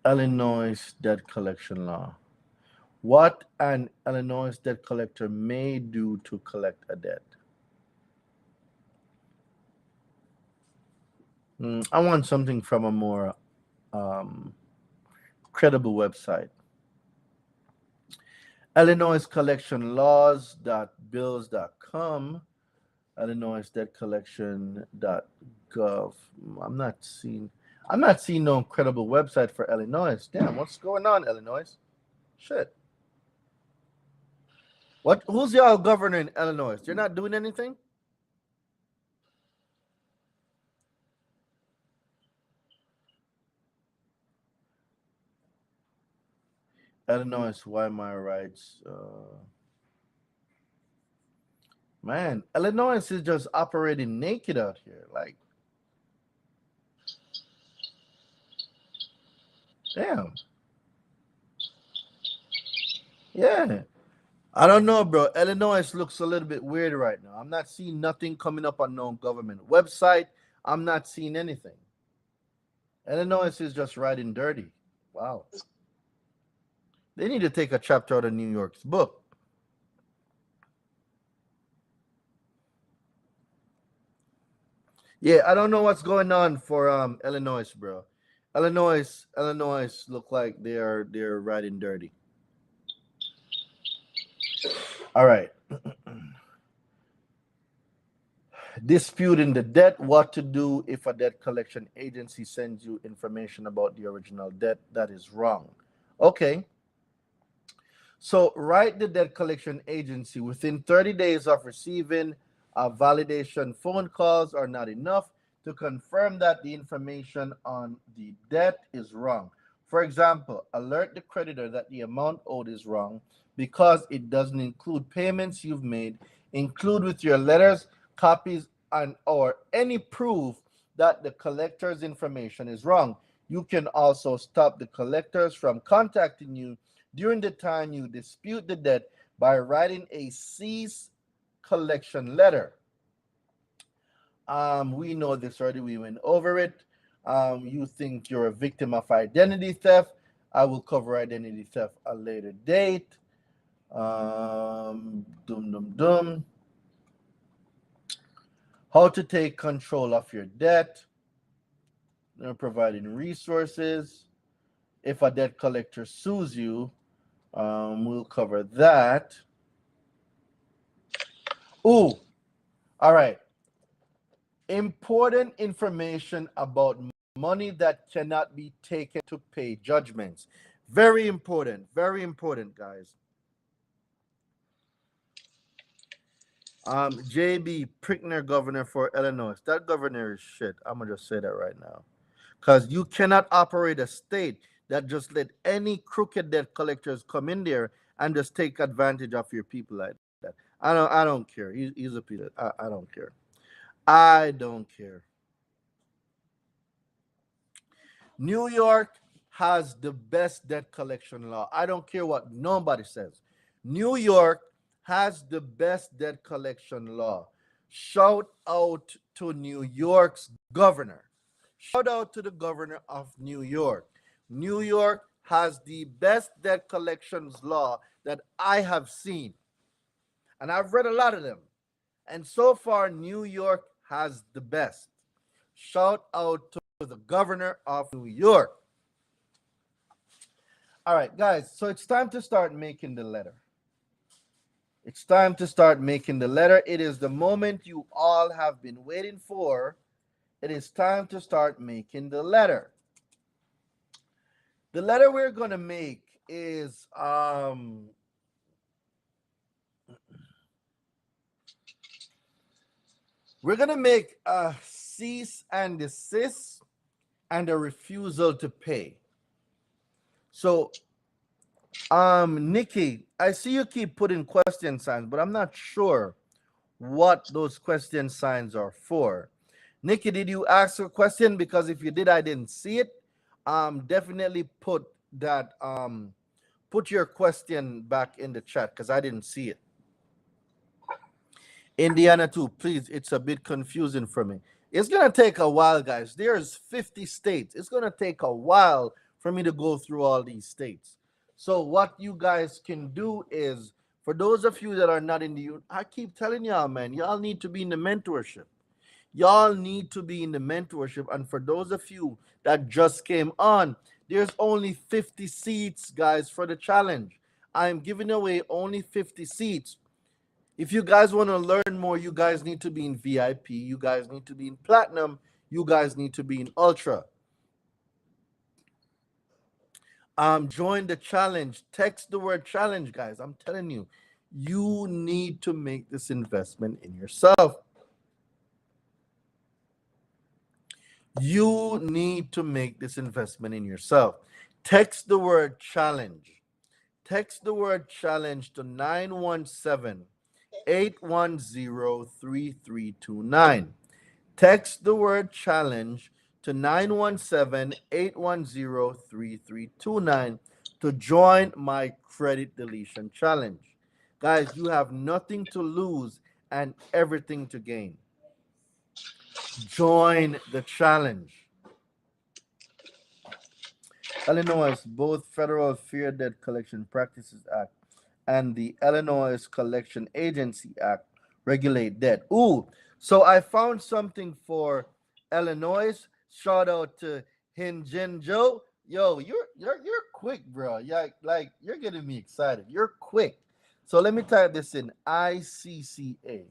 Illinois debt collection law. What an Illinois debt collector may do to collect a debt. I want something from a more credible website. Illinois collection laws.bills.com. Illinois debt collection.gov. I'm not seeing no credible website for Illinois. Damn, what's going on, Illinois? Shit. Who's y'all governor in Illinois? They're not doing anything? Illinois, why my rights? Man, Illinois is just operating naked out here. Like, damn. Yeah. I don't know, bro. Illinois looks a little bit weird right now. I'm not seeing nothing coming up on no government website. I'm not seeing anything. Illinois is just riding dirty. Wow. They need to take a chapter out of New York's book. Yeah, I don't know what's going on for Illinois, bro. Illinois look like they're riding dirty. All right. Disputing the debt, what to do if a debt collection agency sends you information about the original debt that is wrong. Okay. So write the debt collection agency within 30 days of receiving a validation phone calls are not enough to confirm that the information on the debt is wrong. For example, alert the creditor that the amount owed is wrong because it doesn't include payments you've made. Include with your letters, copies, and or any proof that the collector's information is wrong. You can also stop the collectors from contacting you during the time you dispute the debt by writing a cease collection letter. We know this already. We went over it. You think you're a victim of identity theft. I will cover identity theft a later date. Dum dum dum. How to take control of your debt. They're providing resources. If a debt collector sues you, we'll cover that. Ooh, all right. Important information about money that cannot be taken to pay judgments. Very important, guys. JB Prickner, governor for Illinois. That governor is shit. I'm gonna just say that right now, because you cannot operate a state that just let any crooked debt collectors come in there and just take advantage of your people like that. I don't care. He's a piece of, I don't care. I don't care. New York has the best debt collection law. I don't care what nobody says. New York has the best debt collection law. Shout out to New York's governor. Shout out to the governor of New York. New York has the best debt collections law that I have seen. And I've read a lot of them. And so far, New York has the best. Shout out to the governor of New York. All right, guys, so it's time to start making the letter. It's time to start making the letter. It is the moment you all have been waiting for. It is time to start making the letter. The letter we're going to make is we're going to make a cease and desist and a refusal to pay. So, Nikki, I see you keep putting question signs, but I'm not sure what those question signs are for. Nikki, did you ask a question? Because if you did, I didn't see it. Definitely put that put your question back in the chat because I didn't see it. Indiana too, please. It's a bit confusing for me. It's gonna take a while, guys. There's 50 states. It's gonna take a while for me to go through all these states. So what you guys can do is, for those of you that are not in the, I keep telling y'all, man, y'all need to be in the mentorship. Y'all need to be in the mentorship. And for those of you that just came on, there's only 50 seats, guys, for the challenge. I'm giving away only 50 seats. If you guys want to learn more, you guys need to be in VIP. You guys need to be in Platinum. You guys need to be in Ultra. Join the challenge. Text the word challenge, guys. I'm telling you, you need to make this investment in yourself. You need to make this investment in yourself. Text the word challenge. Text the word challenge to 917 810-3329. Text the word challenge to 917-810-3329 to join my credit deletion challenge. Guys, you have nothing to lose and everything to gain. Join the challenge. Illinois, both Federal Fair Debt Collection Practices Act and the Illinois Collection Agency Act regulate debt. Ooh, so I found something for Illinois. Shout out to Hinjin Joe. Yo, you're quick, bro. Yeah, like you're getting me excited. You're quick. So let me type this in ICCA.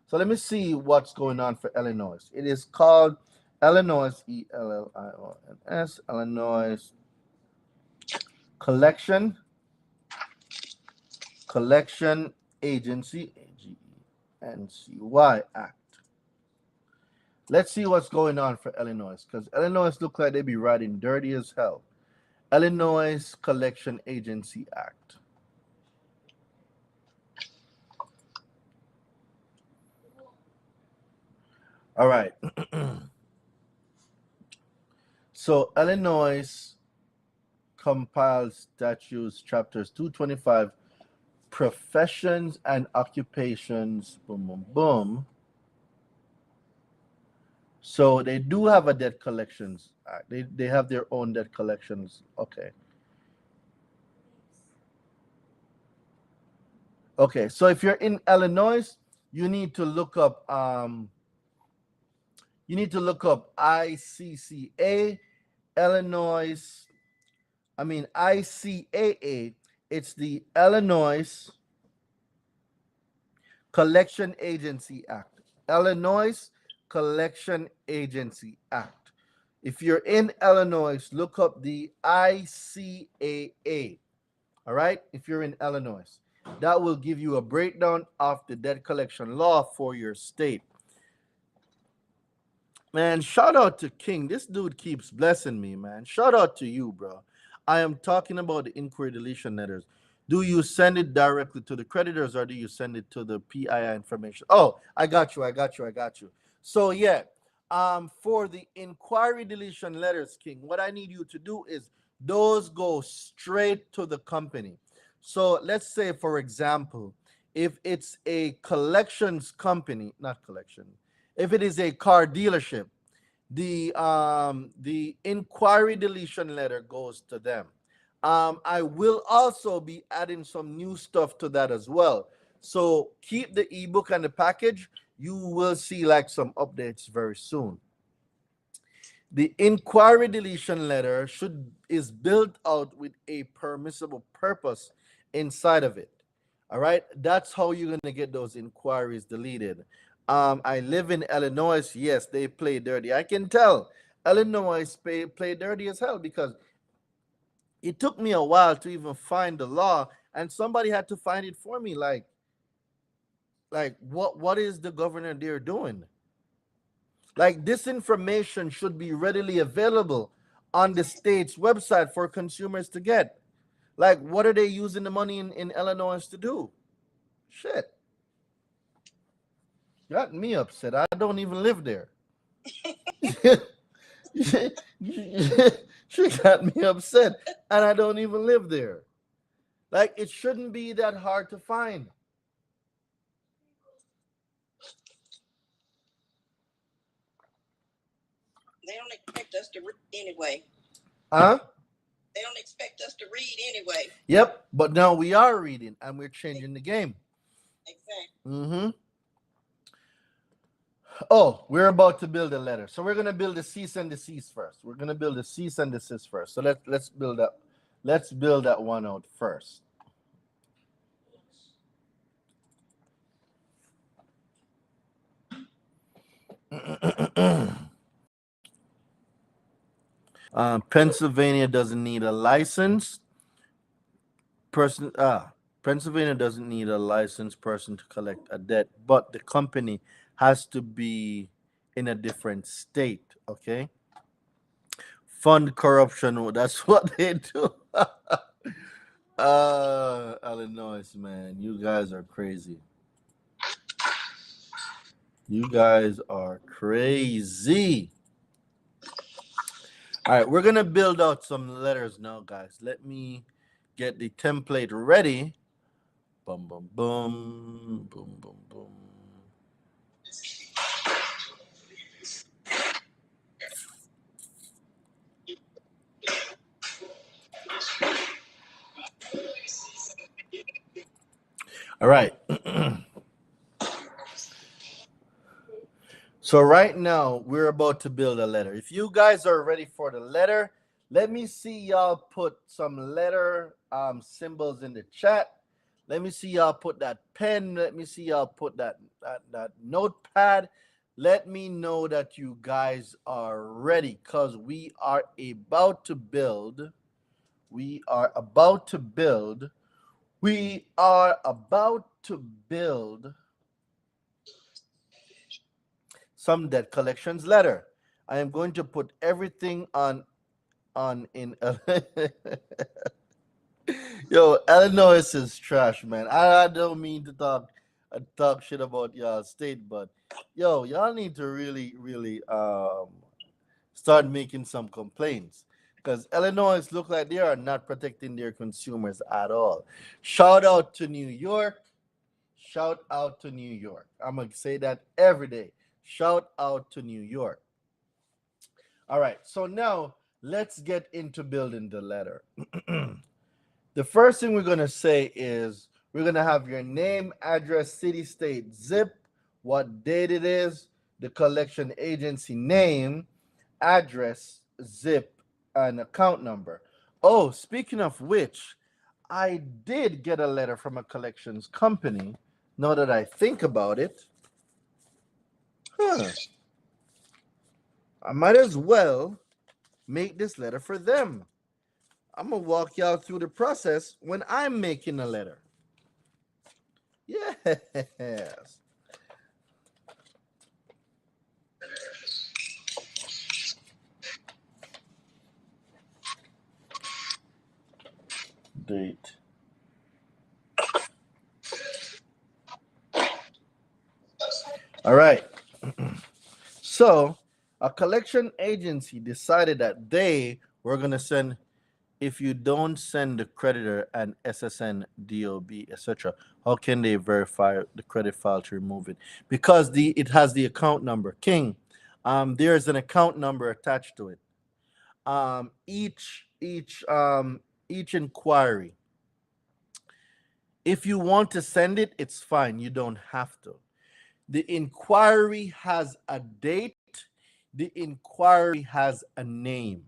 So let me see what's going on for Illinois. It is called Illinois ELLIONS, Illinois Collection Agency, AGENCY Act. Let's see what's going on for Illinois, because Illinois look like they be riding dirty as hell. Illinois Collection Agency Act. All right. So Illinois compiles statutes, chapters 225, professions and occupations, boom, boom, boom. So they do have a debt collections act. They have their own debt collections. Okay. Okay, so if you're in Illinois, you need to look up ICCA, Illinois. I mean ICAA. It's the Illinois Collection Agency Act. Illinois Collection Agency Act. If you're in Illinois, look up the ICAA. All right? If you're in Illinois, that will give you a breakdown of the debt collection law for your state. Man, shout out to King. This dude keeps blessing me, man. Shout out to you, bro. I am talking about the inquiry deletion letters. Do you send it directly to the creditors or do you send it to the PII information? Oh, I got you. So yeah, for the inquiry deletion letters, King, what I need you to do is those go straight to the company. So let's say, for example, if it's a collections company, not collection, if it is a car dealership, the inquiry deletion letter goes to them. I will also be adding some new stuff to that as well. So keep the ebook and the package. You will see like some updates very soon. The inquiry deletion letter is built out with a permissible purpose inside of it. All right, that's how you're gonna get those inquiries deleted. I live in Illinois. Yes, they play dirty. I can tell Illinois play dirty as hell because it took me a while to even find the law, and somebody had to find it for me. Like what is the governor there doing? Like, this information should be readily available on the state's website for consumers to get. Like, what are they using the money in Illinois to do? Shit. Got me upset. I don't even live there. She got me upset, and I don't even live there. Like, it shouldn't be that hard to find. They don't expect us to read anyway. Huh? They don't expect us to read anyway. Yep, but now we are reading, and we're changing the game. Exactly. Mm-hmm. Oh, we're about to build a letter. So we're gonna build a cease and desist first. We're gonna build a cease and desist first. So let's build that. Let's build that one out first. Pennsylvania doesn't need a license. Pennsylvania doesn't need a licensed person to collect a debt, but the company has to be in a different state. Okay. Fund corruption. That's what they do. Illinois, man, you guys are crazy. You guys are crazy. All right, we're going to build out some letters now, guys. Let me get the template ready. Boom, boom, boom. Boom, boom, boom. All right. So right now, we're about to build a letter. If you guys are ready for the letter, let me see y'all put some letter symbols in the chat. Let me see y'all put that pen. Let me see y'all put that notepad. Let me know that you guys are ready, because we are about to build. We are about to build. We are about to build some debt collections letter. I am going to put everything on in Yo, Illinois is trash, man. I don't mean to talk shit about y'all state, but yo, y'all need to really start making some complaints, because Illinois look like they are not protecting their consumers at all. Shout out to New York. Shout out to New York. I'm gonna say that every day. Shout out to New York. All right, so now let's get into building the letter. The first thing we're going to say is we're going to have your name, address, city, state, zip, what date it is, the collection agency name, address, zip, and account number. Oh, speaking of which, I did get a letter from a collections company. Now that I think about it, I might as well make this letter for them. I'm gonna walk y'all through the process when I'm making a letter. Yes. Date. All right. So a collection agency decided that they were gonna send, if you don't send the creditor an SSN, DOB, etc., how can they verify the credit file to remove it? Because it has the account number. King, there's an account number attached to it. Each inquiry. If you want to send it, it's fine. You don't have to. The inquiry has a date. The inquiry has a name.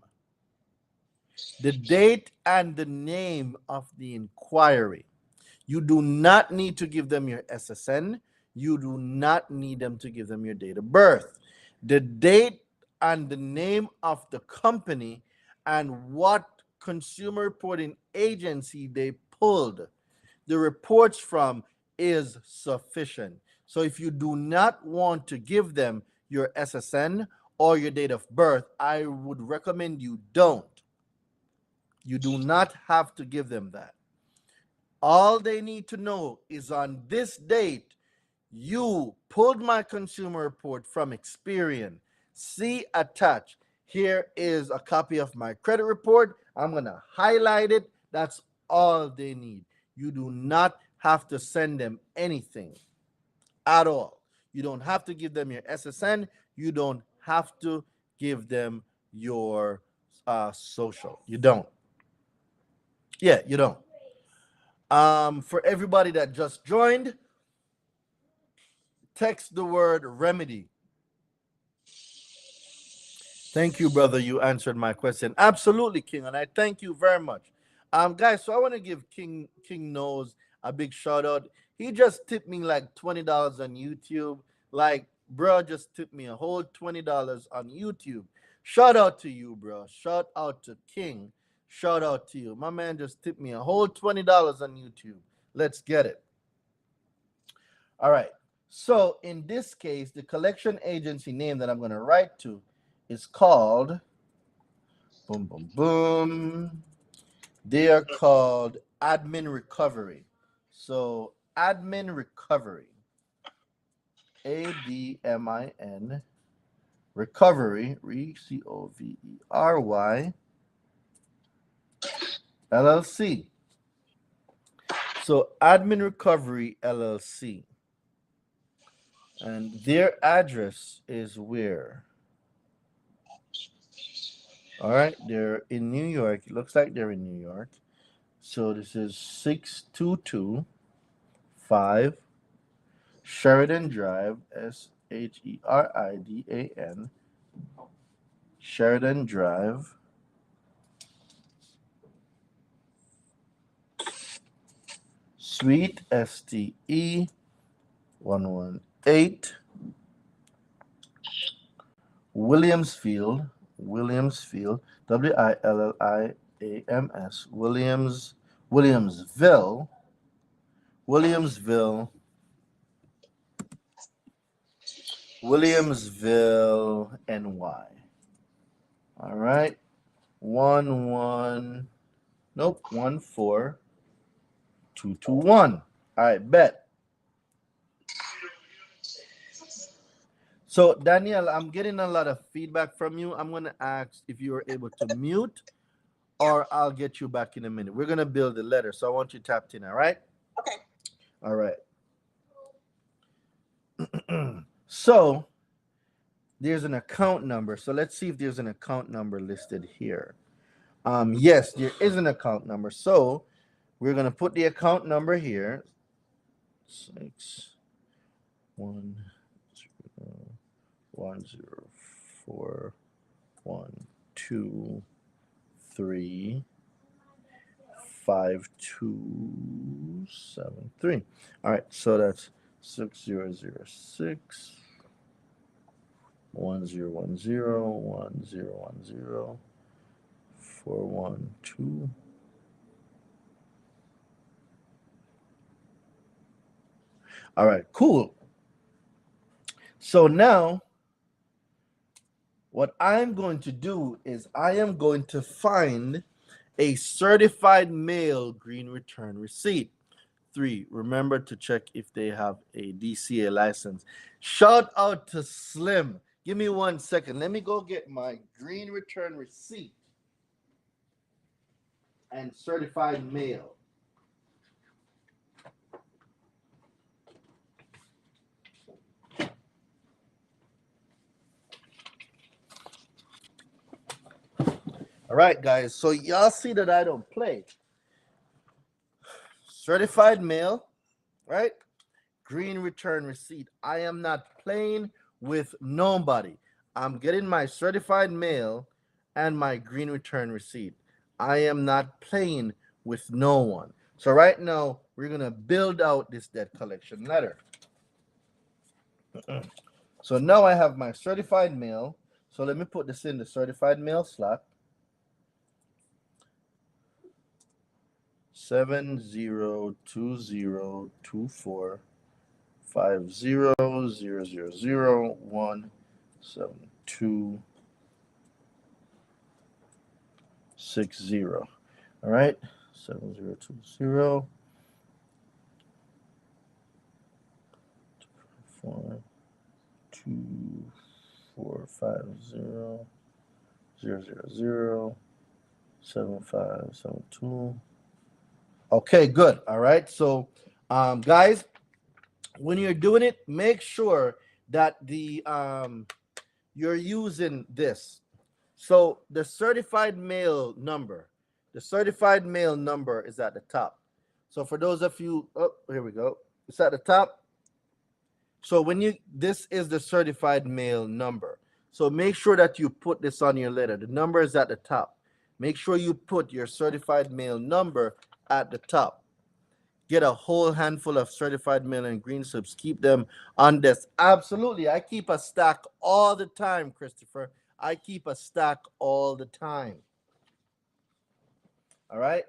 The date and the name of the inquiry. You do not need to give them your SSN. You do not need them to give them your date of birth. The date and the name of the company and what consumer reporting agency they pulled the reports from is sufficient. So if you do not want to give them your SSN or your date of birth, I would recommend you don't. You do not have to give them that. All they need to know is on this date, you pulled my consumer report from Experian. See attached. Here is a copy of my credit report. I'm going to highlight it. That's all they need. You do not have to send them anything at all. You don't have to give them your SSN. You don't have to give them your social. You don't. Yeah, you don't. For everybody that just joined, text the word remedy. Thank you, brother. You answered my question. Absolutely, King, and I thank you very much. Guys, so I want to give King Knows a big shout out. He just tipped me like $20 on YouTube. Like, bro, just tipped me a whole $20 on YouTube. Shout out to you, bro. Shout out to King. Shout out to you. My man just tipped me a whole $20 on YouTube. Let's get it. All right. So in this case, the collection agency name that I'm going to write to is called, boom, boom, boom. They are called Admin Recovery. So Admin Recovery. ADMIN, Recovery, Recovery, LLC. So Admin Recovery LLC. And their address is where? All right, they're in New York. It looks like they're in New York. So this is 6225 Sheridan Drive, Sheridan, Sheridan Drive, Suite STE 118, Williamsfield, Williamsfield, Williams, Williamsville, Williamsville, Williamsville, NY. All right, 14221. All right, bet. So Danielle, I'm getting a lot of feedback from you. I'm gonna ask if you are able to mute, or I'll get you back in a minute. We're gonna build the letter, so I want you tapped in. All right. Okay. All right. So there's an account number. So let's see if there's an account number listed here. Yes, there is an account number. So we're gonna put the account number here. 6101041235273. All right, so that's 6006 1010 412. All right, cool. So now what I'm going to do is I am going to find a certified mail green return receipt. 3, remember to check if they have a DCA license. Shout out to Slim. Give me 1 second. Let me go get my green return receipt and certified mail. All right, guys. So y'all see that I don't play. Certified mail, right? Green return receipt. I am not playing with nobody. I'm getting my certified mail and my green return receipt. I am not playing with no one. So right now, we're going to build out this debt collection letter. So now I have my certified mail. So let me put this in the certified mail slot. 7020245000017260. All right, 7020 2450007572. Okay, good. All right. So, guys, when you're doing it, make sure that the you're using this. So the certified mail number is at the top. So for those of you, oh, here we go. It's at the top. So this is the certified mail number. So make sure that you put this on your letter. The number is at the top. Make sure you put your certified mail number at the top. Get a whole handful of certified mail and green slips. Keep them on desk. Absolutely. I keep a stack all the time, Christopher. I keep a stack all the time. All right.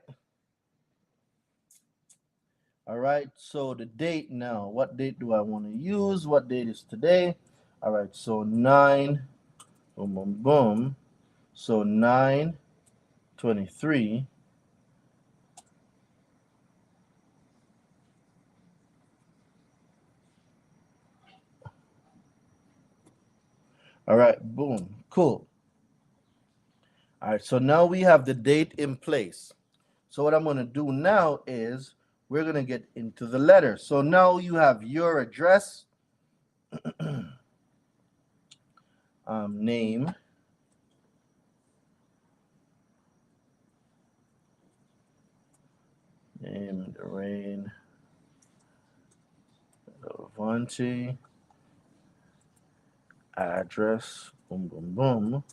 All right. So the date now. What date do I want to use? What date is today? All right. So 9. Boom, boom, boom. So 9/23. All right, boom, cool. All right, so now we have the date in place. So what I'm going to do now is we're going to get into the letter. So now you have your address, name, Lorraine, Avanti, address, boom, boom, boom.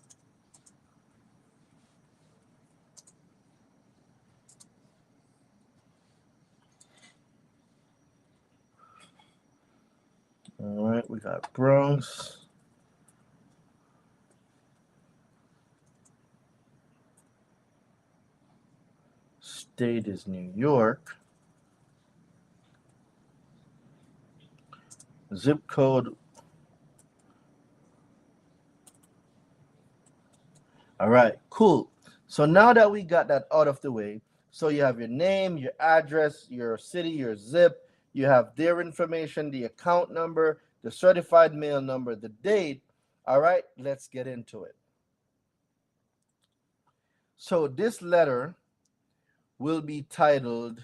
All right, we got Bronx. State is New York. Zip code. All right, cool. So now that we got that out of the way, so you have your name, your address, your city, your zip, you have their information, the account number, the certified mail number, the date. All right, let's get into it. So this letter will be titled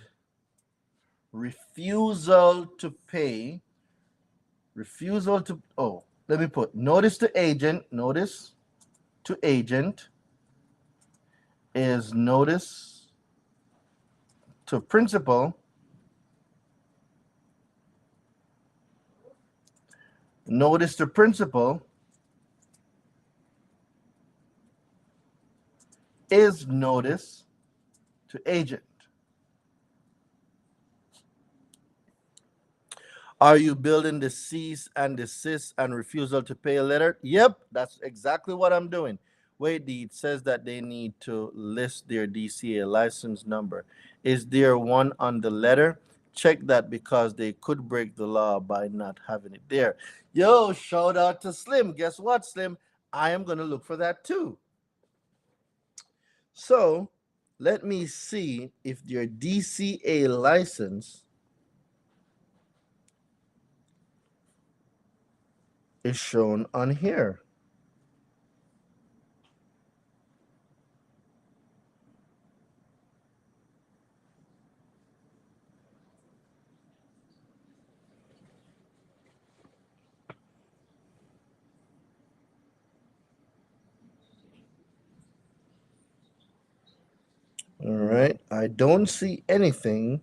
Refusal to Pay. Refusal to, oh, let me put notice to agent. Notice to agent is notice to principal. Notice to principal is notice to agent. Are you building the cease and desist and refusal to pay letter? Yep, that's exactly what I'm doing. Wait, it says that they need to list their DCA license number. Is there one on the letter? Check that because they could break the law by not having it there. Yo, shout out to Slim. Guess what, Slim? I am going to look for that too. So let me see if their DCA license is shown on here. All right, I don't see anything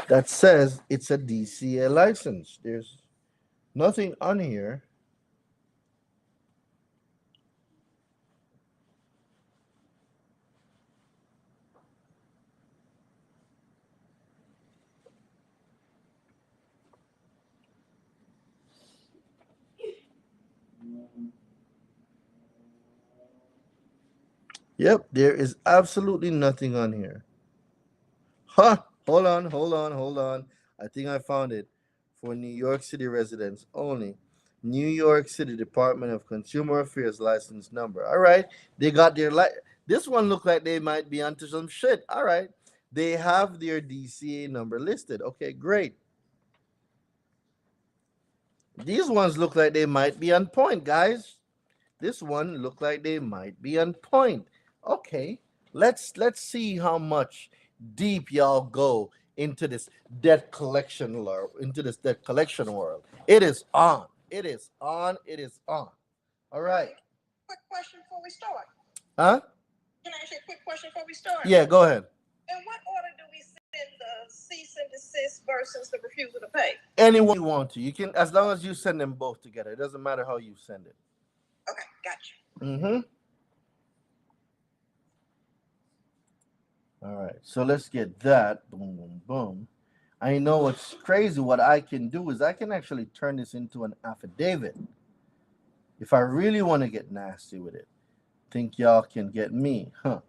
that says it's a DCA license. There's nothing on here. Yep, there is absolutely nothing on here. Huh, hold on. I think I found it. For New York City residents only. New York City Department of Consumer Affairs license number. All right, they got their this one look like they might be onto some shit. All right, they have their DCA number listed. Okay, great. These ones look like they might be on point, guys. This one look like they might be on point. Okay, let's see how much deep y'all go into this debt collection world. It is on. It is on. It is on. All right. Quick question before we start. Huh? Can I ask you a quick question before we start? Yeah, go ahead. In what order do we send the cease and desist versus the refusal to pay? Anyone you want to. You can, as long as you send them both together. It doesn't matter how you send it. Okay, gotcha. Mm-hmm. All right, so let's get that. Boom, boom, boom. I know what's crazy. What I can do is I can actually turn this into an affidavit. If I really want to get nasty with it, think y'all can get me, huh?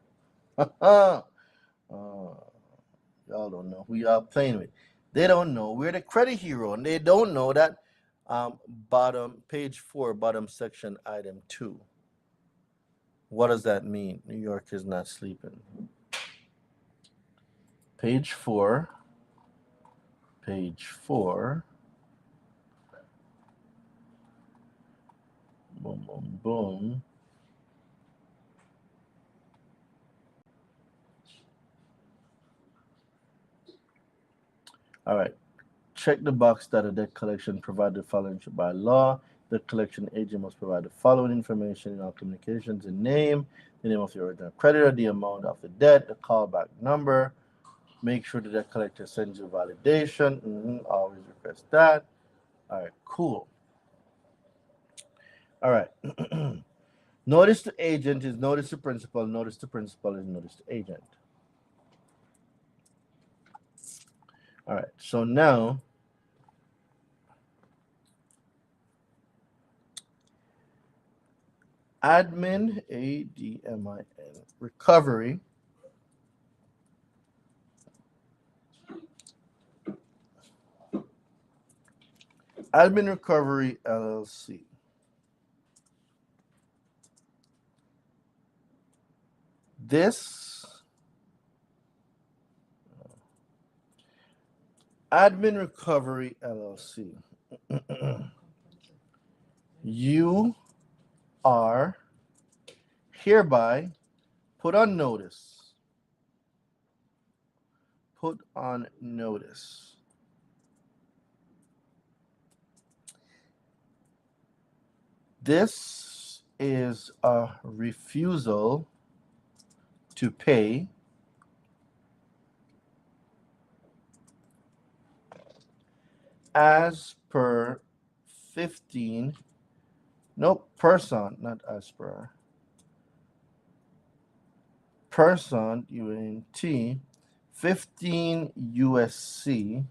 Y'all don't know who y'all playing with. They don't know we're the credit hero, and they don't know that bottom page 4, bottom section, item 2. What does that mean? New York is not sleeping. Page 4. Boom, boom, boom. All right. Check the box that a debt collection provided the following by law. The collection agent must provide the following information in all communications: the name of the original creditor, the amount of the debt, the callback number. Make sure the debt collector sends you validation. Always request that. All right, cool. All right. Notice to agent is notice to principal. Notice to principal is notice to agent. All right. So now, admin, ADMIN, recovery. Admin Recovery LLC. This Admin Recovery LLC. You are hereby put on notice. Put on notice. This is a refusal to pay as per 15, nope, person, not as per, person, UNT, 15 USC,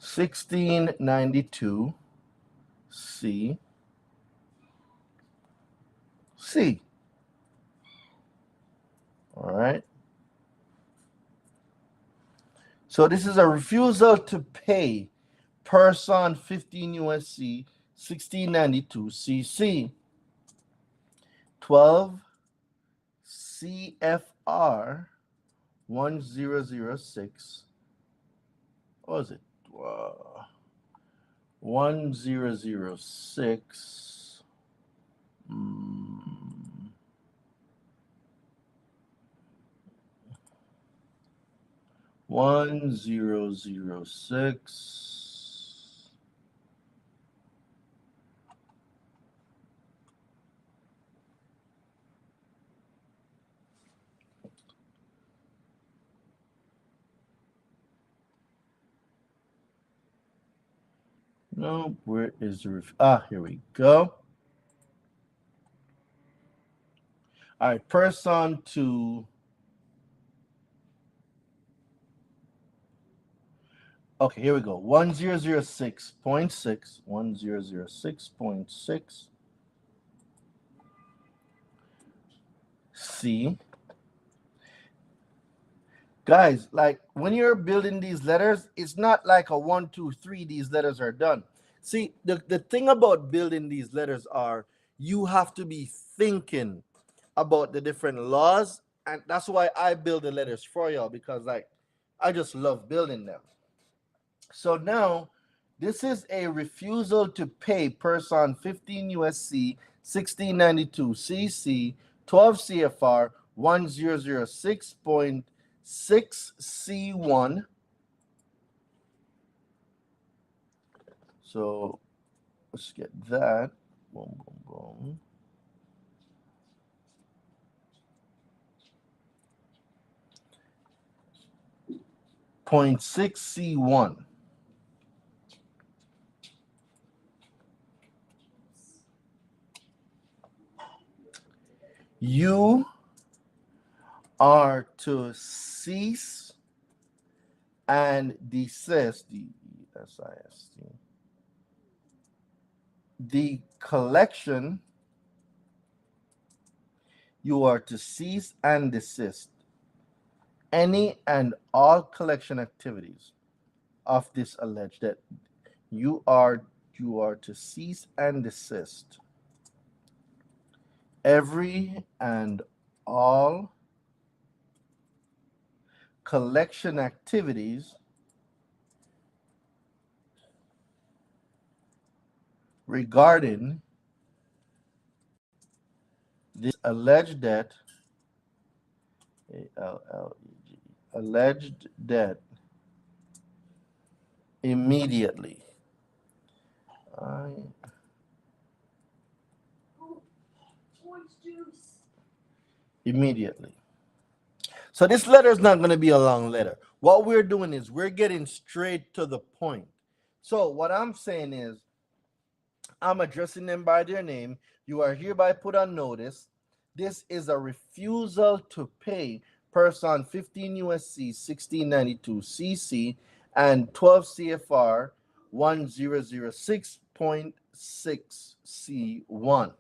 $16.92 C. All right. So this is a refusal to pay person 15 USC 1692 CC 12 CFR 1006. What was it? 1006. 1006. No, where is the here we go. All right, person to okay, here we go. 1006.6 1006.6 C. Guys, like when you're building these letters, it's not like a 1, 2, 3, these letters are done. See, the thing about building these letters are you have to be thinking about the different laws, and that's why I build the letters for y'all, because like I just love building them. So now this is a refusal to pay person 15 USC 1692 CC 12 CFR 1006.6 C1. So let's get that. Boom, boom, boom. .6 C1. You are to cease and desist, DESIST, the collection. You are to cease and desist any and all collection activities of this alleged debt. You are to cease and desist every and all collection activities regarding this alleged debt, A-L-L-E-G, alleged debt immediately. Immediately. So this letter is not going to be a long letter. What we're doing is we're getting straight to the point. So what I'm saying is I'm addressing them by their name. You are hereby put on notice. This is a refusal to pay person 15 USC 1692 CC and 12 CFR 1006.6 C1.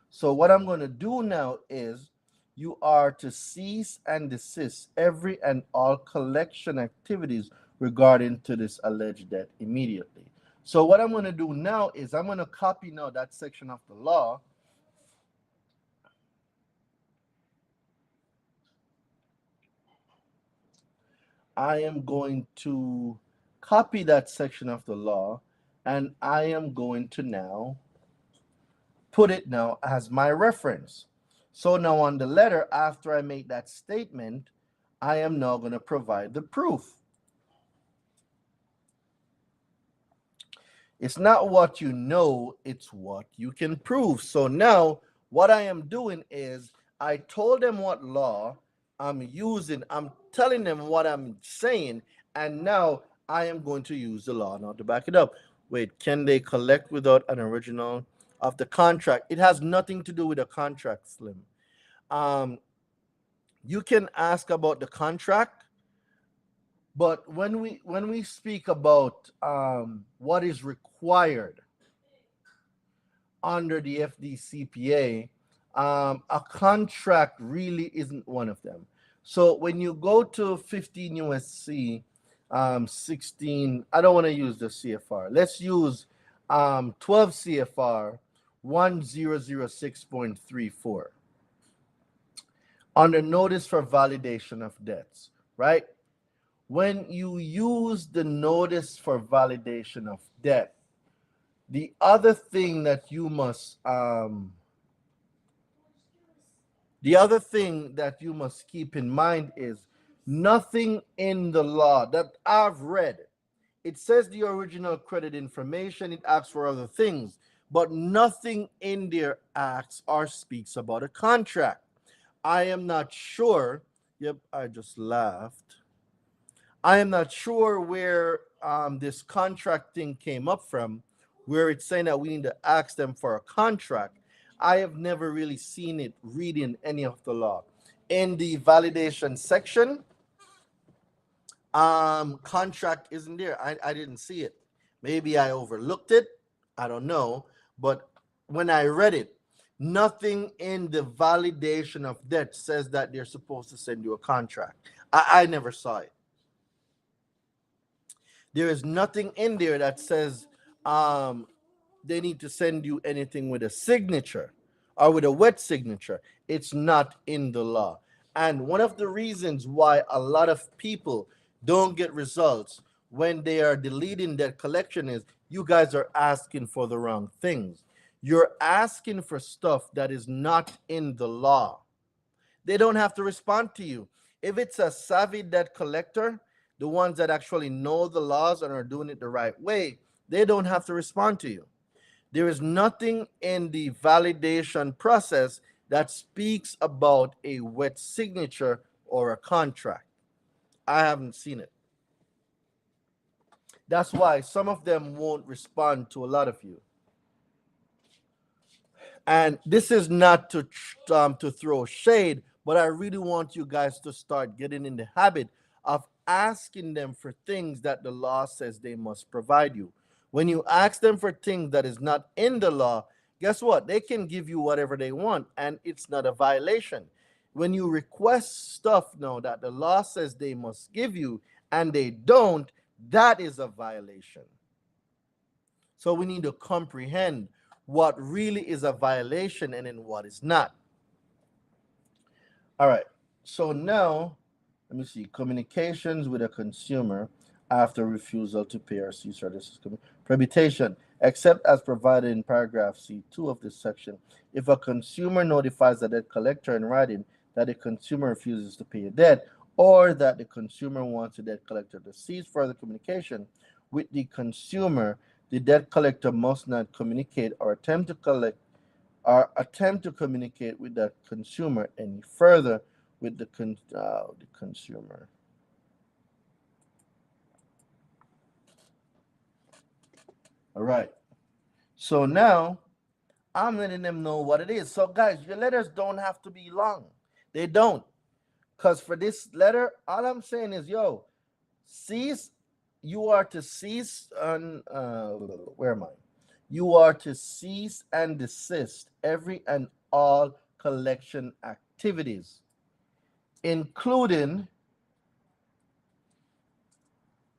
So what I'm going to do now is you are to cease and desist every and all collection activities regarding to this alleged debt immediately. So what I'm going to do now is I'm going to copy now that section of the law. I am going to copy that section of the law, and I am going to now put it now as my reference. So now on the letter, after I make that statement, I am now going to provide the proof. It's not what you know, it's what you can prove. So now what I am doing is I told them what law I'm using. I'm telling them what I'm saying, and now I am going to use the law now to back it up. Wait, can they collect without an original of the contract? It has nothing to do with a contract, Slim. You can ask about the contract, but when we speak about what is required under the FDCPA, a contract really isn't one of them. So when you go to 15 USC 16, I don't want to use the CFR. Let's use 12 CFR 1006.34 under notice for validation of debts, right? When you use the notice for validation of debt, the other thing that you must keep in mind is nothing in the law that I've read. It says the original credit information, it asks for other things, but nothing in there asks or speaks about a contract. I am not sure. Yep, I just laughed. I am not sure where this contract thing came up from, where it's saying that we need to ask them for a contract. I have never really seen it reading any of the law. In the validation section, contract isn't there. I didn't see it. Maybe I overlooked it. I don't know. But when I read it, nothing in the validation of debt says that they're supposed to send you a contract. I never saw it. There is nothing in there that says they need to send you anything with a signature or with a wet signature. It's not in the law. And one of the reasons why a lot of people don't get results when they are deleting debt collection is you guys are asking for the wrong things. You're asking for stuff that is not in the law. They don't have to respond to you. If it's a savvy debt collector, the ones that actually know the laws and are doing it the right way, they don't have to respond to you. There is nothing in the validation process that speaks about a wet signature or a contract. I haven't seen it. That's why some of them won't respond to a lot of you. And this is not to throw shade, but I really want you guys to start getting in the habit of asking them for things that the law says they must provide you. When you ask them for things that is not in the law, guess what? They can give you whatever they want, and it's not a violation. When you request stuff now that the law says they must give you and they don't, that is a violation. So we need to comprehend what really is a violation and then what is not. All right. So now, let me see. Communications with a consumer. after refusal to pay or cease or desist. Prohibition, except as provided in paragraph C2 of this section. If a consumer notifies the debt collector in writing that the consumer refuses to pay a debt, or that the consumer wants the debt collector to cease further communication with the consumer, the debt collector must not communicate or attempt to communicate with that consumer any further with the consumer. All right. So now I'm letting them know what it is. So guys, your letters don't have to be long. They don't. Because for this letter, all I'm saying is, yo, cease, you are to cease on, where am I? You are to cease and desist every and all collection activities, including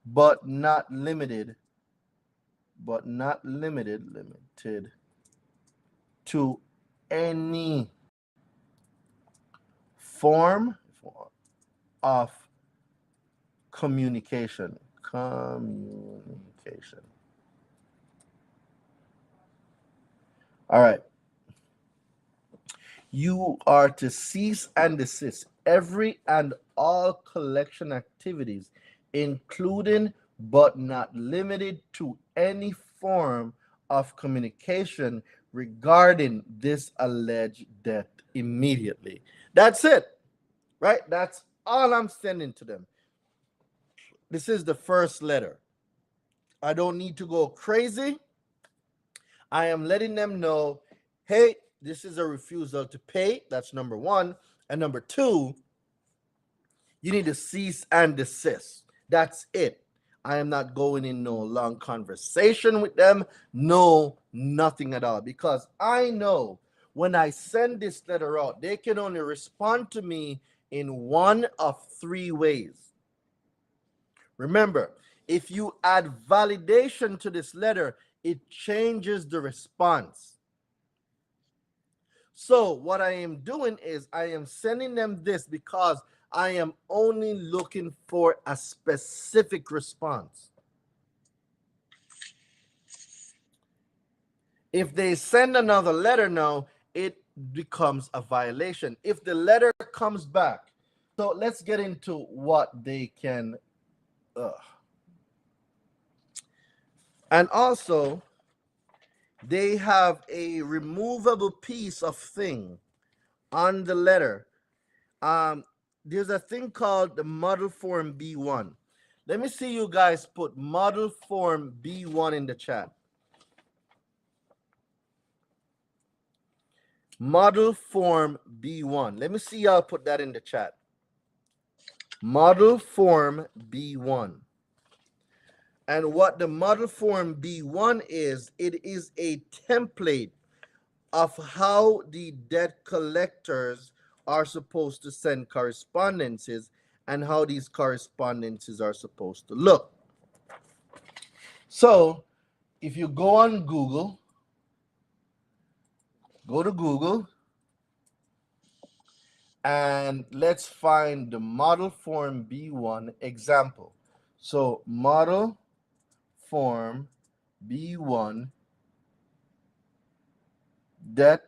but not limited to any form of communication. All right. You are to cease and desist every and all collection activities, including but not limited to any form of communication regarding this alleged debt immediately. That's it, right? That's all I'm sending to them. This is the first letter. I don't need to go crazy. I am letting them know, hey, this is a refusal to pay. That's number one. And number two, you need to cease and desist. That's it. I am not going in no long conversation with them. No, nothing at all. Because I know when I send this letter out, they can only respond to me in one of three ways. Remember, if you add validation to this letter, it changes the response. So what I am doing is I am sending them this because I am only looking for a specific response. If they send another letter now, it becomes a violation. If the letter comes back, so let's get into what they can. And also, they have a removable piece of thing on the letter. There's a thing called the model form B1. Let me see you guys put model form B1 in the chat. Model form B1. Let me see y'all put that in the chat. Model form B1. And what the model form B1 is, it is a template of how the debt collectors are supposed to send correspondences and how these correspondences are supposed to look. So if you go on Google, go to Google, and let's find the model form B1 example. So model form B1 debt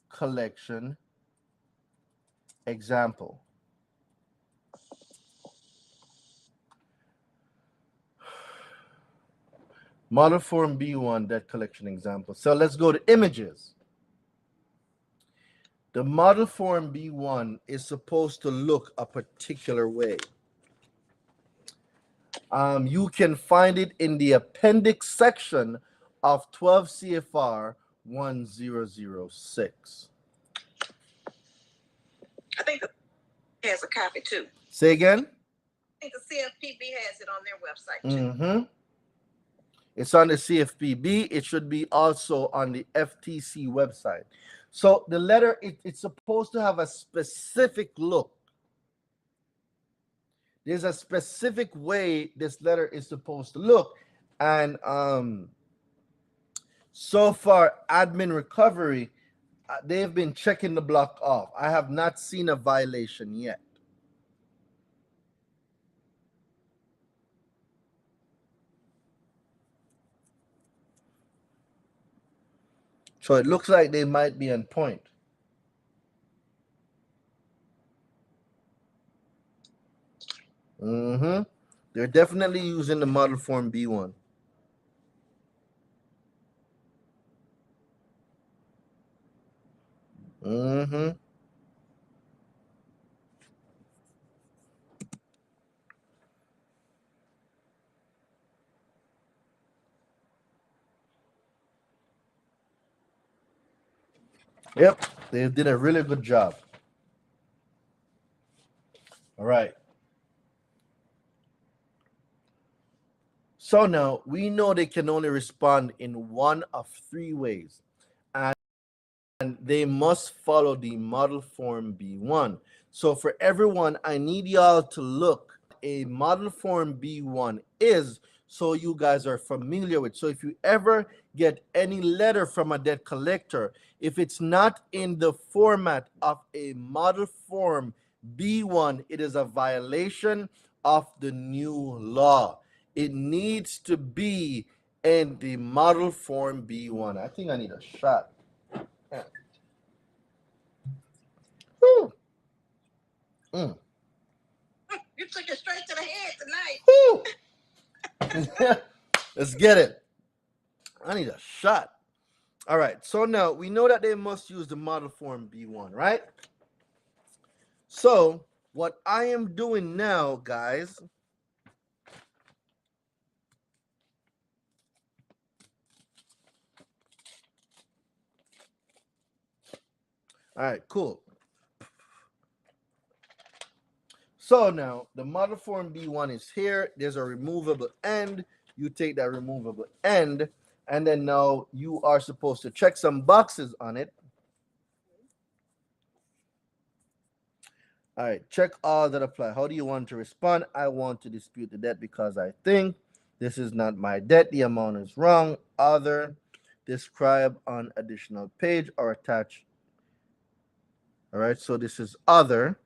collection example. Model form B1 debt collection example. So let's go to images. The model form B1 is supposed to look a particular way. You can find it in the appendix section of 12 CFR 1006. I think it has a copy too. Say again? I think the CFPB has it on their website too. It's on the CFPB. It should be also on the FTC website. So the letter, it's supposed to have a specific look. There's a specific way this letter is supposed to look. And so far, admin recovery, they've been checking the block off. I have not seen a violation yet. So it looks like they might be on point. They're definitely using the model form B1. Yep, they did a really good job. All right. So now we know they can only respond in one of three ways, and they must follow the model form B1. So for everyone, I need y'all to look a model form B1 is, so you guys are familiar with. So if you ever get any letter from a debt collector, if it's not in the format of a model form B1, it is a violation of the new law. It needs to be in the model form B1. I think I need a shot. Yeah. Woo. You took it straight to the head tonight. Let's get it. I need a shot. All right. So now we know that they must use the model form B1, right? So what I am doing now, guys, all right, cool. So now the model form B1 is here. There's a removable end. You take that removable end, and then now you are supposed to check some boxes on it. All right, check all that apply. How do you want to respond? I want to dispute the debt because I think this is not my debt. The amount is wrong. Other, describe on additional page or attach. All right, so this is other.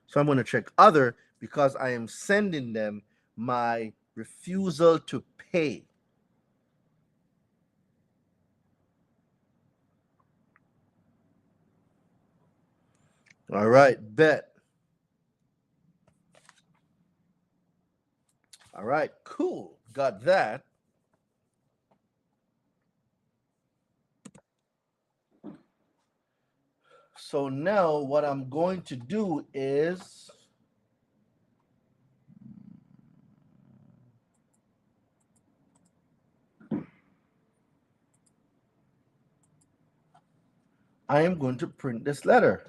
So I'm going to check other because I am sending them my refusal to pay. All right, bet. All right, cool. Got that. So now what I'm going to do is I am going to print this letter.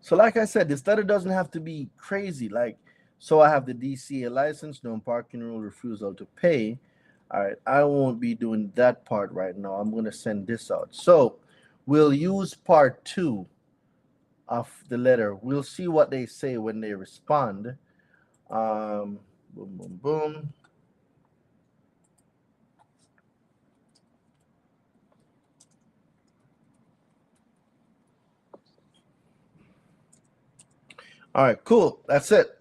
So like I said, this letter doesn't have to be crazy. Like, so I have the DCA license, no parking rule, refusal to pay. All right, I won't be doing that part right now. I'm going to send this out. So we'll use part 2 of the letter. We'll see what they say when they respond. Boom, boom, boom. All right, cool. That's it.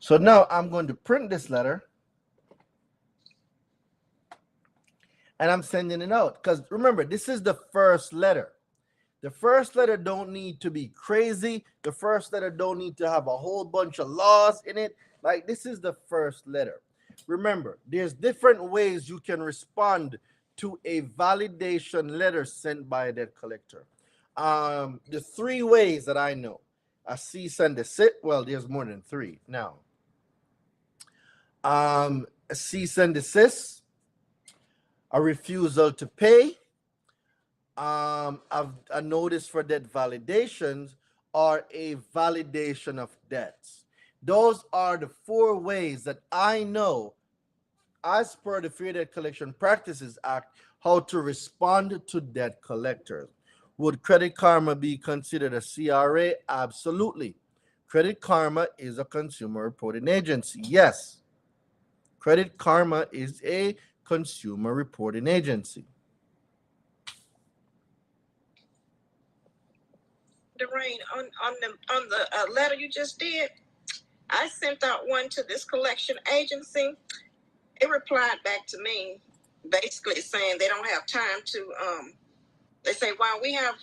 So now I'm going to print this letter. And I'm sending it out. Because remember, this is the first letter. The first letter don't need to be crazy. The first letter don't need to have a whole bunch of laws in it. Like, this is the first letter. Remember, there's different ways you can respond to a validation letter sent by a debt collector. The 3 ways that I know. A cease and desist. Well, there's more than 3 now. A cease and desist, a refusal to pay, a notice for debt validations, or a validation of debts. Those are the 4 ways that I know, as per the Fair Debt Collection Practices Act, how to respond to debt collectors. Would Credit Karma be considered a CRA? Absolutely. Credit Karma is a consumer reporting agency. Yes. Credit Karma is a consumer reporting agency. Derain, on the letter you just did, I sent out one to this collection agency. It replied back to me, basically saying they don't have time to. They say while we have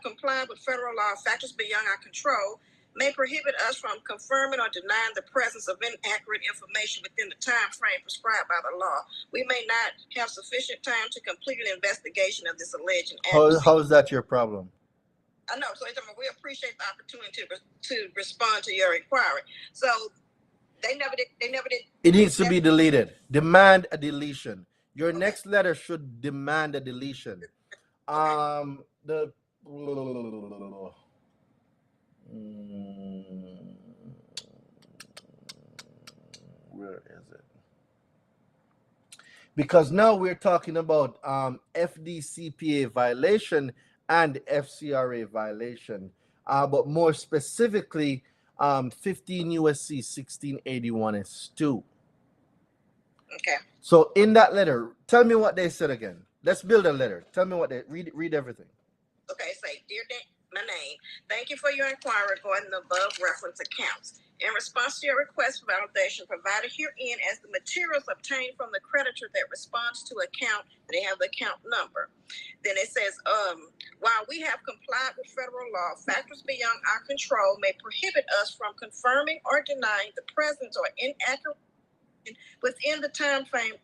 complied with federal law, factors beyond our control may prohibit us from confirming or denying the presence of inaccurate information within the time frame prescribed by the law. We may not have sufficient time to complete an investigation of this alleged inaccuracy. How is that your problem? I know. So we appreciate the opportunity to respond to your inquiry. So they never did. It needs to be deleted. Demand a deletion. Your next letter should demand a deletion. The where is it? Because now we're talking about FDCPA violation and FCRA violation, but more specifically, 15 USC 1681 S2. Okay. So in that letter, tell me what they said again. Let's build a letter. Tell me what they read everything. Okay, say, dear my name, thank you for your inquiry regarding the above reference accounts. In response to your request for validation provided herein as the materials obtained from the creditor that responds to account, they have the account number. Then it says, while we have complied with federal law, factors beyond our control may prohibit us from confirming or denying the presence or inaccuracy within the time frame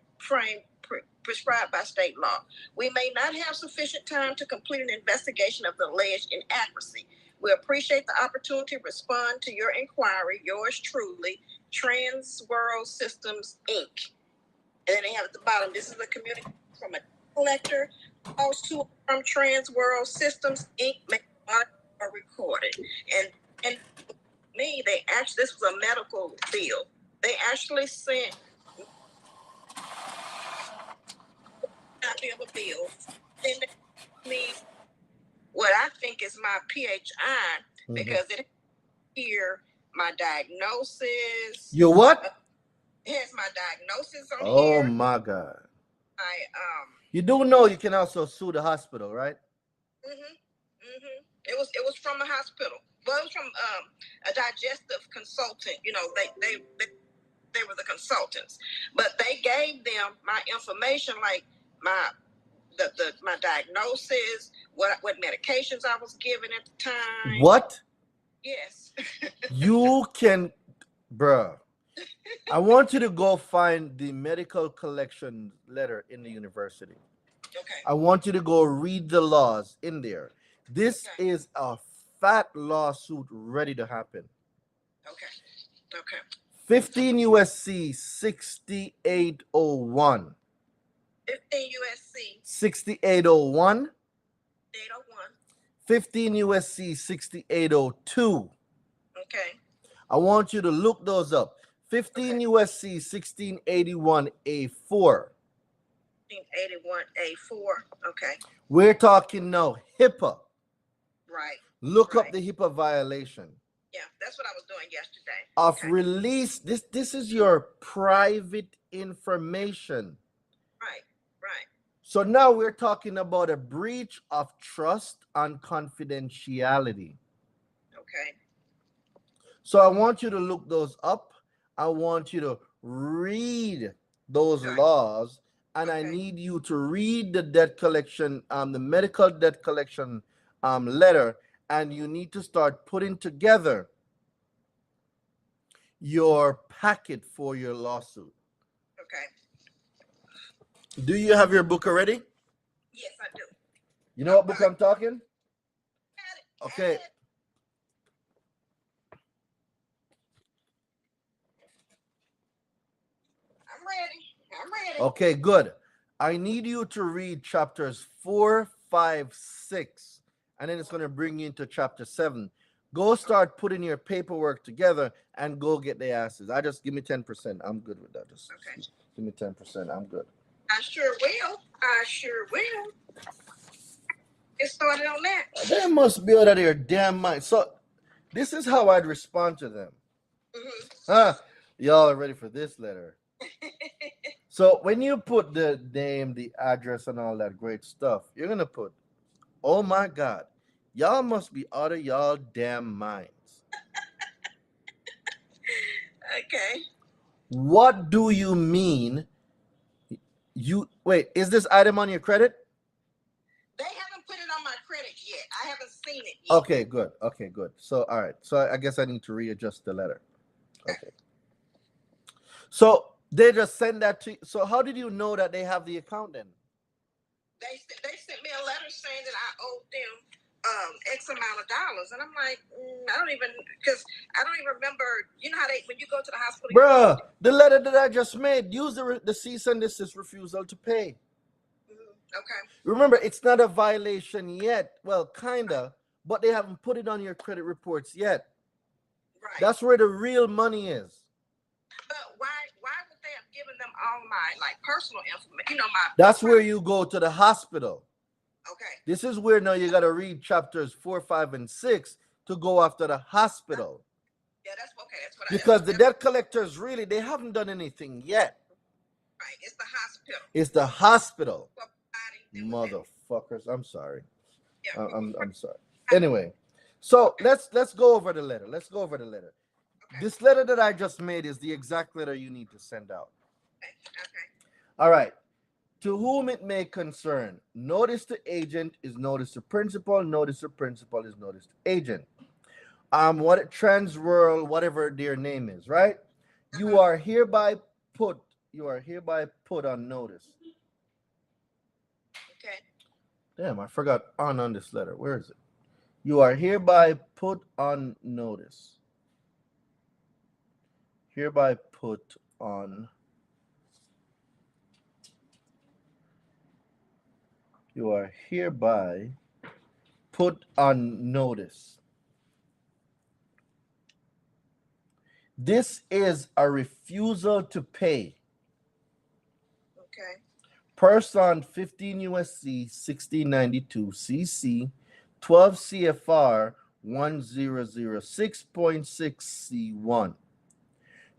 prescribed by state law. We may not have sufficient time to complete an investigation of the alleged inaccuracy. We appreciate the opportunity to respond to your inquiry. Yours truly, Trans World Systems, Inc. And then they have at the bottom, this is a communication from a collector. Those two from Trans World Systems, Inc. are recorded. And me, this was a medical bill. They actually sent copy of a bill. Then me what I think is my PHI because it here my diagnosis. Your what? It has my diagnosis on Oh here. my God. I You do know you can also sue the hospital, right? It was from a hospital. Well, it was from a digestive consultant. You know, they were the consultants, but they gave them my information, like my diagnosis, what medications I was given at the time. What? Yes. You can, bruh. I want you to go find the medical collection letter in the university. Okay. I want you to go read the laws in there. This is a fat lawsuit ready to happen. Okay. 15 USC 6801. 15 USC 6801. 801. 15 USC 6802. Okay. I want you to look those up. 15 USC 1681 A4. 1681 A4. Okay. We're talking now HIPAA. Right. Look up the HIPAA violation. Yeah, that's what I was doing yesterday. Of release. This is your private information. Right. So now we're talking about a breach of trust and confidentiality. Okay. So I want you to look those up. I want you to read those laws, and I need you to read the debt collection, the medical debt collection letter, and you need to start putting together your packet for your lawsuit. Okay. Do you have your book already? Yes, I do. You know what book I'm talking? Okay. I'm ready. Okay, good. I need you to read chapters 4, 5, 6, and then it's going to bring you into chapter 7. Go start putting your paperwork together and go get the asses. Give me 10%. I'm good with that. Just give me 10%. I'm good. I sure will. Get started on that. They must be out of their damn mind. So this is how I'd respond to them. Y'all are ready for this letter. So when you put the name, the address, and all that great stuff, you're going to put, oh my God, Y'all must be out of y'all damn minds. Okay. What do you mean? You wait, is this item on your credit? They haven't put it on my credit yet. I haven't seen it yet. Okay, good. Okay, good. So, all right. So, I guess I need to readjust the letter. Okay. So, they just send that to you. So, how did you know that they have the account then? They sent me a letter saying that I owed them X amount of dollars, and I'm like, I don't even remember. You know how when you go to the hospital, Bruh, the letter that I just made, use the cease and desist refusal to pay. Okay. Remember, it's not a violation yet. Well, kinda, but they haven't put it on your credit reports yet. Right. That's where the real money is. But why would they have given them all my personal information? You know, That's where you go to the hospital. Okay. This is where now you gotta read chapters 4, 5, and 6 to go after the hospital. Yeah, that's okay. That's what because the debt collectors really they haven't done anything yet. Right. It's the hospital. It's the hospital. Motherfuckers. I'm sorry. Yeah. I'm sorry. Anyway, so let's go over the letter. Let's go over the letter. Okay. This letter that I just made is the exact letter you need to send out. Okay. All right. To whom it may concern, notice to agent is notice to principal, notice to principal is notice to agent. What Transworld, whatever their name is, right? You are hereby put on notice. Okay. Damn, I forgot on this letter. Where is it? You are hereby put on notice. Hereby put on. You are hereby put on notice. This is a refusal to pay. Okay. Person 15 USC 1692 CC 12 CFR 1006.6 C1.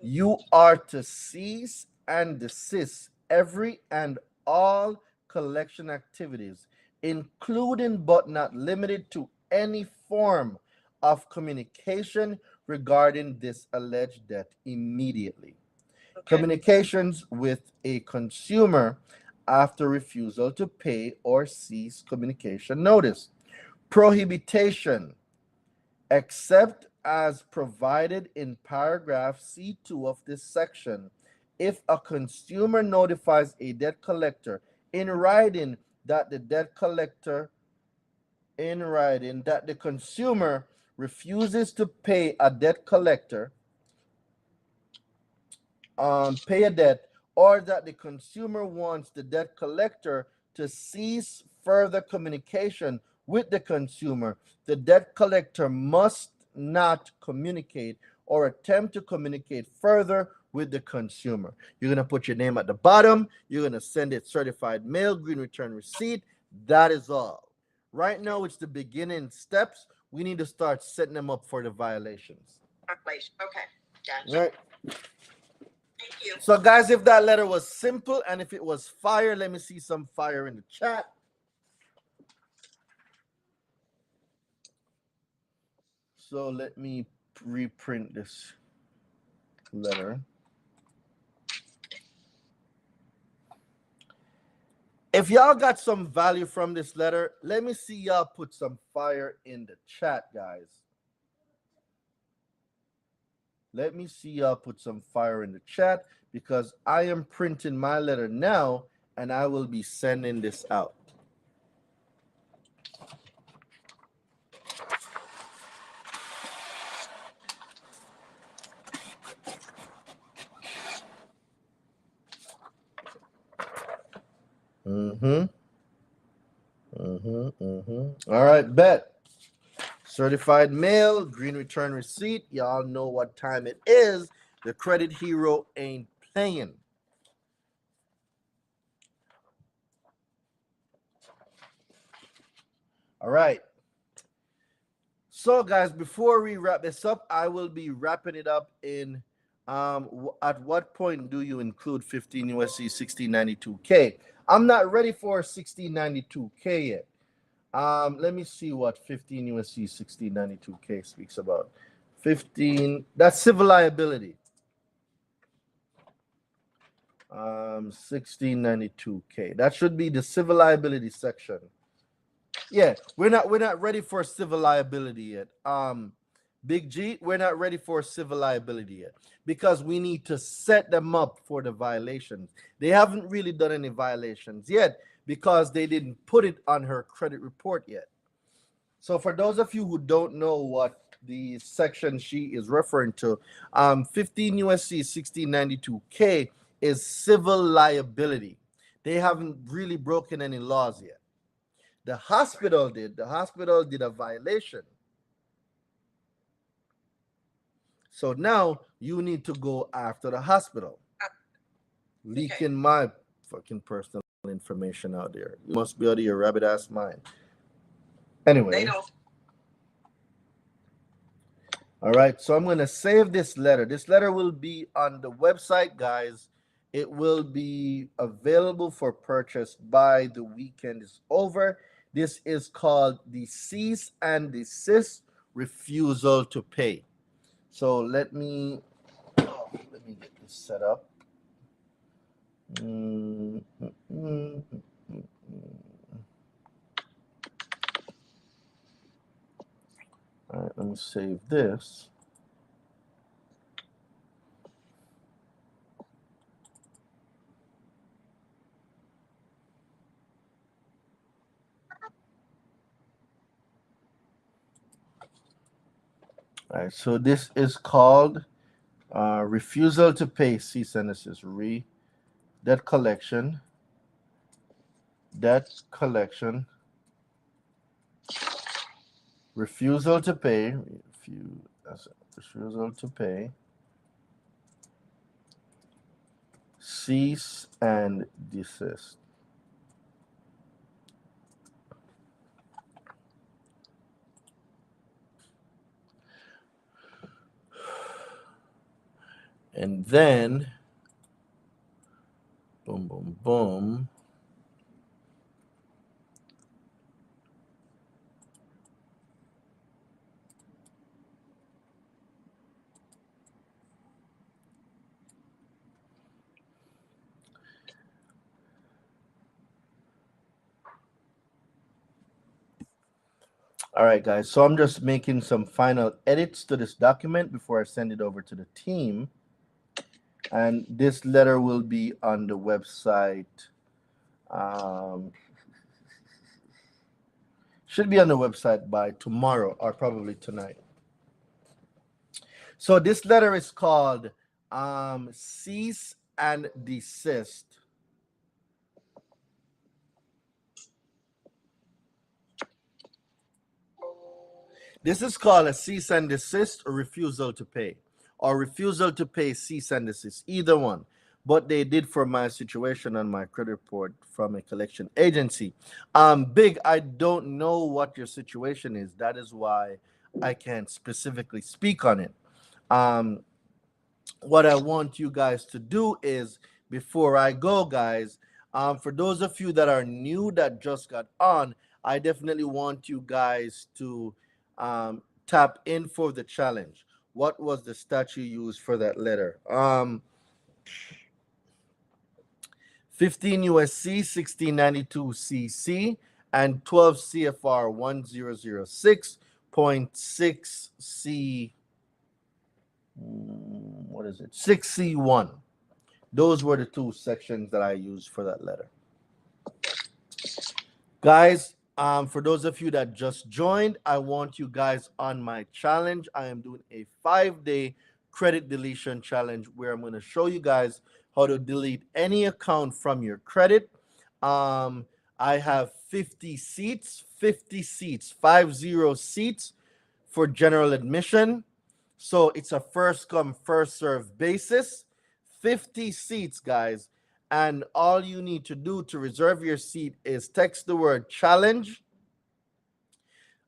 You are to cease and desist every and all collection activities, including but not limited to any form of communication regarding this alleged debt immediately. Okay. Communications with a consumer after refusal to pay or cease communication notice. Prohibition, except as provided in paragraph C2 of this section, if a consumer notifies a debt collector in writing that the consumer refuses to pay a debt collector, pay a debt, or that the consumer wants the debt collector to cease further communication with the consumer, the debt collector must not communicate or attempt to communicate further with the consumer. You're going to put your name at the bottom. You're going to send it certified mail, green return receipt. That is all. Right now, it's the beginning steps. We need to start setting them up for the violations. Okay. Gotcha. Right. Thank you. So, guys, if that letter was simple and if it was fire, let me see some fire in the chat. So, let me reprint this letter. If y'all got some value from this letter, let me see y'all put some fire in the chat, guys. Let me see y'all put some fire in the chat because I am printing my letter now and I will be sending this out. All right, bet. Certified mail, green return receipt. Y'all know what time it is. The credit hero ain't playing. All right. So, guys, before we wrap this up, I will be wrapping it up in at what point do you include 15 USC 1692K? I'm not ready for 1692K yet. Let me see what 15 USC 1692K speaks about. 15, that's civil liability. 1692K. That should be the civil liability section. Yeah, we're not ready for civil liability yet. Big G, we're not ready for civil liability yet because we need to set them up for the violations. They haven't really done any violations yet because they didn't put it on her credit report yet. So for those of you who don't know what the section she is referring to, 15 USC 1692K is civil liability. They haven't really broken any laws yet. The hospital did. The hospital did a violation. So now you need to go after the hospital. Leaking my fucking personal information out there. You must be out of your rabbit ass mind. Anyway. All right, so I'm going to save this letter. This letter will be on the website, guys. It will be available for purchase by the weekend is over. This is called the cease and desist refusal to pay. So let me get this set up. All right, let me save this. All right, so this is called refusal to pay, cease and desist, debt collection, refusal to pay, refusal to pay, cease and desist. And then, boom, boom, boom. All right, guys. So I'm just making some final edits to this document before I send it over to the team. And this letter will be on the website. Should be on the website by tomorrow or probably tonight. So this letter is called cease and desist. This is called a cease and desist or refusal to pay, or refusal to pay, cease and desist, either one. But they did for my situation on my credit report from a collection agency. Big, I don't know what your situation is. That is why I can't specifically speak on it. What I want you guys to do is, before I go, guys, for those of you that are new that just got on, I definitely want you guys to tap in for the challenge. What was the stat you used for that letter? 15 USC 1692 CC and 12 CFR 1006.6 C. What is it? 6C1. Those were the two sections that I used for that letter. Guys, for those of you that just joined, I want you guys on my challenge. I am doing a 5-day credit deletion challenge where I'm going to show you guys how to delete any account from your credit. I have 50 seats, 50 seats for general admission. So it's a first come, first serve basis. 50 seats, guys. And all you need to do to reserve your seat is text the word challenge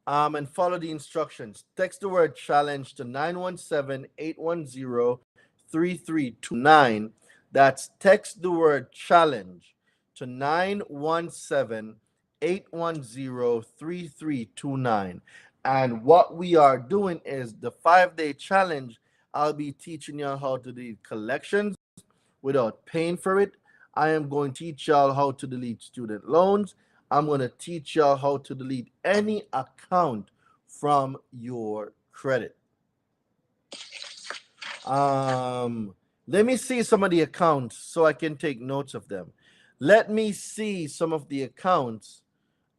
and follow the instructions. Text the word challenge to 917-810-3329. That's text the word challenge to 917-810-3329. 810-3329. And what we are doing is the 5-day challenge. I'll be teaching you how to delete collections without paying for it. I am going to teach y'all how to delete student loans. I'm going to teach y'all how to delete any account from your credit. Let me see some of the accounts so I can take notes of them. Let me see some of the accounts.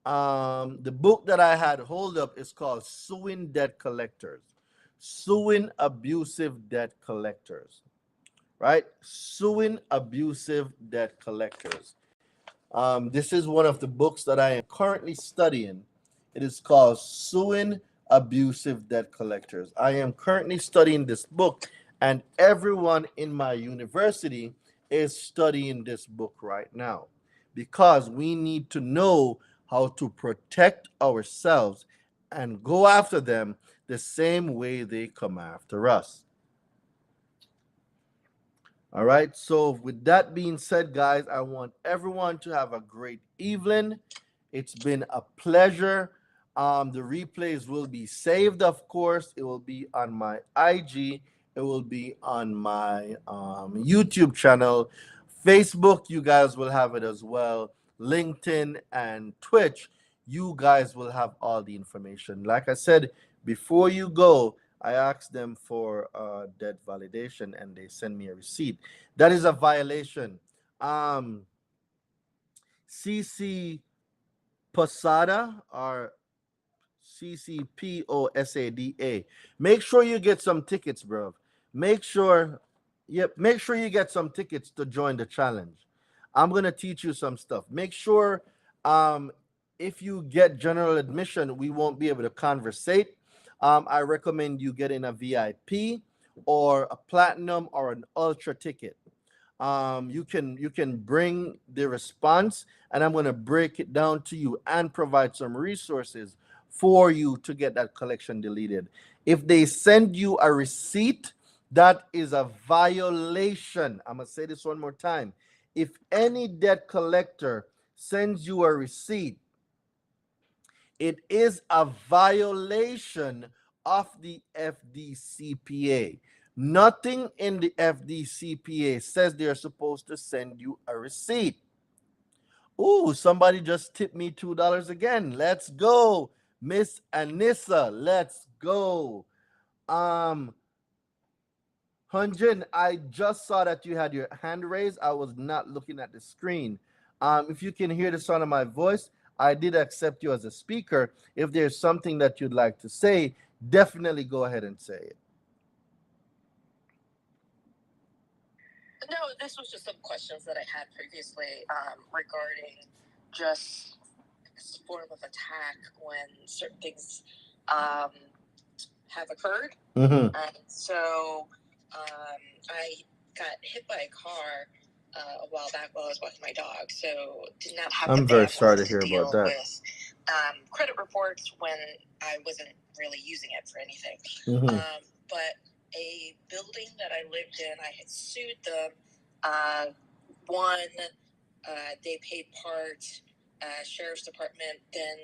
The book that I had hold up is called Suing Debt Collectors. Suing Abusive Debt Collectors. Right? Suing Abusive Debt Collectors. This is one of the books that I am currently studying. It is called Suing Abusive Debt Collectors. I am currently studying this book, and everyone in my university is studying this book right now because we need to know how to protect ourselves and go after them the same way they come after us. All right. So with that being said, guys, I want everyone to have a great evening. It's been a pleasure. The replays will be saved, of course. It will be on my IG. It will be on my YouTube channel. Facebook, you guys will have it as well. LinkedIn and Twitch, you guys will have all the information. Like I said, before you go, I asked them for debt validation and they send me a receipt. That is a violation. CC Posada or CCPOSADA. Make sure you get some tickets, bro. Make sure you get some tickets to join the challenge. I'm gonna teach you some stuff. Make sure if you get general admission, we won't be able to conversate. I recommend you getting a VIP or a platinum or an ultra ticket. You can bring the response, and I'm going to break it down to you and provide some resources for you to get that collection deleted. If they send you a receipt, that is a violation. I'm going to say this one more time. If any debt collector sends you a receipt, it is a violation of the FDCPA. Nothing in the FDCPA says they're supposed to send you a receipt. Ooh, somebody just tipped me $2 again. Let's go, Miss Anissa. Let's go. Hunjin, I just saw that you had your hand raised. I was not looking at the screen. If you can hear the sound of my voice, I did accept you as a speaker. If there's something that you'd like to say, definitely go ahead and say it. No, this was just some questions that I had previously regarding just this form of attack when certain things have occurred. Mm-hmm. And so I got hit by a car a while back while I was walking my dog, so did not have I'm the very bandwidth sorry to to hear deal about that. with credit reports when I wasn't really using it for anything. Mm-hmm. But a building that I lived in, I had sued them. They paid part. Sheriff's Department then,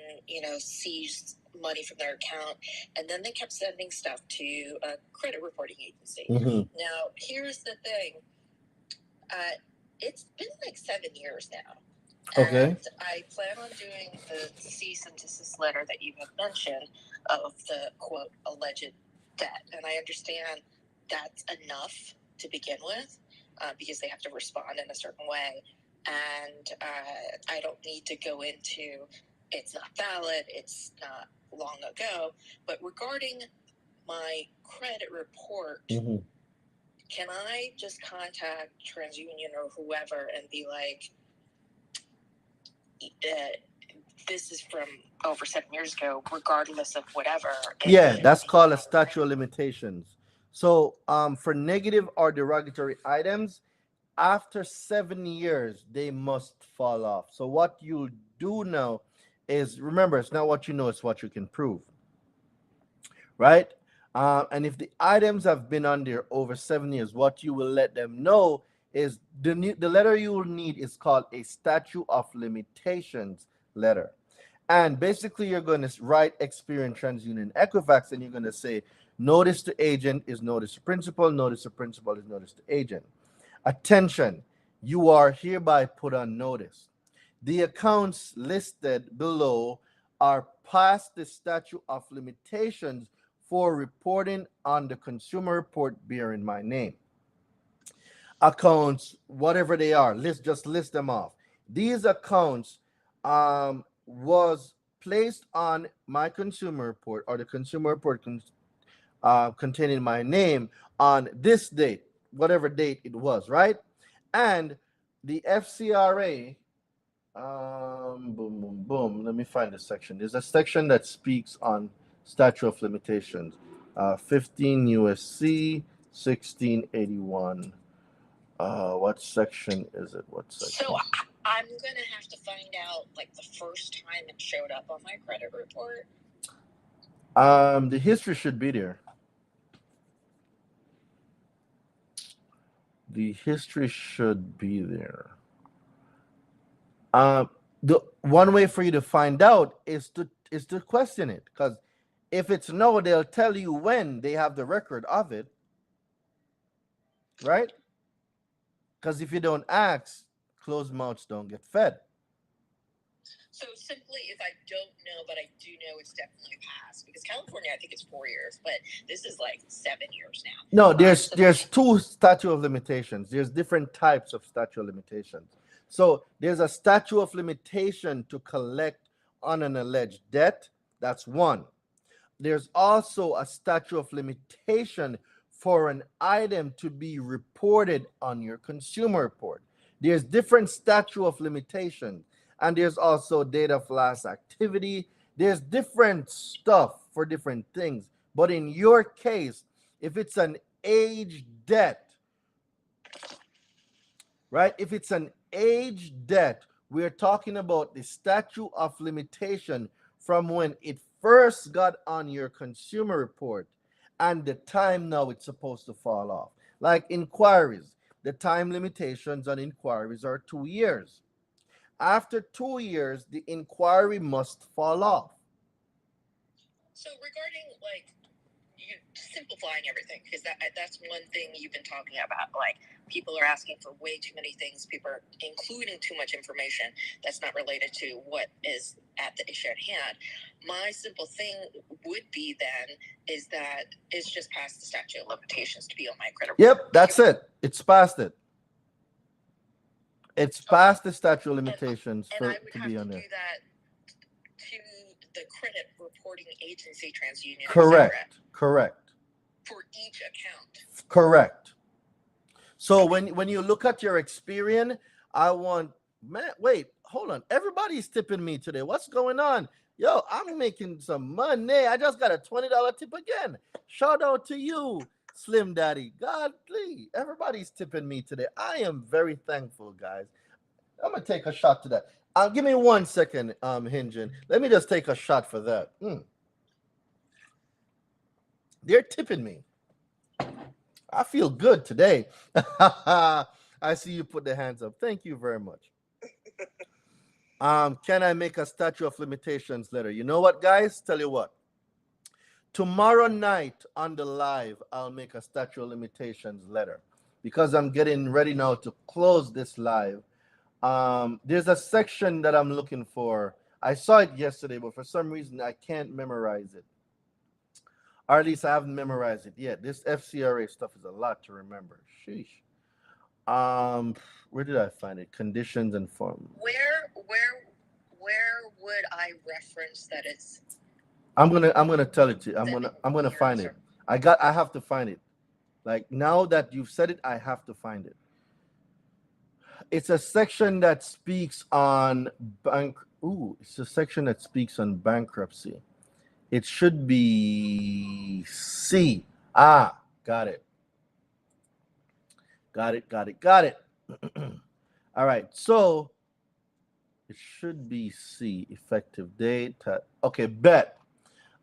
seized money from their account, and then they kept sending stuff to a credit reporting agency. Mm-hmm. Now, here's the thing. It's been like 7 years now. Okay. And I plan on doing the cease and desist letter that you have mentioned of the, quote, alleged debt. And I understand that's enough to begin with because they have to respond in a certain way. And I don't need to go into it's not valid, it's not long ago. But regarding my credit report, Mm-hmm. can I just contact TransUnion or whoever and be like, this is from over 7 years ago, regardless of whatever? Yeah, that's called a statute of limitations. So for negative or derogatory items, after 7 years, they must fall off. So what you'll do now is, remember, it's not what you know, it's what you can prove. Right? And if the items have been on there over 7 years, what you will let them know is the letter you will need is called a statute of limitations letter. And basically, you're going to write Experian, TransUnion, Equifax, and you're going to say, notice to agent is notice to principal, notice to principal is notice to agent. Attention, you are hereby put on notice. The accounts listed below are past the statute of limitations for reporting on the consumer report bearing my name. Accounts, whatever they are, just list them off. These accounts was placed on my consumer report or the consumer report containing my name on this date, whatever date it was, right? And the FCRA, boom, boom, boom. Let me find the section. There's a section that speaks on statute of limitations. 15 USC 1681. What section is it? What section? So I'm gonna have to find out like the first time it showed up on my credit report. The history should be there. The history should be there. The one way for you to find out is to question it, because if it's no, they'll tell you when they have the record of it, right? Because if you don't ask, closed mouths don't get fed. So simply, if I don't know, but I do know it's definitely passed, because California, I think it's 4 years, but this is like 7 years now. No, there's two statute of limitations. There's different types of statute of limitations. So there's a statute of limitation to collect on an alleged debt. That's one. There's also a statute of limitation for an item to be reported on your consumer report. There's different statute of limitations. And there's also date of last activity. There's different stuff for different things. But in your case, if it's an age debt, right? If it's an age debt, we're talking about the statute of limitation from when it first got on your consumer report and the time now it's supposed to fall off. Like inquiries, the time limitations on inquiries are 2 years. After 2 years, the inquiry must fall off. So regarding like you simplifying everything, because that's one thing you've been talking about. Like people are asking for way too many things. People are including too much information that's not related to what is at the issue at hand. My simple thing would be then is that it's just past the statute of limitations to be on my credit report. Yep, that's it. It's past it. It's past the statute of limitations and for I would to have be to on there. do that to the credit reporting agency, TransUnion. Correct. Correct. For each account. Correct. So when you look at your Experian, I want, man, wait, hold on. Everybody's tipping me today. What's going on? Yo, I'm making some money. I just got a $20 tip again. Shout out to you, Slim Daddy. Godly. Everybody's tipping me today. I am very thankful, guys. I'm gonna take a shot to that. Give me 1 second, Hinjin. Let me just take a shot for that. They're tipping me. I feel good today. I see you put the hands up. Thank you very much. Can I make a statute of limitations letter? You know what, guys? Tell you what. Tomorrow night on the live, I'll make a statute of limitations letter because I'm getting ready now to close this live. There's a section that I'm looking for. I saw it yesterday, but for some reason I can't memorize it. Or at least I haven't memorized it yet. This FCRA stuff is a lot to remember. Sheesh. Where did I find it? Conditions and form. Where would I reference that it's? I'm gonna tell it to you. I'm gonna find it. I have to find it. Like now that you've said it, I have to find it. It's a section that speaks on it's a section that speaks on bankruptcy. It should be C. Got it. Got it. All right. So it should be C, effective date. Okay, bet.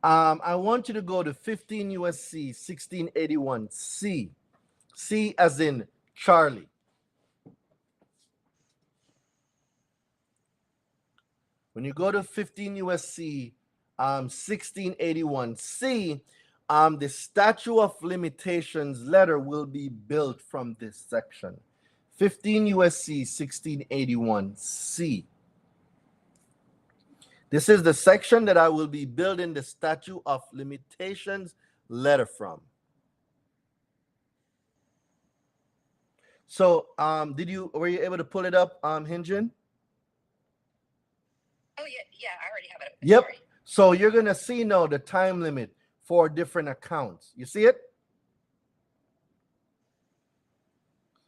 I want you to go to 15 USC 1681 C. C as in Charlie. when you go to 15 USC 1681C, the statute of limitations letter will be built from this section. 15 USC 1681C. This is the section that I will be building the statute of limitations letter from. So, were you able to pull it up, Hinjin? Oh yeah, I already have it. Yep. Sorry. So you're gonna see now the time limit for different accounts. You see it?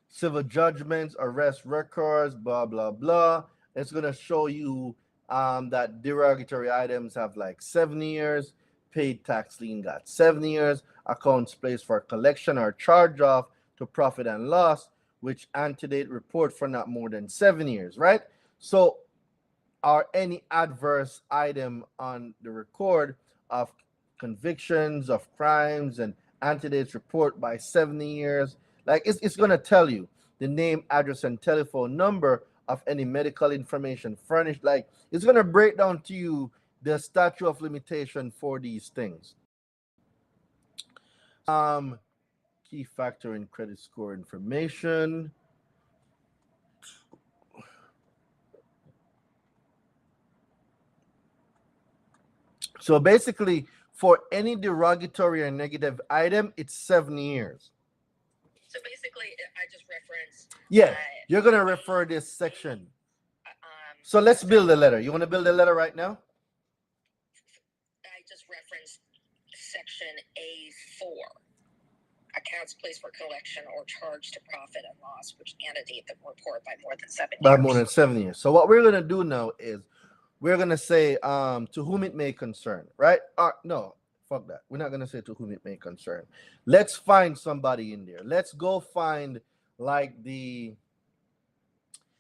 Civil judgments, arrest records, blah blah blah. It's gonna show you that derogatory items have like 7 years, paid tax lien got 7 years, accounts placed for collection or charge off to profit and loss, which antedate report for not more than 7 years, right? So, are any adverse item on the record of convictions of crimes and antedates report by 70 years, like it's going to tell you the name, address, and telephone number of any medical information furnished. Like it's going to break down to you the statute of limitation for these things. Key factor in credit score information. So basically, for any derogatory or negative item, it's 7 years. So basically, I just reference. Yeah, you're going to refer this section. So let's build a letter. You want to build a letter right now? I just referenced section A4. Accounts placed for collection or charged to profit and loss, which antedate the report by more than 7 years. By more than 7 years. So what we're going to do now is we're going to say to whom it may concern, right? No, fuck that. We're not going to say to whom it may concern. Let's find somebody in there. Let's go find like the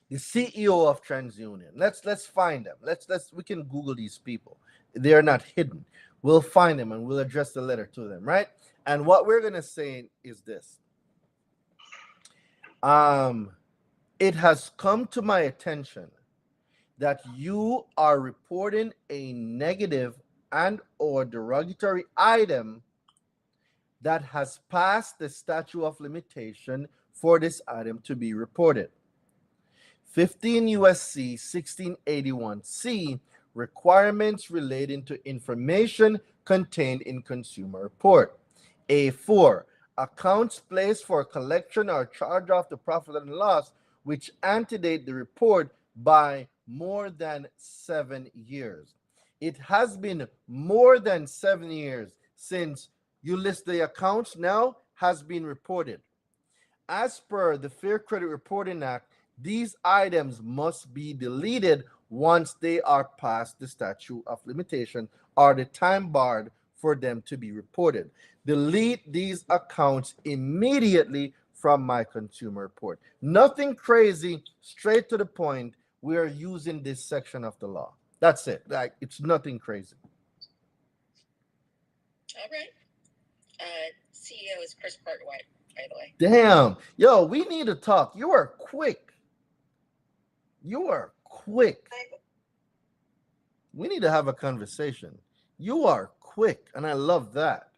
CEO of TransUnion. Let's find them. We can Google these people. They're not hidden. We'll find them and we'll address the letter to them, right? And what we're going to say is this. It has come to my attention that you are reporting a negative and or derogatory item that has passed the statute of limitation for this item to be reported. 15 USC 1681C requirements relating to information contained in consumer report. A4, accounts placed for collection or charge off to profit and loss which antedate the report by more than 7 years. It has been more than 7 years since you list the accounts now has been reported. As per the Fair Credit Reporting Act, these items must be deleted once they are past the statute of limitation or the time barred for them to be reported. Delete these accounts immediately from my consumer report. Nothing crazy, straight to the point. We are using this section of the law. That's it. Like it's nothing crazy. All right. CEO is Chris Cartwright, by the way. Damn. Yo, we need to talk. You are quick. You are quick. We need to have a conversation. You are quick, and I love that.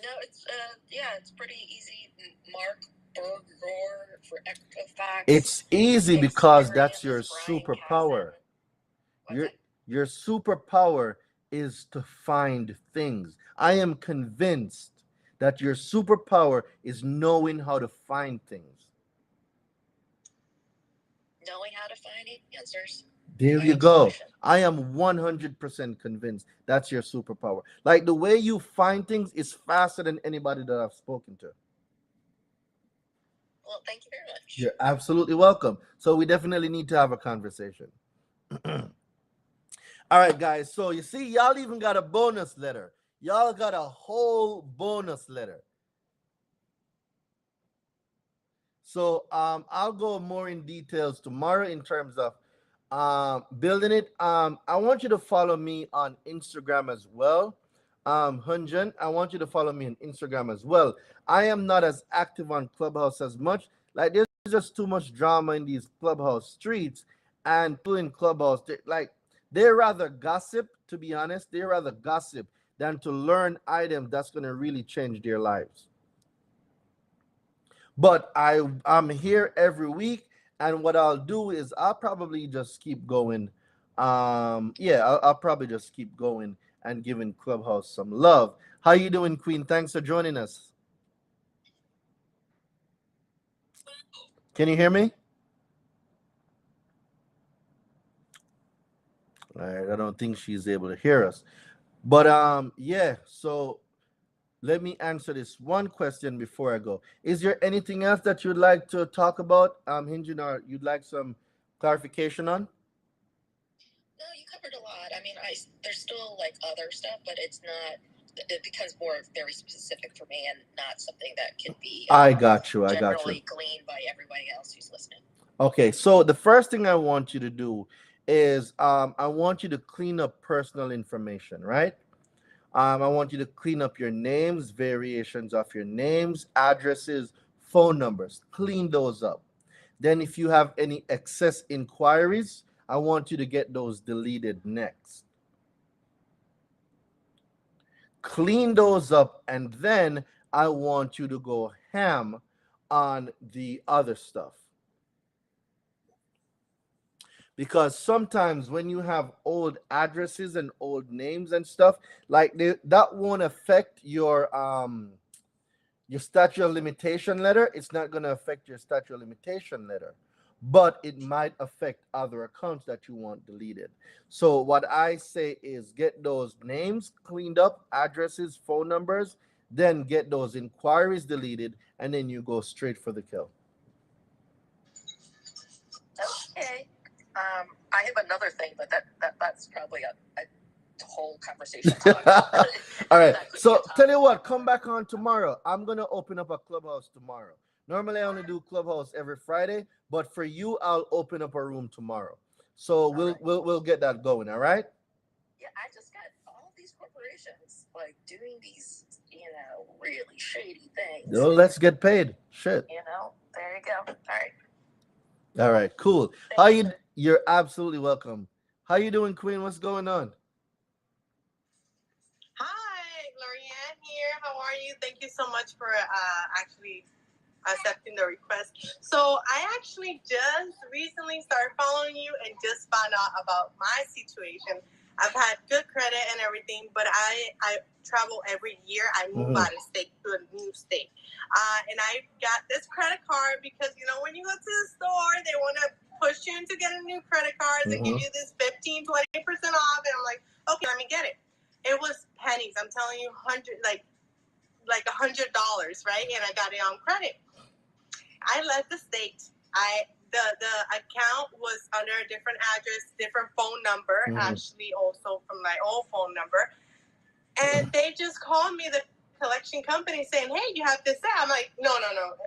No, it's it's pretty easy. Mark Berger for Equifax. It's easy because that's your superpower. Your superpower is to find things. I am convinced that your superpower is knowing how to find things. Knowing how to find answers. There you go. I am 100% convinced that's your superpower. Like the way you find things is faster than anybody that I've spoken to. Well, thank you very much. You're absolutely welcome. So we definitely need to have a conversation. All right, guys. So you see, y'all even got a bonus letter. Y'all got a whole bonus letter. So I'll go more in details tomorrow in terms of building it. I want you to follow me on Instagram as well. Hunjun, I want you to follow me on Instagram as well. I am not as active on Clubhouse as much. Like there's just too much drama in these Clubhouse streets. And people in Clubhouse, they rather gossip, to be honest. They rather gossip than to learn items that's going to really change their lives. But I'm here every week, and what I'll do is I'll probably just keep going. I'll probably just keep going and giving Clubhouse some love. How you doing, Queen? Thanks for joining us. Can you hear me? All right, I don't think she's able to hear us. But so let me answer this one question before I go. Is there anything else that you'd like to talk about, Hinjin, or you'd like some clarification on? No, you covered a lot. I mean, there's still like other stuff, but it becomes more very specific for me and not something that can be I got you. generally gleaned by everybody else who's listening. Okay, so the first thing I want you to do is I want you to clean up personal information, right? I want you to clean up your names, variations of your names, addresses, phone numbers. Clean those up. Then if you have any excess inquiries, I want you to get those deleted next. Clean those up, and then I want you to go ham on the other stuff. Because sometimes when you have old addresses and old names and stuff, like that won't affect your statute of limitation letter. It's not going to affect your statute of limitation letter, but it might affect other accounts that you want deleted. So what I say is get those names cleaned up, addresses, phone numbers, then get those inquiries deleted, and then you go straight for the kill. Okay. I have another thing, but that's probably a whole conversation. All right. So tell you what, come back on tomorrow. I'm gonna open up a Clubhouse tomorrow. Normally I only do Clubhouse every Friday, but for you, I'll open up a room tomorrow. So we'll get that going. All right. Yeah, I just got all these corporations like doing these, really shady things. Well, let's get paid. Shit. There you go. All right. All right, cool. You're absolutely welcome. How you doing, Queen? What's going on? Hi, Lorianne here. How are you? Thank you so much for actually accepting the request. So I actually just recently started following you and just found out about my situation. I've had good credit and everything, but I travel every year. I move out of state to a new state. And I got this credit card because, when you go to the store, they want to push you into getting new credit cards and give you this 15, 20% off. And I'm like, okay, let me get it. It was pennies. I'm telling you, like $100, right? And I got it on credit. I left the state. The account was under a different address, different phone number, actually also from my old phone number. And they just called me, the collection company, saying, hey, you have this set. I'm like, no.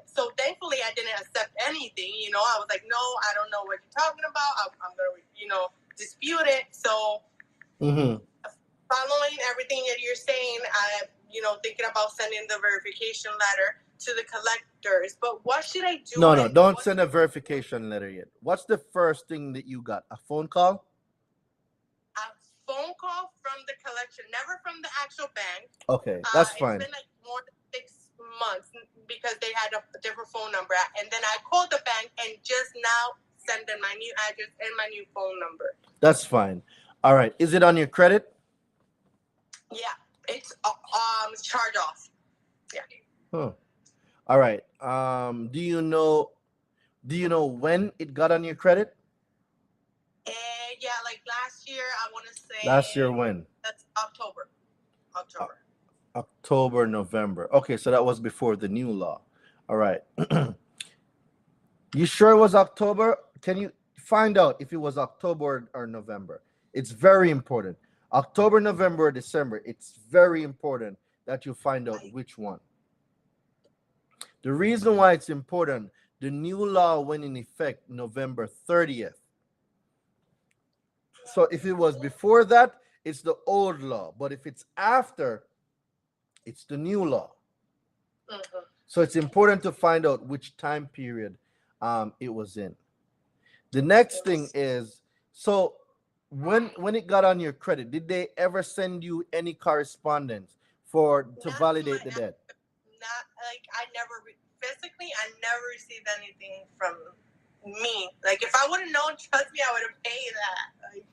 So thankfully I didn't accept anything. I was like, no, I don't know what you're talking about. I'm going to, dispute it. So following everything that you're saying, I, thinking about sending the verification letter to the collectors. But what should I do? No, don't send a verification letter yet. What's the first thing that you got? A phone call? A phone call from the collection, never from the actual bank. Okay, that's fine. It's been like more than 6 months because they had a different phone number. And then I called the bank and just now sent them my new address and my new phone number. That's fine. All right. Is it on your credit? Yeah, it's charge off. Yeah. Huh. All right. Do you know when it got on your credit? Yeah, like last year, I want to say. Last year when? That's October. October, November. Okay, so that was before the new law. All right. You sure it was October? Can you find out if it was October or November? It's very important. October, November, December. It's very important that you find out which one. The reason why it's important, the new law went in effect November 30th. So if it was before that, it's the old law. But if it's after, it's the new law. So it's important to find out which time period it was in. The next thing is, so when it got on your credit, did they ever send you any correspondence to validate the debt? Not like I never physically. I never received anything from me. Like if I would have known, trust me, I would have paid that. Like,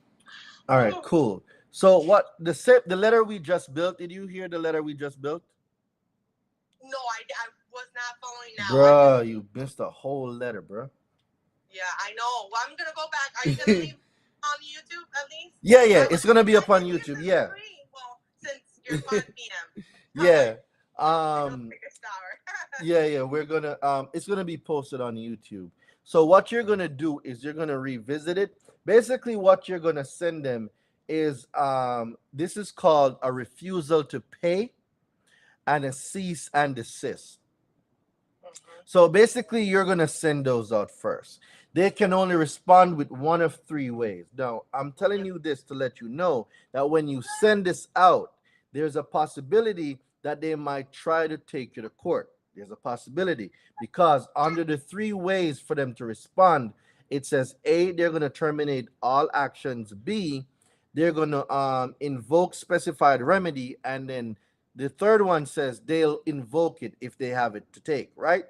all right, cool. So what the letter we just built? Did you hear the letter we just built? no, I was not following now. Bruh, you missed a whole letter, bruh. Yeah, I know. Well, I'm gonna go back. Are you gonna leave on YouTube at least? Yeah, it's gonna be up on YouTube. Yeah. Well, since you're 5 p.m. Yeah. Yeah, We're gonna it's gonna be posted on YouTube. So what you're gonna do is you're gonna revisit it. Basically, what you're gonna send them is this is called a refusal to pay and a cease and desist. So basically, you're gonna send those out first. They can only respond with one of 3 ways. Now, I'm telling you this to let you know that when you send this out, there's a possibility that they might try to take you to court. There's a possibility because under the 3 ways for them to respond, it says A, they're going to terminate all actions. B, they're going to invoke specified remedy. And then the third one says they'll invoke it if they have it to take, right?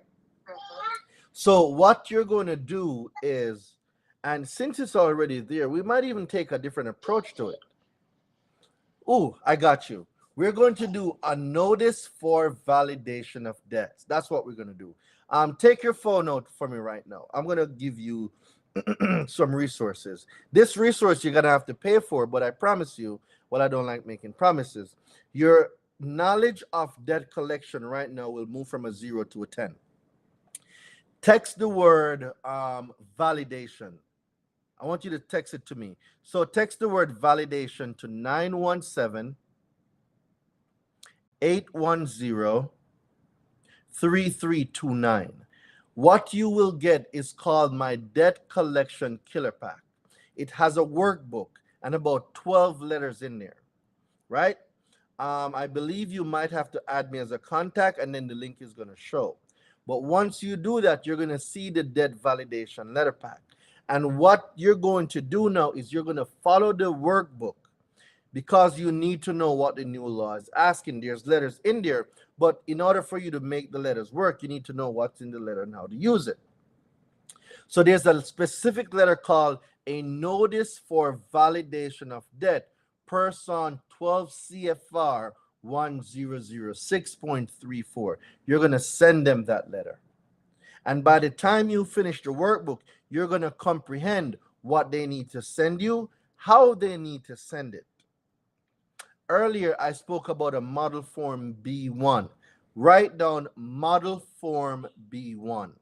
So what you're going to do is, and since it's already there, we might even take a different approach to it. Ooh, I got you. We're going to do a notice for validation of debts. That's what we're going to do. Take your phone out for me right now. I'm going to give you some resources. This resource you're going to have to pay for, but I promise you, well, I don't like making promises. Your knowledge of debt collection right now will move from a 0 to a 10. Text the word validation. I want you to text it to me. So text the word validation to 917-810-3329. What you will get is called my debt collection killer pack. It has a workbook and about 12 letters in there, right? I believe you might have to add me as a contact and then the link is going to show. But once you do that, you're going to see the debt validation letter pack. And what you're going to do now is you're going to follow the workbook because you need to know what the new law is asking. There's letters in there, but in order for you to make the letters work, you need to know what's in the letter and how to use it. So there's a specific letter called a notice for validation of debt per Son 12 CFR 1006.34. You're going to send them that letter. And by the time you finish the workbook, you're going to comprehend what they need to send you, how they need to send it. Earlier, I spoke about a model form B1. Write down model form B1.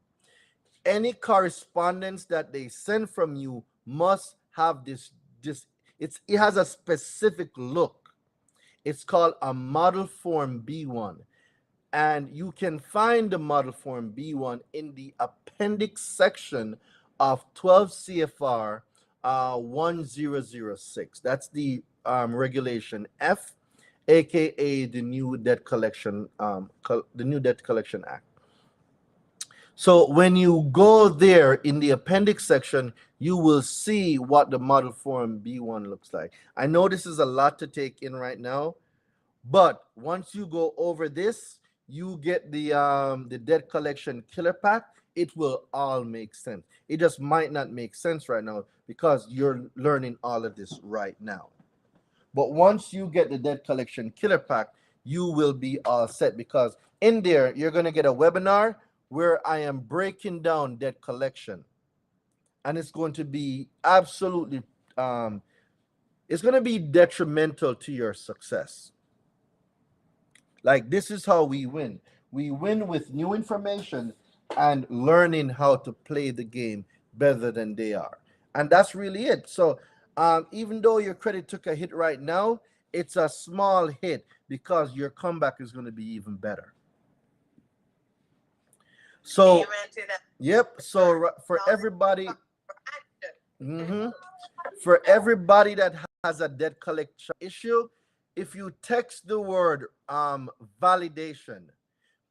Any correspondence that they send from you must have it has a specific look. It's called a model form B1. And you can find the model form B1 in the appendix section of 12 CFR 1006. That's the regulation F, aka the new debt collection Act. So when you go there in the appendix section, you will see what the model form B1 looks like. I know this is a lot to take in right now, but once you go over this, you get the debt collection killer pack. It will all make sense. It just might not make sense right now because you're learning all of this right now. But once you get the debt collection killer pack, you will be all set because in there, you're going to get a webinar where I am breaking down debt collection. And it's going to be absolutely, it's going to be detrimental to your success. Like, this is how we win. We win with new information and learning how to play the game better than they are. And that's really it. So even though your credit took a hit right now, it's a small hit because your comeback is going to be even better. So, yep. So for everybody, for everybody that has a debt collection issue, if you text the word validation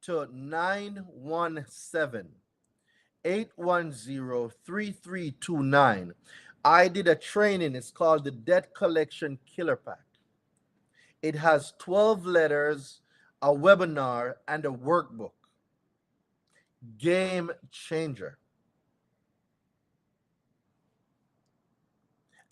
to 917 810-3329. I did a training. It's called the Debt Collection Killer Pack. It has 12 letters, a webinar, and a workbook. Game changer.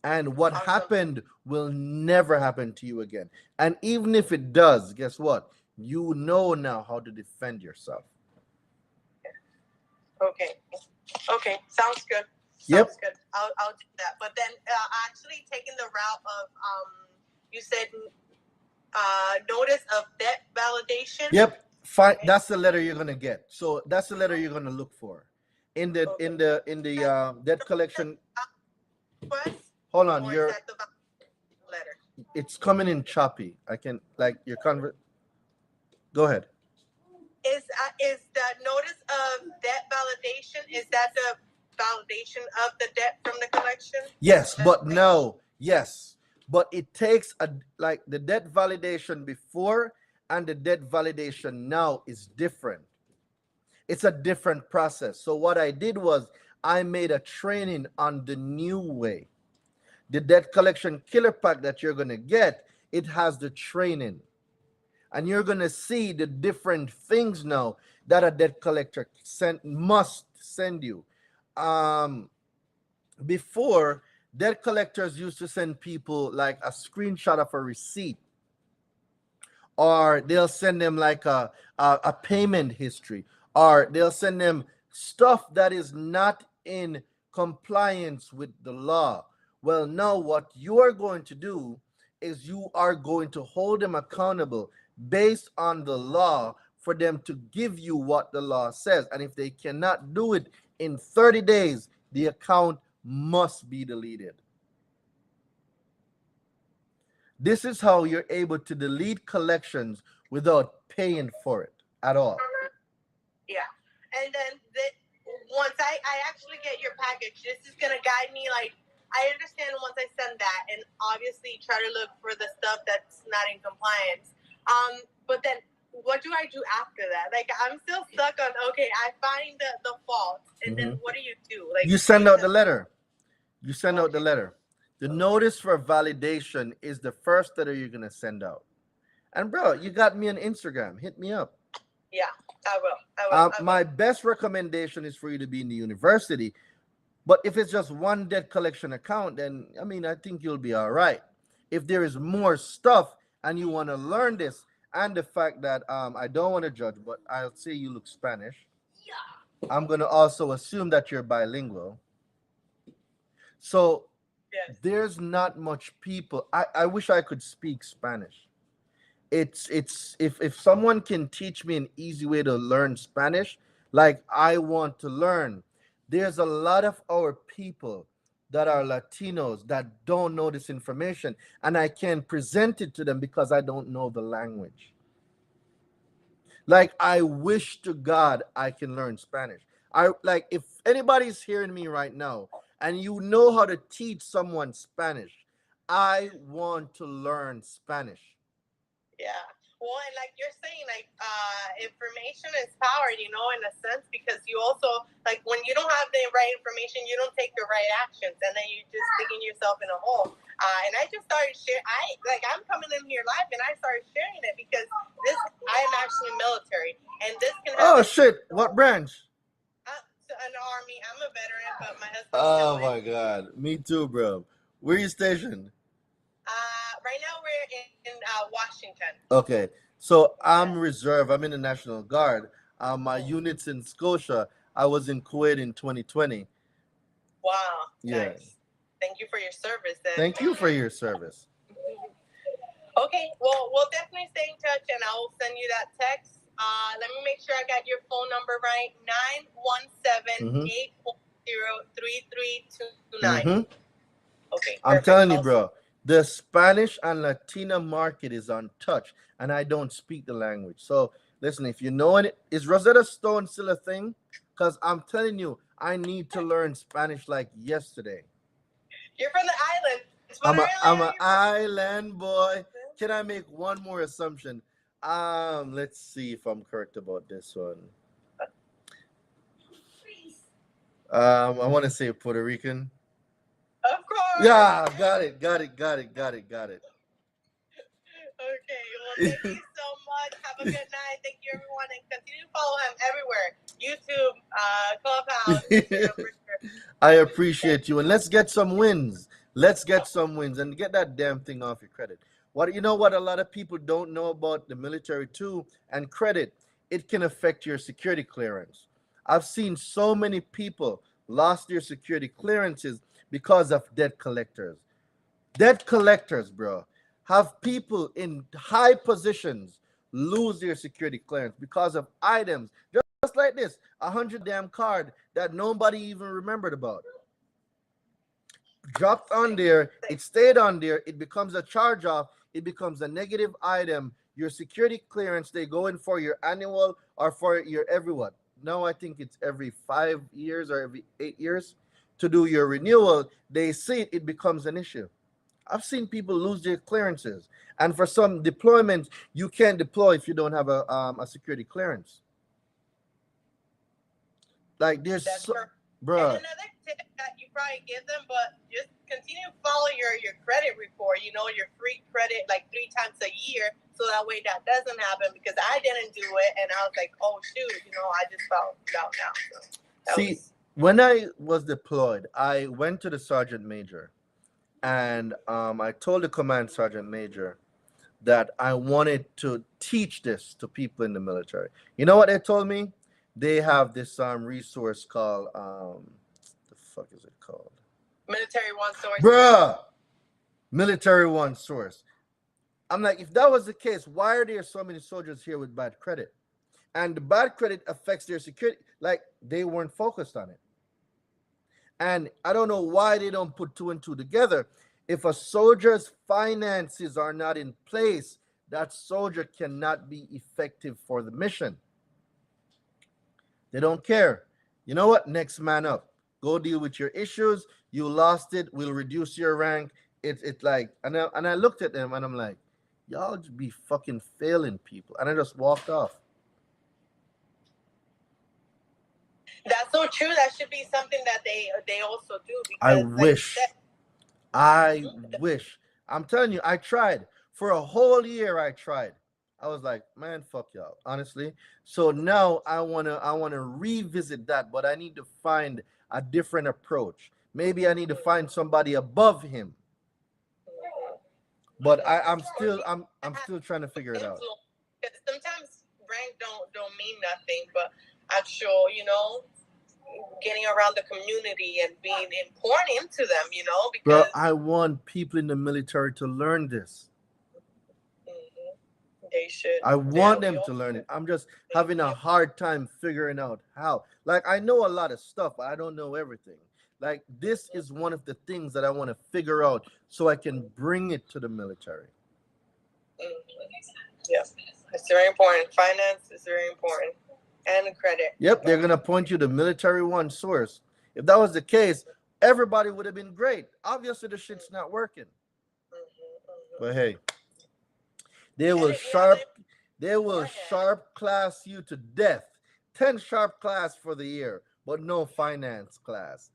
And what happened will never happen to you again. And even if it does, guess what? You know now how to defend yourself. Okay. Okay. Sounds good. Yep. Sounds good. I'll do that. But then actually taking the route of you said notice of debt validation. Yep. Fine. That's the letter you're gonna get. So that's the letter you're gonna look for in the debt collection. Request, Hold on, or is that the letter? it's coming in choppy. I can like your Go ahead. Is the notice of debt validation? Is that the validation of the debt from the collection? Yes, but no. Yes, but it takes like the debt validation before and the debt validation now is different. It's a different process. So what I did was I made a training on the new way. The debt collection killer pack that you're going to get, it has the training. And you're going to see the different things now that a debt collector must send you. Before, debt collectors used to send people like a screenshot of a receipt, or they'll send them like a payment history, or they'll send them stuff that is not in compliance with the law. Well, now what you are going to do is you are going to hold them accountable based on the law for them to give you what the law says. And if they cannot do it in 30 days, the account must be deleted. This is how you're able to delete collections without paying for it at all. Yeah. And then once I actually get your package, this is going to guide me. Like, I understand once I send that, and obviously try to look for the stuff that's not in compliance. But then what do I do after that? Like, I'm still stuck on, okay, I find the fault, and then what do you do? Like, you send out the letter. You send out the letter. The notice for validation is the first letter you're going to send out. And bro, you got me on Instagram. Hit me up. Yeah, I will. My best recommendation is for you to be in the university. But if it's just one debt collection account, then, I mean, I think you'll be all right. If there is more stuff and you want to learn this, and the fact that I don't want to judge, but I'll say you look Spanish. Yeah. I'm going to also assume that you're bilingual. So yes. There's not much people. I wish I could speak Spanish. It's if someone can teach me an easy way to learn Spanish, like I want to learn. There's a lot of our people that are Latinos that don't know this information, and I can't present it to them because I don't know the language. Like, I wish to God I can learn Spanish. Like, if anybody's hearing me right now and you know how to teach someone Spanish, I want to learn Spanish. Yeah. Well, and like you're saying, like, information is power, you know, in a sense, because you also, like, when you don't have the right information, you don't take the right actions, and then you're just digging yourself in a hole. And I just started sharing. I'm coming in here live, and I started sharing it because I'm actually military, and this can happen. Oh shit! What branch? An army. I'm a veteran, but my husband. Oh my God, me too, bro. Where are you stationed? Right now we're in Washington. Okay, so I'm reserve. I'm in the National Guard. My unit's in Scotia. I was in Kuwait in 2020. Wow. Yeah. Nice. Thank you for your service. Then. Thank you for your service. Okay. Well, we'll definitely stay in touch, and I will send you that text. Let me make sure I got your phone number right. 917-810-3329. Okay. I'm telling you, bro. The Spanish and Latina market is untouched, and I don't speak the language. So listen, if you know it, is Rosetta Stone still a thing? Because I'm telling you, I need to learn Spanish like yesterday. You're from the island. I'm an island boy. Can I make one more assumption? Let's see if I'm correct about this one. I want to say Puerto Rican. Of course. Yeah, got it. Okay, well, thank you so much. Have a good night. Thank you, everyone, and continue to follow him everywhere. YouTube, Clubhouse, Instagram. I appreciate you, and let's get some wins. Let's get some wins and get that damn thing off your credit. What you know? What a lot of people don't know about the military too, and credit, it can affect your security clearance. I've seen so many people lost their security clearances because of debt collectors. Debt collectors, bro, have people in high positions lose their security clearance because of items just like this, 100 damn card that nobody even remembered about. Dropped on there, it stayed on there, it becomes a charge off, it becomes a negative item. Your security clearance, they go in for your annual or for your every what? Now I think it's every 5 years or every 8 years to do your renewal. They see it, it becomes an issue. I've seen people lose their clearances, and for some deployments, you can't deploy if you don't have a security clearance. Like there's so, bruh. And another tip that you probably give them, but just continue to follow your credit report. You know, your free credit like 3 times a year, so that way that doesn't happen. Because I didn't do it, and I was like, oh shoot, you know, I just found out now. So see, when I was deployed, I went to the sergeant major. And I told the command sergeant major that I wanted to teach this to people in the military. You know what they told me? They have this resource called the fuck is it called? Military One Source. Bruh, Military One Source. I'm like, if that was the case, why are there so many soldiers here with bad credit? And the bad credit affects their security. Like they weren't focused on it. And I don't know why they don't put 2 and 2 together. If a soldier's finances are not in place, that soldier cannot be effective for the mission. They don't care. You know what? Next man up. Go deal with your issues. You lost it. We'll reduce your rank. It's like, and I looked at them and I'm like, y'all just be fucking failing people. And I just walked off. That's so true. That should be something that they also do. Because, I wish. I'm telling you, I tried. For a whole year, I tried. I was like, man, fuck y'all, honestly. So now I wanna revisit that, but I need to find a different approach. Maybe I need to find somebody above him. But I'm still trying to figure it out. Because sometimes rank don't mean nothing, but actual, you know, getting around the community and being important to them, you know, because Bro, I want people in the military to learn this. They should. I want them to learn it. I'm just having a hard time figuring out how. Like, I know a lot of stuff, but I don't know everything. Like, this is one of the things that I want to figure out so I can bring it to the military. Yeah, it's very important. Finance is very important. And credit. Yep, they're going to point you to Military One Source. If that was the case, everybody would have been great. Obviously, the shit's not working. But hey, they will sharp class you to death. 10 sharp class for the year, but no finance class.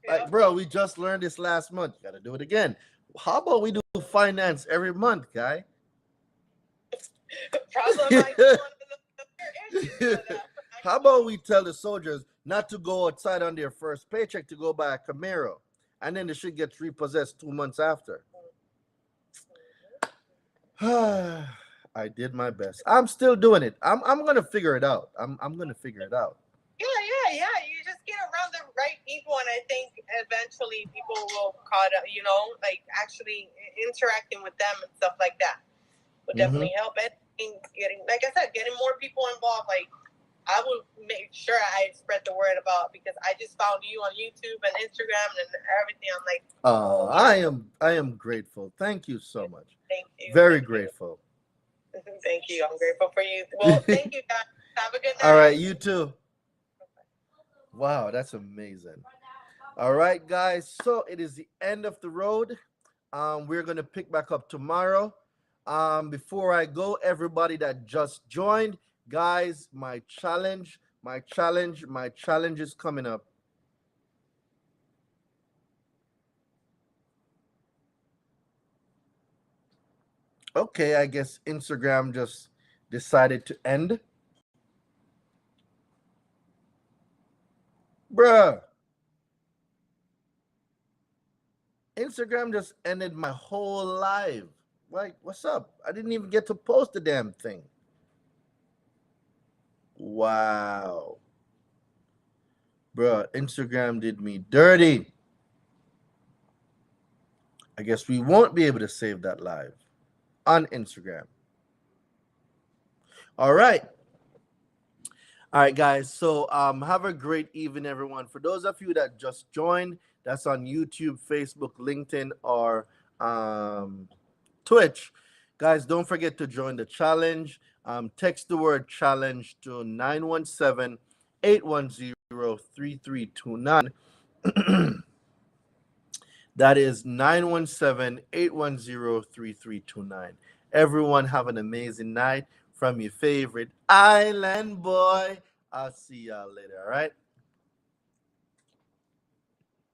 Like, bro, we just learned this last month. You got to do it again. How about we do finance every month, guy? How about we tell the soldiers not to go outside on their first paycheck to go buy a Camaro, and then the shit gets repossessed 2 months after? I did my best. I'm still doing it. I'm gonna figure it out. I'm gonna figure it out. Yeah. You just get around the right people, and I think eventually people will caught up. You know, like actually interacting with them and stuff like that would definitely help. And getting, like I said, getting more people involved. Like I will make sure I spread the word about, because I just found you on YouTube and Instagram and everything. I'm like, I am grateful. Thank you so much. Thank you. Very grateful. Thank you. I'm grateful for you. Well, thank you, guys. Have a good night. All right, you too. Wow, that's amazing. All right, guys. So it is the end of the road. We're gonna pick back up tomorrow. Before I go, everybody that just joined, guys, my challenge is coming up. Okay, I guess Instagram just decided to end. Bruh. Instagram just ended my whole life. Like, what's up? I didn't even get to post the damn thing. Wow. Bruh, Instagram did me dirty. I guess we won't be able to save that live on Instagram. All right. All right, guys. So have a great evening, everyone. For those of you that just joined, that's on YouTube, Facebook, LinkedIn, or Twitch. Guys, don't forget to join the challenge. Text the word challenge to 917-810-3329. That is 917-810-3329. Everyone have an amazing night from your favorite island boy. I'll see y'all later, all right?